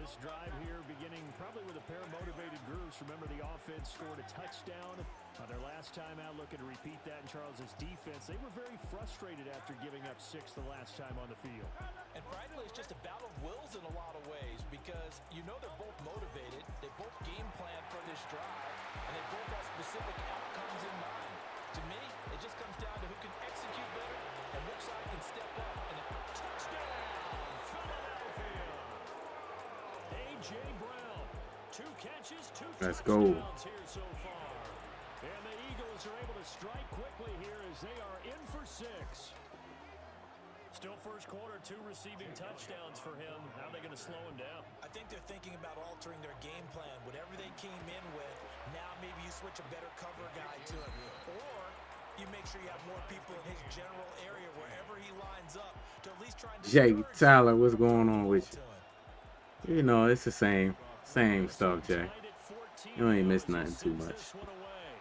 This drive here beginning probably with a pair of motivated groups. Remember, the offense scored a touchdown on their last time out, looking to repeat that in Charles's defense. They were very frustrated after giving up 6 the last time on the field. And frankly, it's just a battle of wills in a lot of ways, because you know they're both motivated, they both game plan for this drive, and they both have specific outcomes in mind. To me, it just comes down to who can execute better and which side can step up. And a touchdown, Philadelphia! A.J. Brown, 2 catches, 2 Let's go. touchdowns here so far. And the Eagles are able to strike quickly here as they are in for 6. Still first quarter, 2 receiving touchdowns for him. How are they going to slow him down? I think they're thinking about altering their game plan. Whatever they came in with, now maybe you switch a better cover guy to him. Or you make sure you have more people in his general area wherever he lines up to at least try and Jay discourage Tyler, him what's from going throwing on the with ball to him. you? You know, it's the same stuff, Jay. Tied at 14 You ain't now missed as he nothing too sends much. this one away.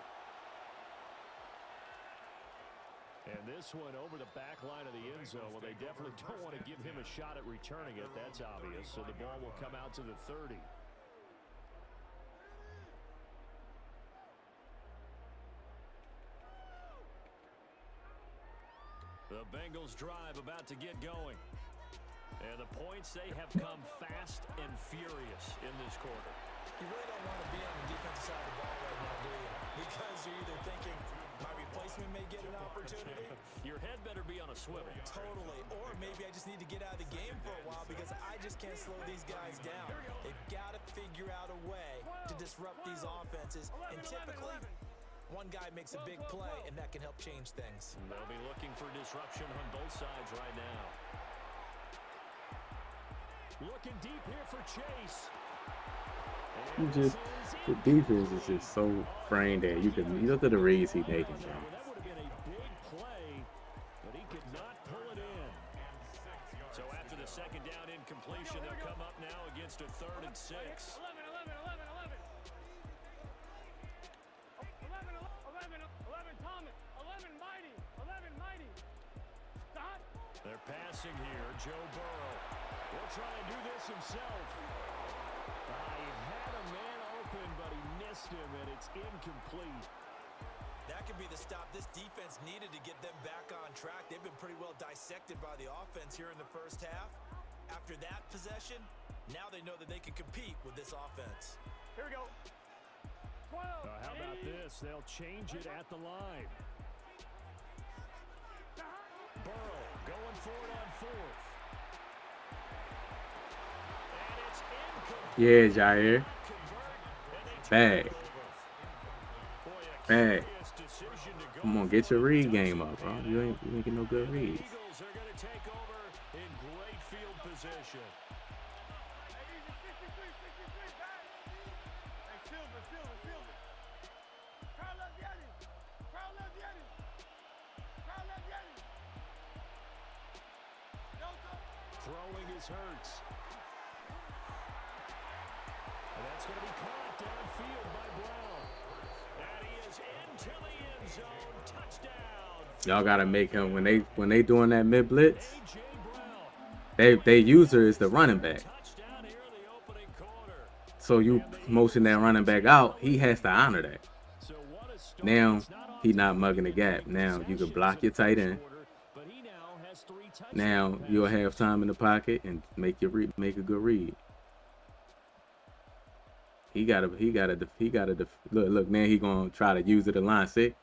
And this one over the back line of the end zone. Well, they definitely don't want to give him a shot at returning it. That's obvious. So the ball will come out to the 30. The Bengals drive about to get going. And the points, they have come fast and furious in this quarter. You really don't want to be on the defensive side of the ball right now, do you? Because you're either thinking, my replacement may get an opportunity. Your head better be on a swivel. Totally. Or maybe I just need to get out of the game for a while because I just can't slow these guys down. They've got to figure out a way to disrupt these offenses. And typically, one guy makes a big play, and that can help change things. They'll be looking for disruption on both sides right now. Looking deep here for Chase. The defense is just so brain dead. You look at the reads he making, bro. That would have been a big play, but he could not pull it in. So after the second down incompletion, they'll come up now against a 3rd and 6. 11 Thomas, 11 Mighty, 11 Mighty. Stop. They're passing here, Joe Burrow. Will try and do this himself. He had a man open, but he missed him, and it's incomplete. That could be the stop this defense needed to get them back on track. They've been pretty well dissected by the offense here in the first half. After that possession, now they know that they can compete with this offense. Here we go. 12. How about this? They'll change it at the line. Burrow going for it on 4th. And it's incomplete. Yeah, Jair. Bag. Bag. Come on, get your read game up, bro. You ain't making no good reads. Eagles are going to take over in great field position. Throwing his Hurts. And that's going to be caught downfield by Brown. And he is into the end zone. Touchdown. Y'all gotta make him when they doing that mid blitz. A.J. Brown. They user is the running back. Touchdown here in the opening quarter. So you motion that running back out, he has to honor that. So what a start. Now It's not he not off to mugging the gap. Now you can block your tight end. but he now has 3 touchdown Now you'll passes. have time in the pocket and make a good read. He gotta look. Now he gonna try to use it to line 6.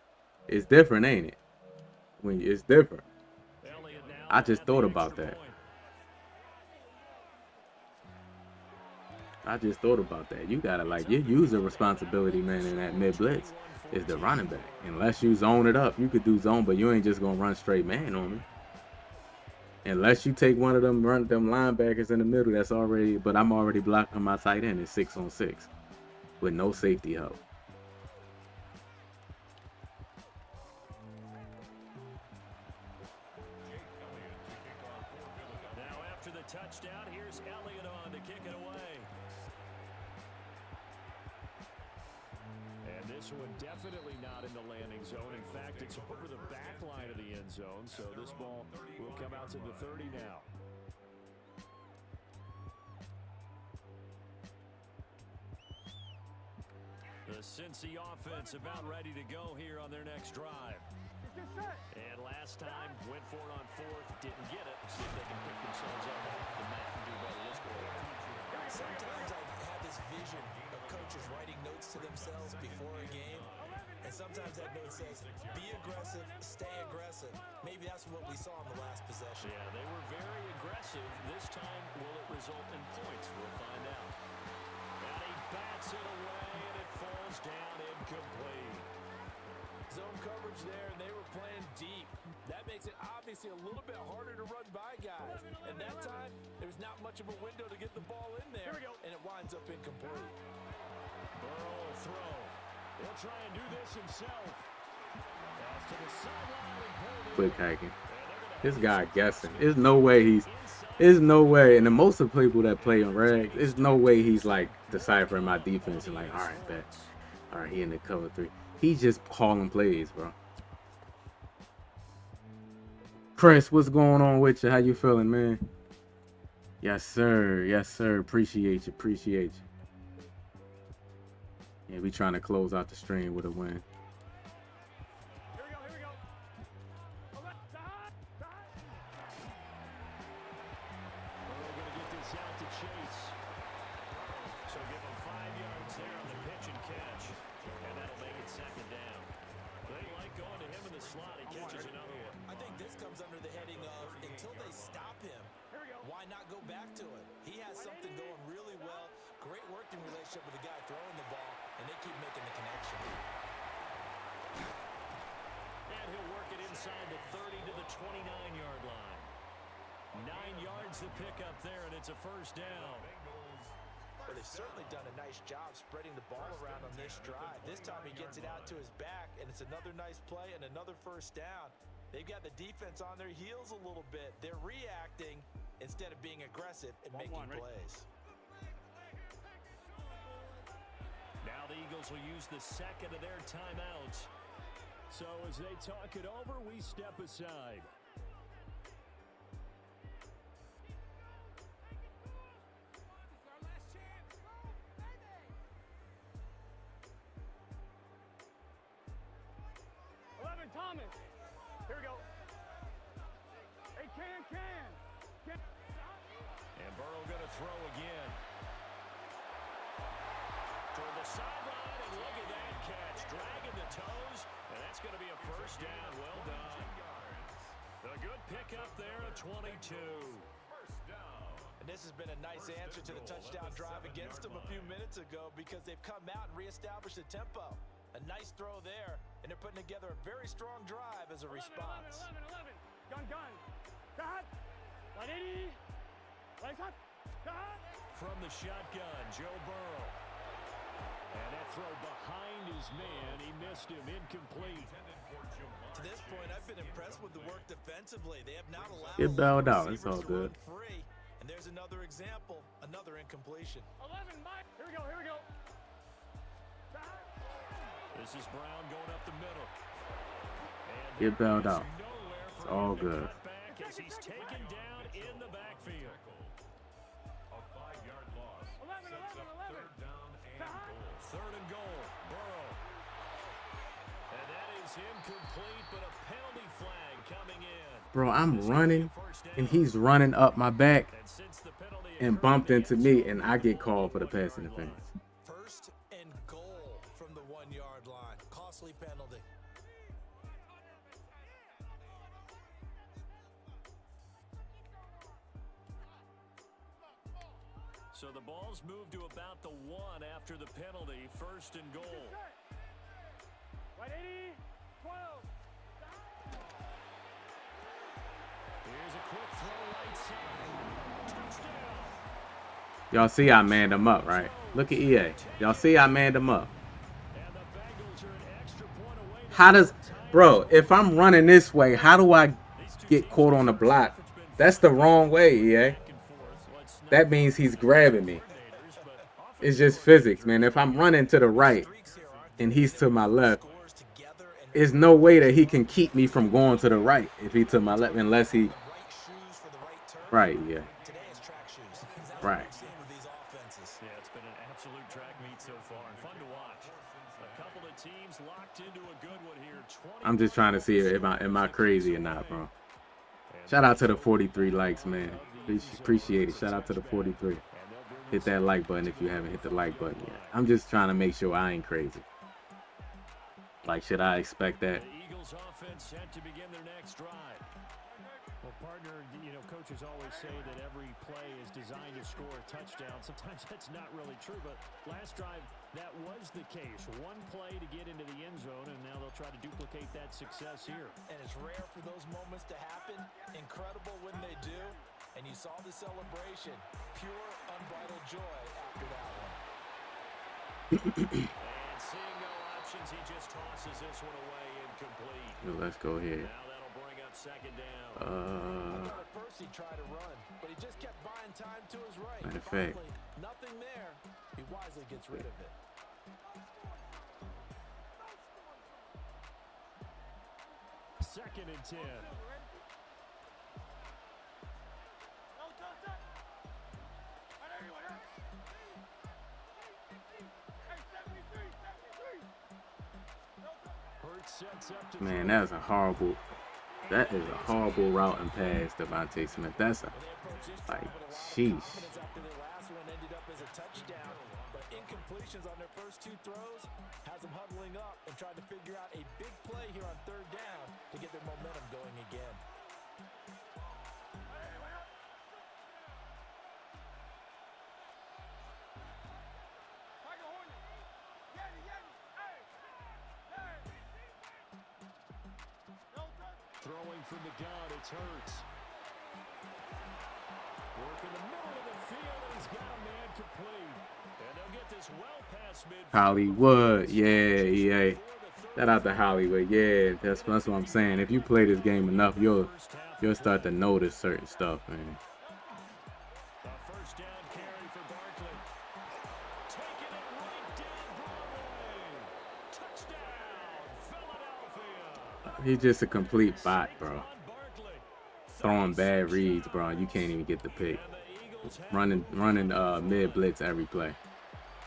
It's different, ain't it? It's different. Elliott now I just at thought the about extra that. point. I just thought about that. You gotta your user responsibility, man, in that mid blitz is the running back. Unless you zone it up, you could do zone, but you ain't just gonna run straight man on me. Unless you take one of them linebackers in the middle, that's already. But I'm already blocking my tight end at 6-on-6 with no safety help. Now after the touchdown, here's Elliott on to kick it away. And this one definitely not in the landing zone. In fact, it's over the back line of the end zone. So this ball will come out to the 30 now. The Cincy offense about ready to go here on their next drive. And last time, went for it on 4th, didn't get it. See if they can pick themselves up off the mat and do better this quarter. Sometimes I have this vision of coaches writing notes to themselves before a game, and sometimes that note says, be aggressive, stay aggressive. Maybe that's what we saw in the last possession. Yeah, they were very aggressive. This time, will it result in points? We'll find out. And he bats it away, and it falls down incomplete. Zone coverage there, and they were playing deep. That makes it obviously a little bit harder to run by guys. And that time, there's not much of a window to get the ball in there, and it winds up incomplete. Burrow will throw. He'll try and do this himself. And Quick hacking. This guy guessing. There's no way there's no way. And the most of the people that play on Reg, there's no way he's like deciphering my defense and like, all right, bet. All right, he in the cover 3. He's just calling plays, bro. Chris, what's going on with you? How you feeling, man? Yes, sir. Yes, sir. Appreciate you. Appreciate you. Yeah, we trying to close out the stream with a win. Here we go, here we go. All right, side, side. We're going to get this out to Chase. So give him 5 yards there on the pitch and catch. And that'll make it second down. They like going to him in the slot. He catches another one. I think this comes under the heading of until they stop him, why not go back to him? He has something going really well. Great working relationship with the guy throwing the ball, and they keep making the connection. And he'll work it inside the 30 to the 29-yard line. 9 yards to pick up there, and it's a first down. Well, they've certainly done a nice job spreading the ball around on this drive. This time he gets it out to his back, and it's another nice play and another first down. They've got the defense on their heels a little bit. They're reacting instead of being aggressive and making plays. Now the Eagles will use the second of their timeouts. So as they talk it over, we step aside. Thomas. Here we go. Hey, can. And Burrow going to throw again. Toward the sideline, and look at that catch. Dragging the toes, and that's going to be a first down. Well done. A good pickup there, a 22. And this has been a nice answer to the touchdown drive against them a few minutes ago because they've come out and reestablished the tempo. A nice throw there, and they're putting together a very strong drive as a response. 11. Gun. Shot. 180. Legs up. Shot. From the shotgun, Joe Burrow. And that throw behind his man. He missed him, incomplete. To this point, I've been impressed with the work defensively. They have not allowed Get bailed out. It's all good. Free. And there's another example, another incompletion. 11, Mike. Here we go. This is Brown going up the middle. And get bailed out. It's all good. Back as he's taken down in the backfield. A 5-yard loss. 11. Third down and goal. Third and goal. Burrow. And that is incomplete, but a penalty flag coming in. Bro, I'm running, and he's running up my back and bumped into me, and I get called for the pass interference. First and goal from the 1-yard line. Costly penalty. So the ball's moved to about the 1 after the penalty. First and goal. 180. 12. Here's a quick throw right side. Touchdown. Y'all see I manned him up, right? Look at EA. Y'all see I manned him up. And the Bengals are an extra point away. How does, bro, if I'm running this way, how do I get caught on the block? That's the wrong way, EA. That means he's grabbing me. It's just physics, man. If I'm running to the right and he's to my left, there's no way that he can keep me from going to the right if he's to my left, unless he... Right, yeah. Right. Yeah, it's been an absolute track meet so far and fun to watch. A couple of teams locked into a good one here. I'm just trying to see if am I crazy or not, bro. Shout out to the 43 likes, man. Appreciate it. Shout out to the 43. Hit that like button if you haven't hit the like button yet. I'm just trying to make sure I ain't crazy. Like, should I expect that? The Eagles offense set to begin their next drive. Well, partner, you know, coaches always say that every play is designed to score a touchdown. Sometimes that's not really true, but last drive, that was the case. One play to get into the end zone, and now they'll try to duplicate that success here. And it's rare for those moments to happen. Incredible when they do. And you saw the celebration. Pure, unbridled joy after that one. And seeing no options. He just tosses this one away incomplete. Well, let's go here. Now that'll bring up second down. I thought at first he tried to run, but he just kept buying time to his right. Matter of fact. Finally, nothing there. He wisely gets rid of it. Second and 10. Man, that's a horrible. That is a horrible route and pass, Devontae Smith. That's a like, sheesh. After their last one ended up as a touchdown, but incompletions on their first two throws has them huddling up and trying to figure out a big play here on third down to get their momentum going again. Throwing from the gun, it's Hurts. Work in the middle of the field, and he's got a man complete. And they'll get this well past midfield. Hollywood, yeah. Shout out to Hollywood, yeah. That's what I'm saying. If you play this game enough, you'll start to notice certain stuff, man. A first down carry for Barkley. Taking it right down Broadway. Touchdown, Philadelphia. He's just a complete bot, bro. Throwing bad reads, bro. You can't even get the pick. Running mid blitz every play.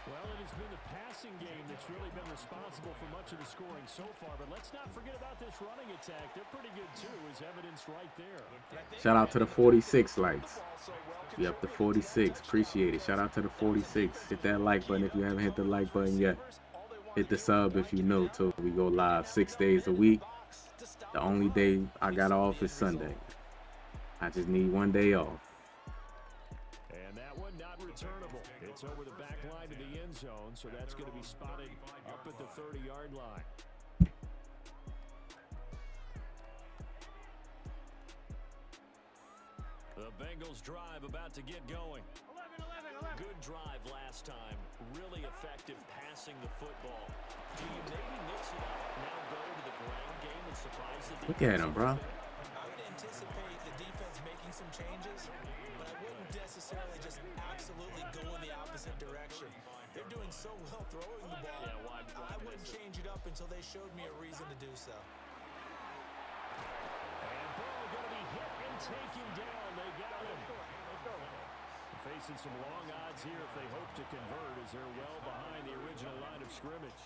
Well, it has been the passing game that's really been responsible for much of the scoring so far. But let's not forget about this running attack. They're pretty good too, as evidenced right there. Shout out to the 46 likes. We up to 46. Appreciate it. Shout out to the 46. Hit that like button if you haven't hit the like button yet. Hit the sub if you know too. We go live 6 days a week. The only day I got off is Sunday. I just need one day off. And that one not returnable. It's over the back line to the end zone, so that's going to be spotted up at the 30-yard line. The Bengals drive about to get going. 11. Good drive last time. Really effective passing the football. Do you maybe mix it up, now go to the ground game and surprise the defense? Look at him, bro. I would anticipate the defense making some changes, but I wouldn't necessarily just absolutely go in the opposite direction. They're doing so well throwing the ball. Yeah, why I wouldn't change it up until they showed me a reason to do so. And Burrow going to be hit and taken down. They got him. Facing some long odds here if they hope to convert, as they're well behind the original line of scrimmage.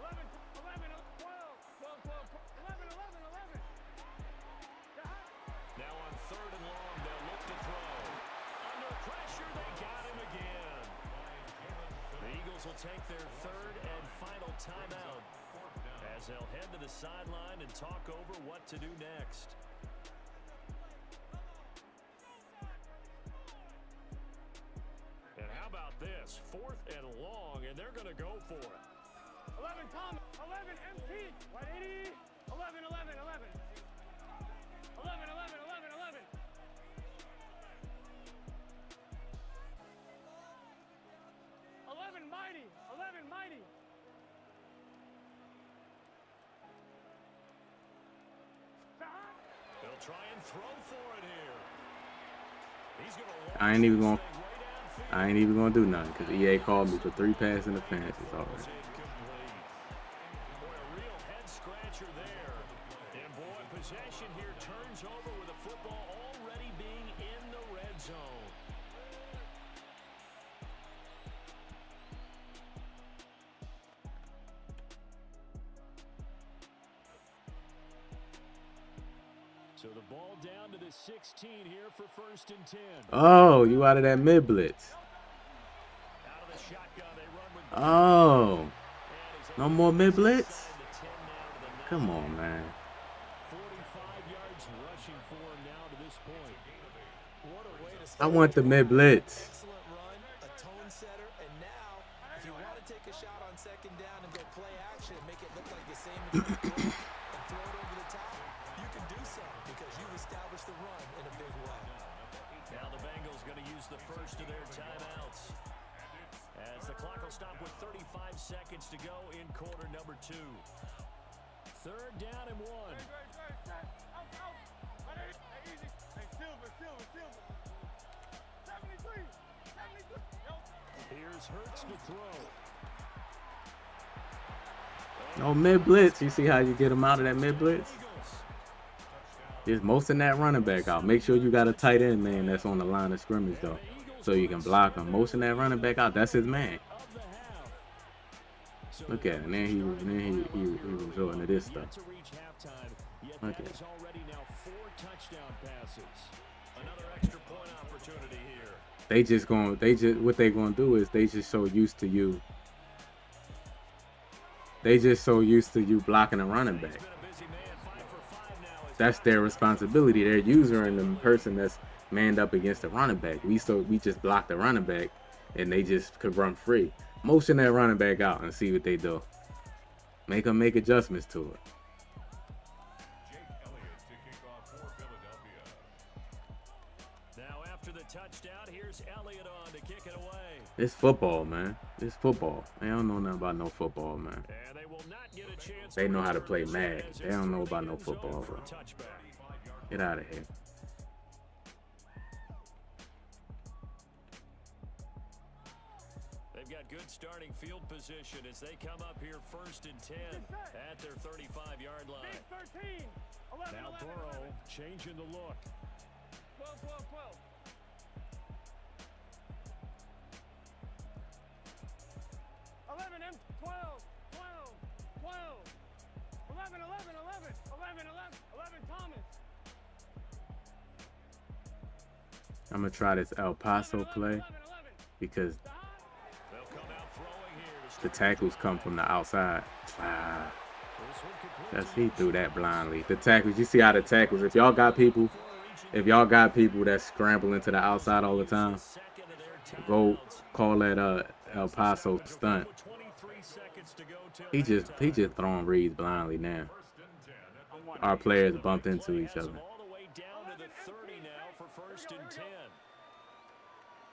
11, 12. Now on third and long, they'll look to throw. Under pressure, they got him again. The Eagles will take their third and final timeout as they'll head to the sideline and talk over what to do next. And how about this? 4th and long, and they're going to go for it. 11, Tom. 11, MT. 180. 11. 11, mighty. 11, mighty. They'll try and throw for it here. He's going to I ain't even gonna do nothing because EA called me for 3 pass interferences already. Boy, a real head scratcher there. And boy, possession here turns over with the football already being in the red zone. So the ball down to the 16 here for 1st and 10. Oh, you out of that mid blitz. Out of the shotgun, they run with Oh, no more mid blitz? Come on, man. 45 yards rushing for him now to this point. What a way to I want the mid blitz. excellent run, a tone setter, and now, if you want to take a shot on second down and go play action and make it look like the same as you did and throw it over the top, you can do so because you've established the run in a big way. Now the Bengals going to use the first of their timeouts As the clock will stop with 35 seconds to go in quarter number 2. 3rd down and 1. Out. Hey, easy. Hey, Silver. 73. Yo. Here's Hurts to throw. Oh, mid blitz. You see how you get him out of that mid blitz? Just motion that running back out. Make sure you got a tight end man that's on the line of scrimmage though, so you can block him. Motion that running back out. That's his man. Look at it. And then he resorting to this stuff. Look at it. Another extra point opportunity here. What they gonna do is they just so used to you. They just so used to you blocking a running back. That's their responsibility. Their user and the person that's manned up against the running back. We just block the running back and they just could run free. Motion that running back out and see what they do. Make them make adjustments to it. Now after the touchdown, here's Elliott on to kick it away. It's football, man. It's football. They don't know nothing about no football, man. And they will not get a chance. They know how to play Madden. They don't know about no football, bro. Get out of here. They've got good starting field position as they come up here 1st and 10 at their 35-yard line. 13. 11, Now 11, Burrow 11. changing the look. 12. 11 M 12. 11 Thomas. I'm gonna try this El Paso play because the tackles come from the outside. He threw that blindly. The tackles, you see how the tackles, if y'all got people that's scrambling to the outside all the time, go call that El Paso stunt. He just throwing reads blindly now. Our players bumped into each other. All the way down to the 30 now for 1st and 10.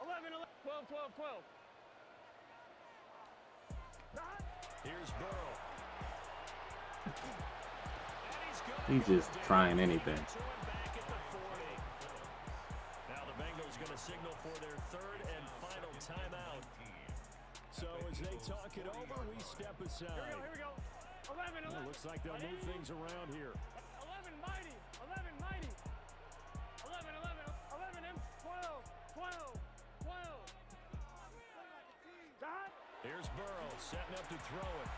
11, 12. Here's Burrow. He's just trying anything. Now the Bengals going to signal for their 3rd and final timeout. So as they talk it over, we step aside. Here we go. 11. Well, looks like they'll move things around here. 11 mighty. 11 M 12. Here's Burrow setting up to throw it.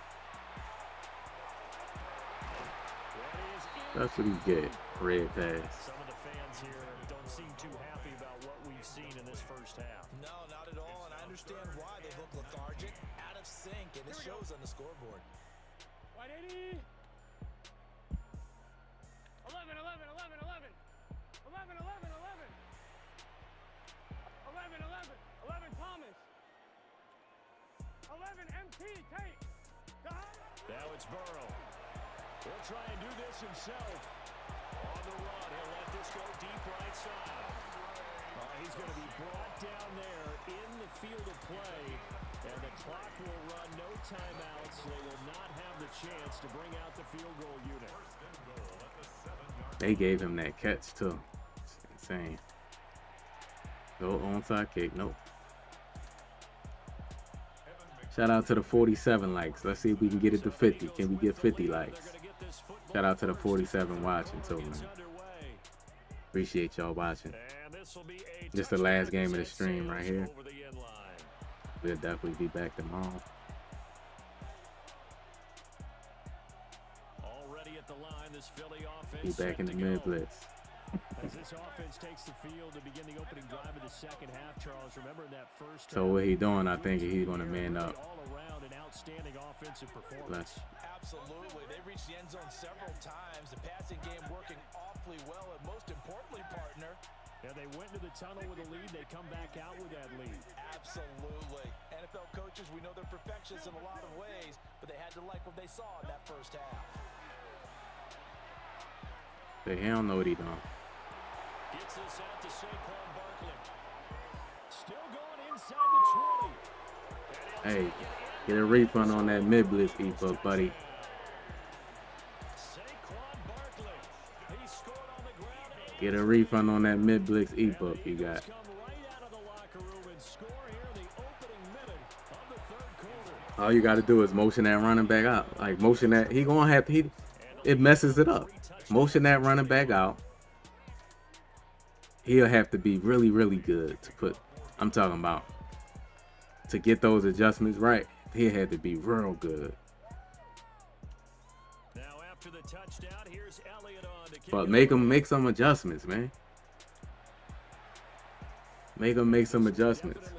That's what he get. Red pass. Some of the fans here don't seem too happy about what we've seen in this first half. No, not at all, and I understand why they look lethargic, out of sync, and it shows on the scoreboard. White 80. 11 Thomas. 11 MT Tate. Now it's Burrow. He'll try and do this himself. On the run, he'll let this go deep right side. He's going to be brought down there in the field of play, and the clock will run, no timeouts. They will not have the chance to bring out the field goal unit. They gave him that catch too. It's insane. Go onside kick. Nope. Shout out to the 47 likes. Let's see if we can get it to 50. Can we get 50 likes? Shout out to the 47 watching too, man. Appreciate y'all watching. This the last game of the stream right here. We'll definitely be back tomorrow. Already at the line, this Philly offense Be back in the mid blitz. As this offense takes the field to begin the opening drive of the second half, Charles, remember that first So what he doing, I think he's going to man up. all around an outstanding offensive performance. Absolutely. They've reached the end zone several times. The passing game working awfully well, and most importantly, partner, Yeah, they went to the tunnel with a lead. They come back out with that lead. absolutely. NFL coaches, we know they're perfectionists in a lot of ways, but they had to like what they saw in that first half. But he don't know what he doing. Gets this out to Saquon Barkley. Still going inside the 20. Hey, get a refund on that mid blitz ebook, buddy. Get a refund on that mid blitz ebook you got. All you got to do is motion that running back out. Like motion that he gonna have to. It messes it up. Motion that running back out. He'll have to be really, really good to put. I'm talking about to get those adjustments right. He had to be real good. Now after the touchdown, here's Elliott on to But make some adjustments, man. Make some adjustments.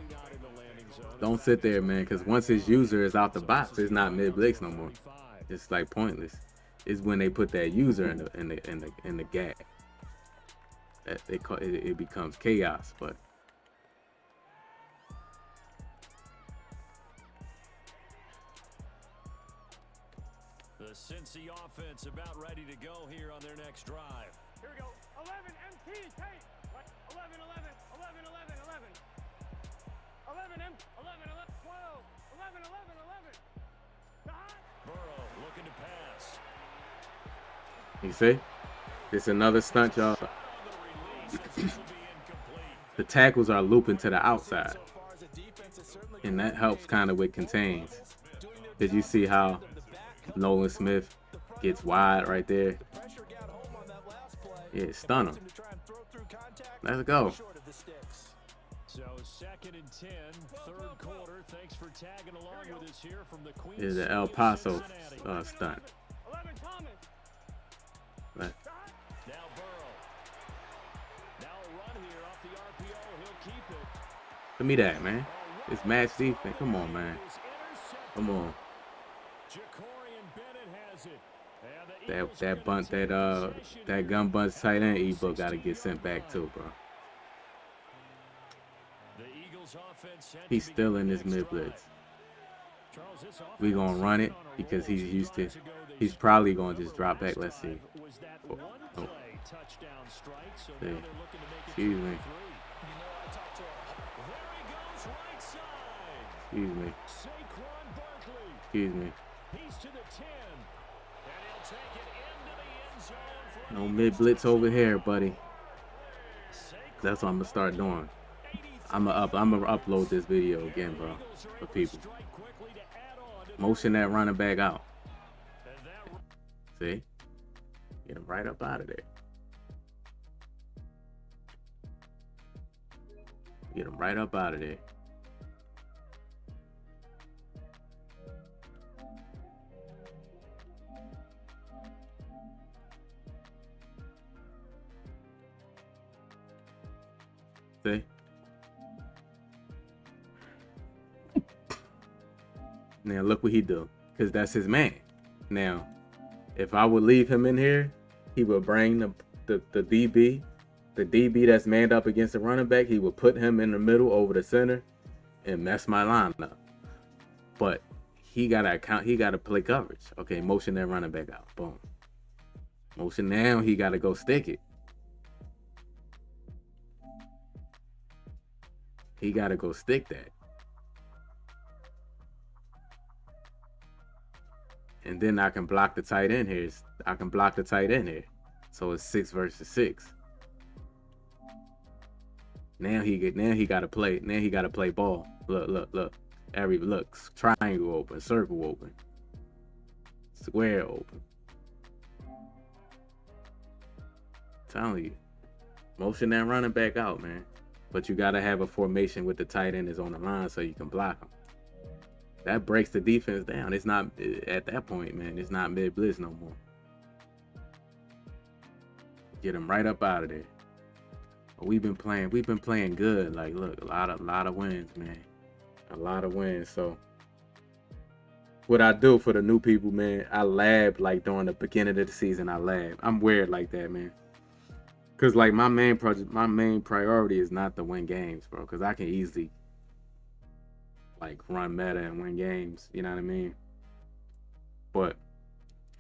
Don't sit there, man, because once his user is out the box, it's not mid blitz no more. It's like pointless. It's when they put that user in the gap that it becomes chaos. But the Cincy offense about ready to go here on their next drive. Here we go. 11 MT, Tate. 11, 11, 11, 11, 11. 11 M, 11, 11, 12, 11, 11, 11. Burrow looking to pass. you see, it's another stunt, y'all. The tackles are looping to the outside, and that helps kind of with contains. Did you see how Nolan Smith gets wide right there? Yeah, stun him. Let's go. So 2nd and 10, third quarter. Thanks for tagging along with us here from the Queen. Is the El Paso stunt. 11 Thomas. Right. Now Burrow. Now a run here off the RPO. He'll keep it. Give me that, man. It's match defense. Come on, man. Come on. That gun bunch tight end ebook got to get sent back too, bro. He's still in this mid blitz. We gonna run it because he's used to. He's probably gonna just drop back. Let's see. Oh. See. Excuse me. Excuse me. Excuse me. No mid blitz over here, buddy. That's what I'm gonna start doing. I'm gonna upload this video again, bro, for people. Motion that running back out. See? Get him right up out of there. Get him right up out of there. See? Now look what he do, because that's his man. Now, if I would leave him in here, he would bring the DB, that's manned up against the running back. He would put him in the middle over the center and mess my line up. But he gotta play coverage. Okay, motion that running back out. Boom. Motion now, he gotta go stick it. He gotta go stick that. And then I can block the tight end here. So it's 6 versus 6. Now he gotta play. Now he gotta play ball. Look. Triangle open, circle open, square open. I'm telling you. Motion that running back out, man. But you gotta have a formation with the tight end is on the line so you can block him. That breaks the defense down. It's not at that point, man. It's not mid blitz no more. Get him right up out of there. We've been playing good. Like, look, a lot of wins, man. A lot of wins. So, what I do for the new people, man, I lab like during the beginning of the season. I lab. I'm weird like that, man. Cause like my main priority is not to win games, bro. Cause I can easily like run meta and win games, you know what I mean? But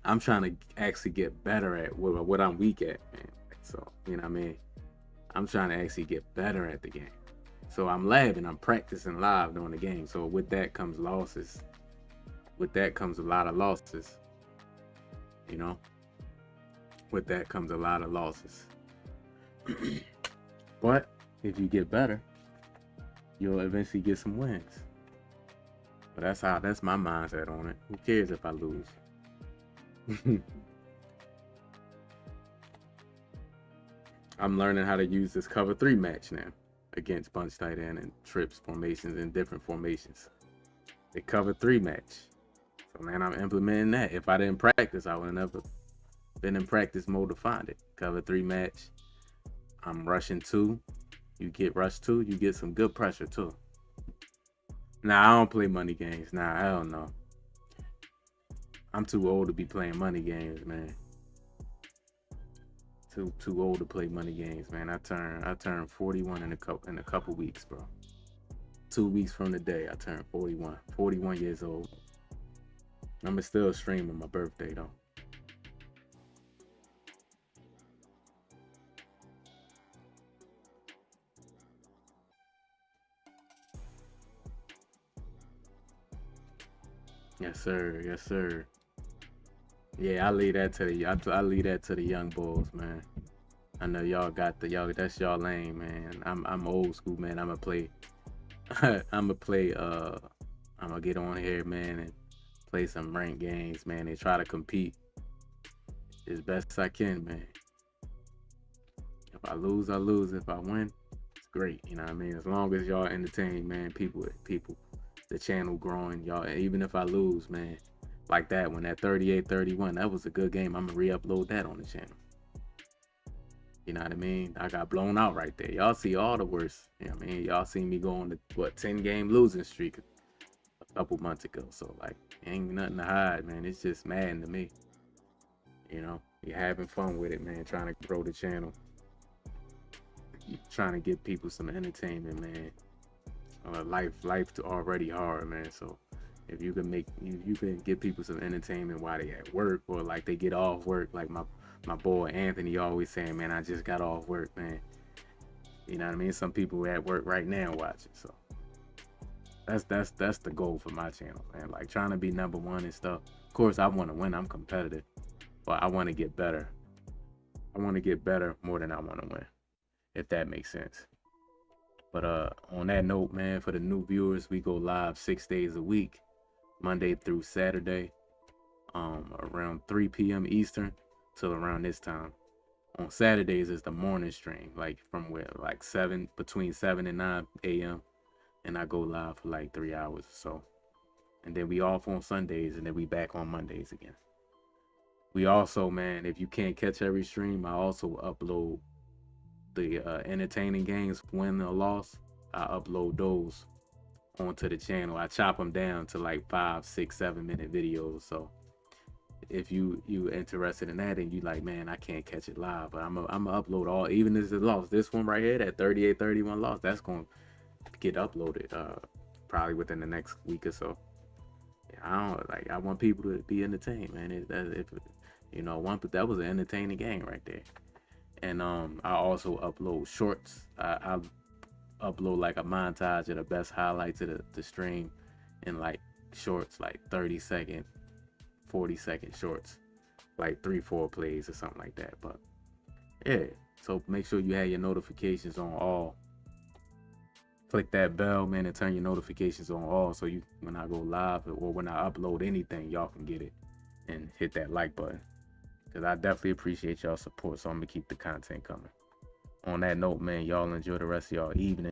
I'm trying to actually get better at what I'm weak at, man. So, you know what I mean? I'm trying to actually get better at the game. So I'm labbing, I'm practicing live during the game. So with that comes losses. With that comes a lot of losses. You know? With that comes a lot of losses. But if you get better, you'll eventually get some wins. But that's my mindset on it. Who cares if I lose? I'm learning how to use this cover 3 match now against bunch tight end and trips formations and different formations. The cover 3 match. So man, I'm implementing that. If I didn't practice, I would have never been in practice mode to find it. Cover 3 match. I'm rushing 2. You get rush 2, you get some good pressure too. Nah, I don't play money games. Nah, I don't know. I'm too old to be playing money games, man. Too old to play money games, man. I turn 41 in a couple weeks, bro. 2 weeks from the day, I turn 41. 41 years old. I'ma still stream on my birthday though. Yes, sir. Yes, sir. Yeah, I leave that to the young bulls, man. I know y'all got that's y'all lane, man. I'm old school, man. I'ma get on here, man, and play some ranked games, man, and try to compete as best as I can, man. If I lose, I lose. If I win, it's great. You know what I mean? As long as y'all entertain, man, people, the channel growing, y'all. Even if I lose, man, like that, when that 38-31, that was a good game. I'm gonna re-upload that on the channel. You know what I mean? I got blown out right there. Y'all see all the worst. You know what I mean? Y'all see me go on the 10-game losing streak a couple months ago. So like, ain't nothing to hide, man. It's just Madden to me. You know, you're having fun with it, man. Trying to grow the channel, trying to give people some entertainment, man. Life's already hard, man. So if you can give people some entertainment while they at work, or like they get off work, like my boy Anthony always saying, man, I just got off work, man. You know what I mean? Some people are at work right now watching. So that's the goal for my channel, man. Like trying to be number one and stuff. Of course, I want to win. I'm competitive, but I want to get better. I want to get better more than I want to win, if that makes sense. But on that note, man, for the new viewers, we go live 6 days a week, Monday through Saturday, around 3 p.m. Eastern till around this time. On Saturdays is the morning stream, like between 7 and 9 a.m. and I go live for like 3 hours or so. And then we off on Sundays, and then we back on Mondays again. We also, man, if you can't catch every stream, I also upload the entertaining games, win or loss. I upload those onto the channel. I chop them down to like 5, 6, 7 minute videos. So if you interested in that and you like, man, I can't catch it live, but I'm gonna upload all, even if it's lost. This one right here, that 38-31 loss, that's gonna get uploaded probably within the next week or so. Yeah, I want people to be entertained, man. That was an entertaining game right there. And I also upload shorts. I upload like a montage of the best highlights of the stream in like shorts, like 30-second, 40-second shorts, like 3-4 plays or something like that. But yeah, so make sure you have your notifications on all. Click that bell, man, and turn your notifications on all, so when I go live or when I upload anything, y'all can get it, and hit that like button, because I definitely appreciate y'all support. So I'm gonna keep the content coming. On that note, man, y'all enjoy the rest of y'all evening.